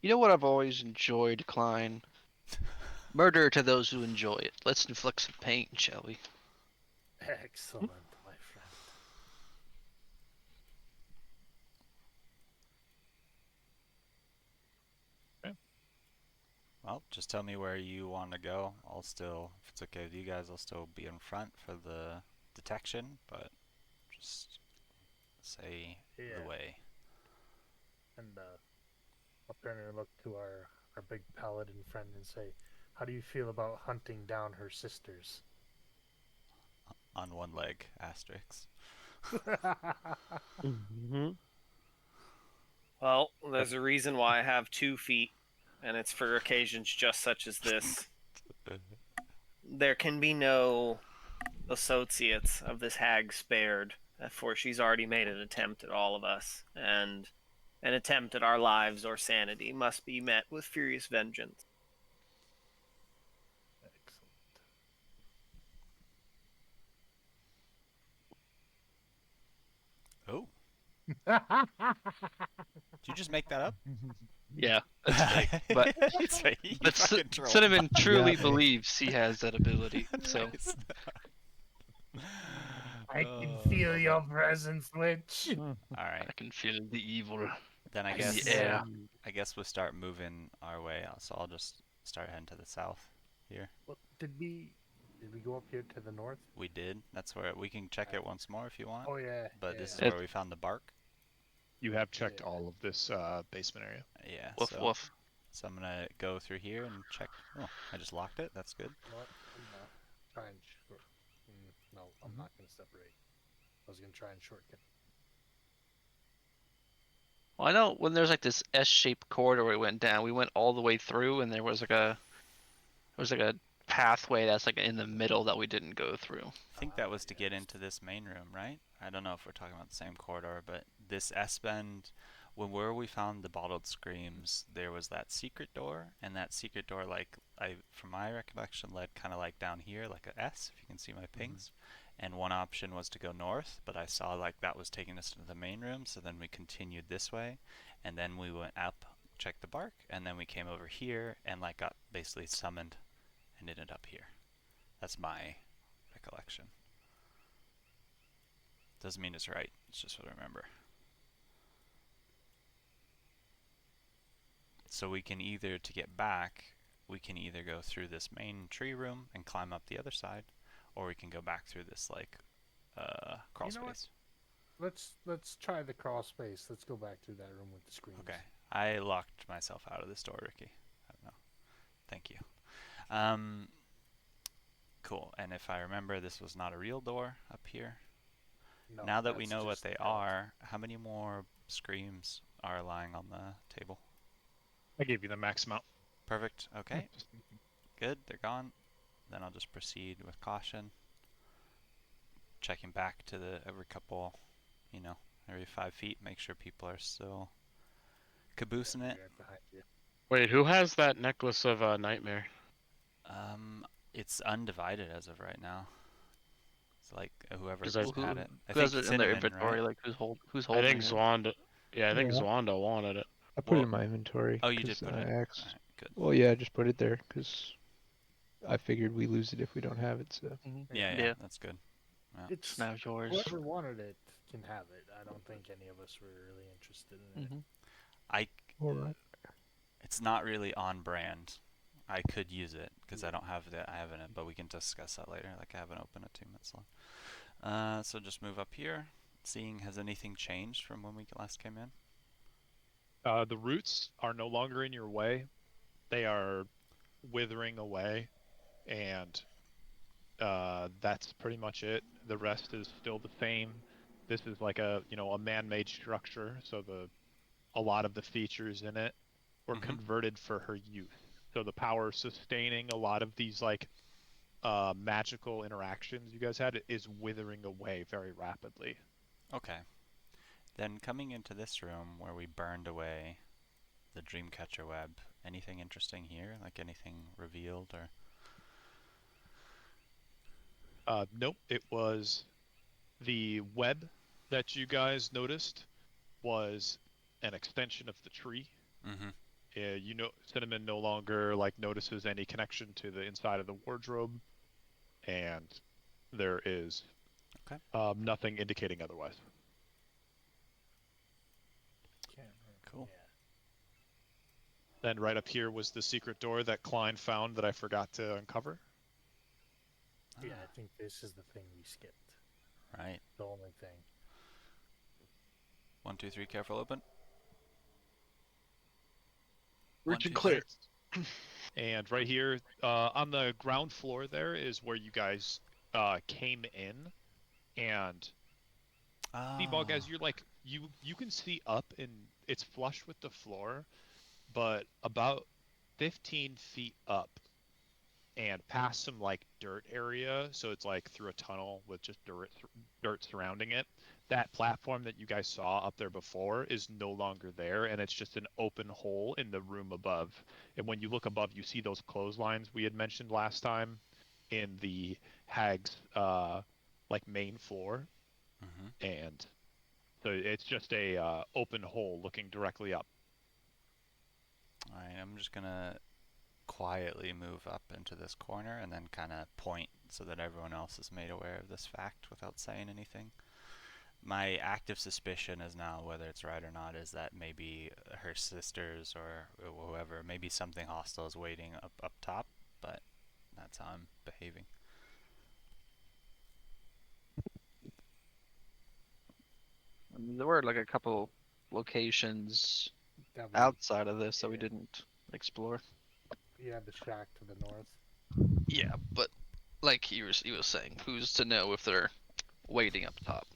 You know what I've always enjoyed, Klein? Murder to those who enjoy it. Let's inflict some pain, shall we? Excellent, my friend. Well, just tell me where you want to go. I'll still, if it's okay with you guys, I'll still be in front for the detection, but just say Yeah. the way. And I'll turn and look to our big paladin friend and say, how do you feel about hunting down her sisters? On one leg, asterisk. Mm-hmm. Well, there's a reason why I have 2 feet, and it's for occasions just such as this. There can be no associates of this hag spared, for she's already made an attempt at all of us, and an attempt at our lives or sanity must be met with furious vengeance. Oh, Excellent. did you just make that up? Yeah, that's fake. But It's fake. You but fucking troll. Cinnamon truly Yeah. believes he has that ability. So Nice. I can Oh, feel love your it. presence, witch. All right, I can feel the evil. then I I guess smell Yeah. you. I guess we'll start moving our way out. So I'll just start heading to the south here. Well, did we go up here to the north? We did. That's where we can check it once more if you want. Oh yeah. But yeah. this is It- where we found the bark. You have checked Yeah. all of this basement area. Yeah. Woof so woof. so I'm gonna go through here and check. Oh, I just locked it. That's good. You know what? I'm gonna try and no, I'm not gonna separate. I was gonna try and shortcut. Well, I know when there's like this S-shaped corridor we went down, we went all the way through, and there was like a pathway that's like in the middle that we didn't go through. I think that was to get into this main room, right? I don't know if we're talking about the same corridor, but this S-bend, where we found the bottled screams, there was that secret door, and that secret door, like from my recollection, led kind of like down here, like a S, if you can see my pings. And one option was to go north, but I saw like that was taking us to the main room, so then we continued this way, and then we went up, checked the bark, and then we came over here and like got basically summoned and ended up here. That's my recollection. Doesn't mean it's right, it's just what I remember. So we can either, to get back, we can either go through this main tree room and climb up the other side, or we can go back through this like crawl You know what? space. let's try the crawl space. Let's go back to that room with the screens. Okay. I locked myself out of this door, Ricky. I don't know. Thank you. Cool. And if I remember, this was not a real door up here. No, Now that we that's know what just they skeleton. are, how many more screams are lying on the table? I gave you the max amount. Perfect. Okay. Good. They're gone. Then I'll just proceed with caution. Checking back to the every couple, every 5 feet, make sure people are still caboosing it. Right behind you. Wait, who has that necklace of nightmare? It's undivided as of right now. It's like whoever 'Cause I- just Well, had it. I who has think it in their Cinnamon, inventory? right? Like who's I holding think it? Zwanda. Yeah, I think Yeah. Zwanda wanted it. I put it Well- in my inventory. Oh, you did 'cause put I it. asked. Alright, good. Well, yeah, I just put it there because I figured we lose it if we don't have it. So Yeah, that's good. It's Now yours. whoever wanted it can have it. I don't think any of us were really interested in it. I all right. It's not really on brand. I could use it because I don't have the I haven't, but we can discuss that later. Like I haven't opened a 2-minute slot. So just move up here. Seeing has anything changed from when we last came in? The roots are no longer in your way. They are withering away, and that's pretty much it. The rest is still the same. This is like a man-made structure, so a lot of the features in it were Mhm. converted for her use. So the power sustaining a lot of these magical interactions you guys had is withering away very rapidly. Okay. Then coming into this room where we burned away the Dreamcatcher web, anything interesting here? Like anything revealed or? Nope, it was the web that you guys noticed was an extension of the tree. Mm-hmm. Cinnamon no longer notices any connection to the inside of the wardrobe, and there is Okay. nothing indicating otherwise. Can't remember. Cool. Then right up here was the secret door that Klein found that I forgot to uncover. Yeah, I think this is the thing we skipped. Right. The only thing. 1, 2, 3. Careful. Open. Rich 1, and 2, clear. 3. And right here on the ground floor there is where you guys came in, and Debug, as you're you can see up and it's flush with the floor, but about 15 feet up and past some dirt area, so it's through a tunnel with just dirt surrounding it. That platform that you guys saw up there before is no longer there, and it's just an open hole in the room above. And when you look above, you see those clotheslines we had mentioned last time in the hag's main floor, Mm-hmm. and so it's just a open hole looking directly up. All right. I'm just gonna quietly move up into this corner and then kind of point so that everyone else is made aware of this fact without saying anything. My active suspicion is now, whether it's right or not, is that maybe her sisters or whoever, maybe something hostile is waiting up top, but that's how I'm behaving. There were like a couple locations That we, outside of this that we yeah. didn't explore. Yeah, the shack to the north. Yeah, but like he was saying, who's to know if they're waiting up top?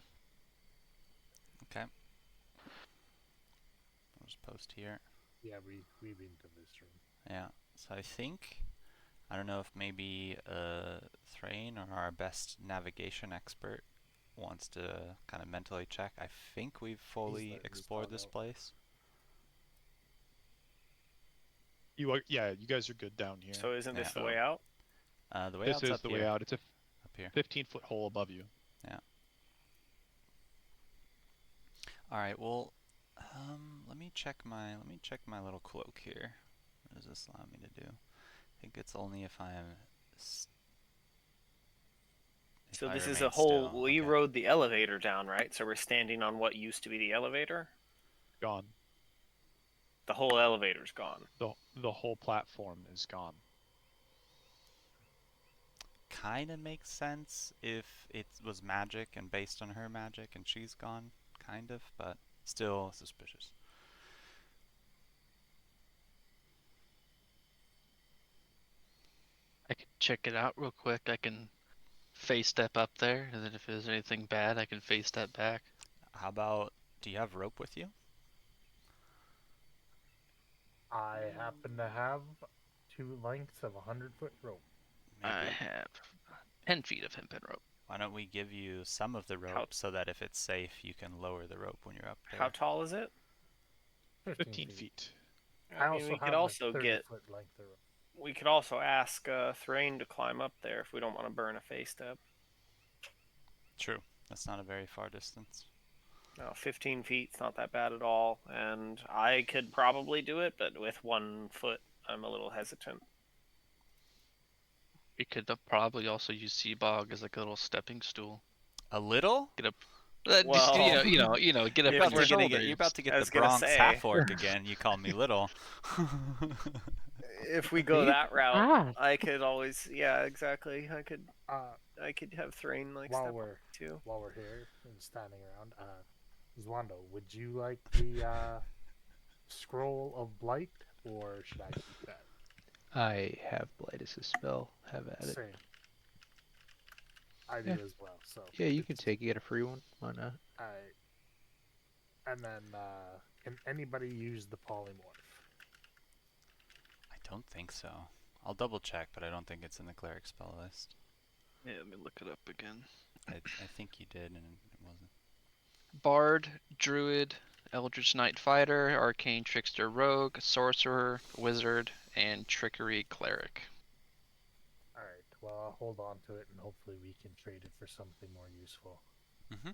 Okay. I'll just post here. Yeah, we've been to this room. Yeah. So I don't know if maybe Thrain or our best navigation expert wants to kind of mentally check. I think we've fully explored this place. You guys are good down here. So isn't this Yeah. the way out? The way This out's is up the here. way out. It's a Up here. 15-foot hole above you. Yeah. All right. Well, let me check my little cloak here. What does this allow me to do? I think it's only if I'm. So this is a hole. We rode the elevator down, right? So we're standing on what used to be the elevator. Gone. The whole elevator's gone. The whole platform is gone. kind of makes sense if it was magic and based on her magic and she's gone, kind of, but still suspicious. I can check it out real quick. I can face step up there, and then if there's anything bad, I can face step back. How about, do you have rope with you? I happen to have 2 lengths of 100-foot rope. I Maybe. have 10 feet of hempen rope. Why don't we give you some of the rope How- so that if it's safe, you can lower the rope when you're up there? How tall is it? 15 feet. I mean, also we could have also a 30-foot length of rope. we could also ask Thrain to climb up there if we don't want to burn a face step. True. That's not a very far distance. No, 15 feet's not that bad at all, and I could probably do it, but with 1 foot, I'm a little hesitant. We could probably also use Seabog as like a little stepping stool. A little? Get up. Well, get up if on we're your gonna You're about shoulders. to get I the was gonna Bronx say. half orc again. You call me little. If we go that route, I could always, yeah, exactly. I could have Thrain like While step we're up too. while we're here and standing around, Zwando, would you like the scroll of blight, or should I keep that? I have blight as a spell. Have at it. Same. I do Yeah. as well. So Yeah, you can take it. Get a free one. Why not? and then can anybody use the polymorph? I don't think so. I'll double check, but I don't think it's in the cleric spell list. Yeah, let me look it up again. I think you did, and it wasn't. Bard, Druid, Eldritch Knight Fighter, Arcane Trickster Rogue, Sorcerer, Wizard, and Trickery Cleric. All right. Well, I'll hold on to it, and hopefully we can trade it for something more useful. Mm-hmm.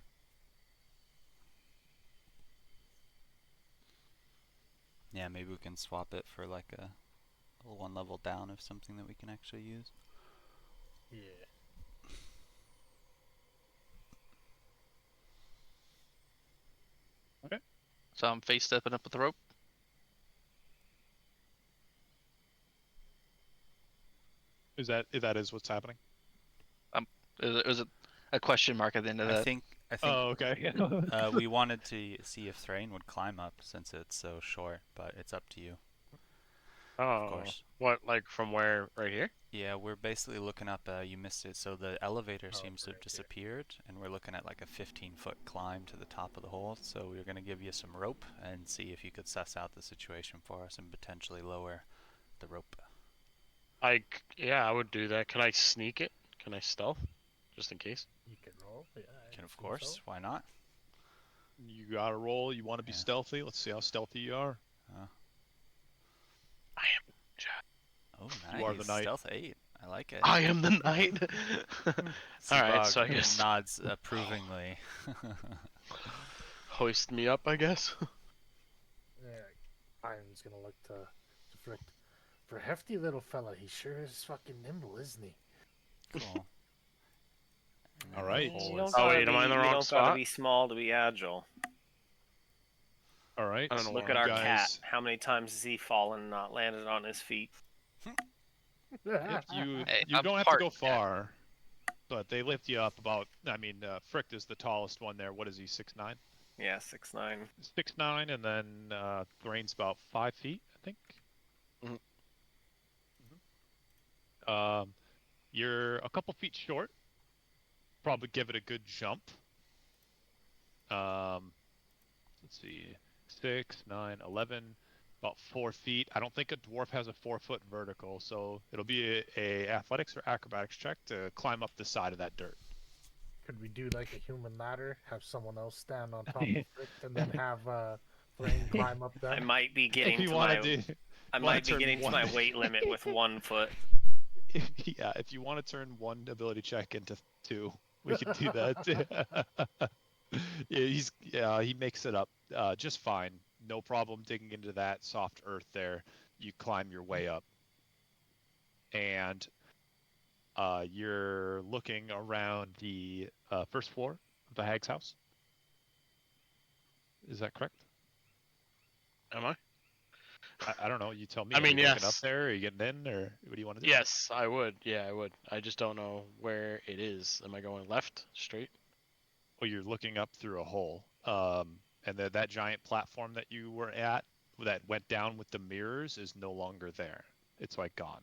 Yeah, maybe we can swap it for like a 1 level down of something that we can actually use. Yeah. So I'm face stepping up with the rope. Is that what's happening? Is it a question mark at the end of I that? think Oh, okay. we wanted to see if Thrain would climb up since it's so short, but it's up to you. Oh, course. what, like from where? Right here? Yeah, we're basically looking up, you missed it, so the elevator seems to have right here. disappeared, and we're looking at like a 15-foot climb to the top of the hole, so we're going to give you some rope and see if you could suss out the situation for us and potentially lower the rope. Yeah, I would do that. Can I sneak it? Can I stealth? Just in case. You can roll. Yeah. I Can, of think course, so. why not? You gotta roll. You want to be Yeah. stealthy. Let's see how stealthy you are. I am. Oh, nice. You are the knight. Stealth 8. I like it. I am the knight. Alright, so I Seabog guess- nods approvingly. Hoist me up, I guess. Yeah. Iron's gonna look to Frick. For a hefty little fella, he sure is fucking nimble, isn't he? Cool. And All then the right. hole You don't is- Oh, gotta wait, am I in the be- wrong You don't gotta spot? be small to be agile. All right. I don't know Look why. at our guys, cat. How many times has he fallen and not landed on his feet? If you Hey, you I'm don't have to part go cat. far, but they lift you up about. I mean, Frick is the tallest one there. What is he? 6'9"? Yeah, 6'9". 6'9", and then Thrain's about 5 feet, I think. Mhm. You're a couple feet short. Probably give it a good jump. Let's see, 6, 9, 11, about 4 feet. I don't think a dwarf has a 4-foot vertical, so it'll be a athletics or acrobatics check to climb up the side of that dirt. Could we do like a human ladder? Have someone else stand on top of Frick, and then have Thrain climb up I them? might be If getting you to want my to do, I wanna might be turn getting to one- my weight limit with 1 foot. yeah, if you want to turn one ability check into 2, we can do that. He makes it up just fine. No problem digging into that soft earth there. You climb your way up, and you're looking around the first floor of the hag's house. Is that correct? Am I? I don't know. You tell me. I Are mean, you looking up yes. there? Are you getting in, or what do you want to do? Yes, I would. Yeah, I would. I just don't know where it is. Am I going left, straight? Well, you're looking up through a hole. And that giant platform that you were at that went down with the mirrors is no longer there. It's like gone.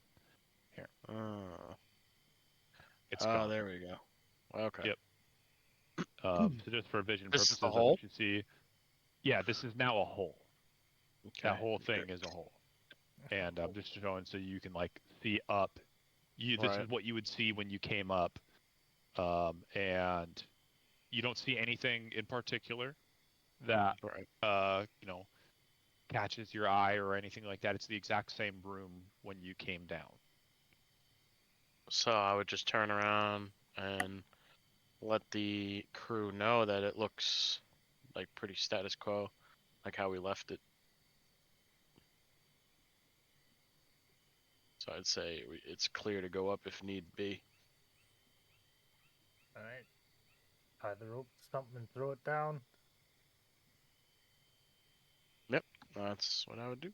Here, Oh, it's gone. there we go. Okay. Yep. So just for vision This is the purposes, I hole. want you to see. Yeah, this is now a hole. That Okay. whole thing Good. is a hole. And I'm just showing so you can like see up. This Right. is what you would see when you came up. And you don't see anything in particular that Right. catches your eye or anything like that. It's the exact same room when you came down. So I would just turn around and let the crew know that it looks like pretty status quo, like how we left it. So I'd say it's clear to go up if need be. All right. Tie the rope to something and throw it down. Yep, that's what I would do.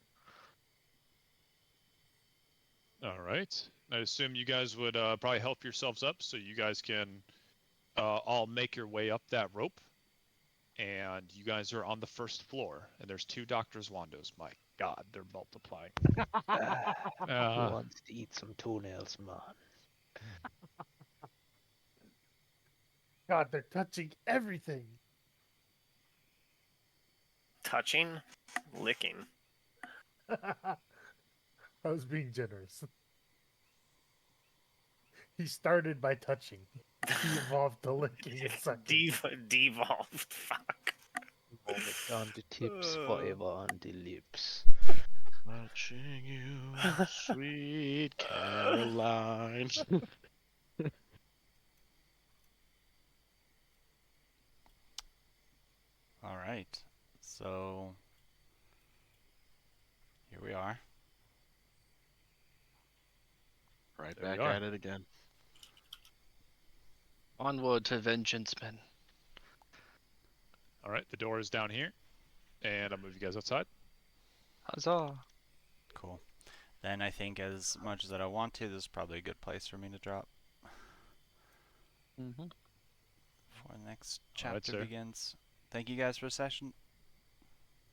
All right. I assume you guys would probably help yourselves up so you guys can all make your way up that rope. And you guys are on the first floor, and there's 2 Doctor's Wandos. My God, they're multiplying. Who Uh, wants to eat some toenails, man? God, they're touching everything. Touching, licking. I was being generous. He started by touching. He evolved to licking in seconds. Devolved. Fuck. Vomit on the tips, forever on the lips. Watching you, sweet Caroline. All right. So here we are. Right There we back are. at it again. Onward to vengeance, men. All right, the door is down here, and I'll move you guys outside. Huzzah! Cool. Then I think as much as that I want to, this is probably a good place for me to drop Mm-hmm. before the next All right, chapter sir. begins. Thank you guys for the session.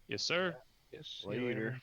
Yes, sir. Yes, Later.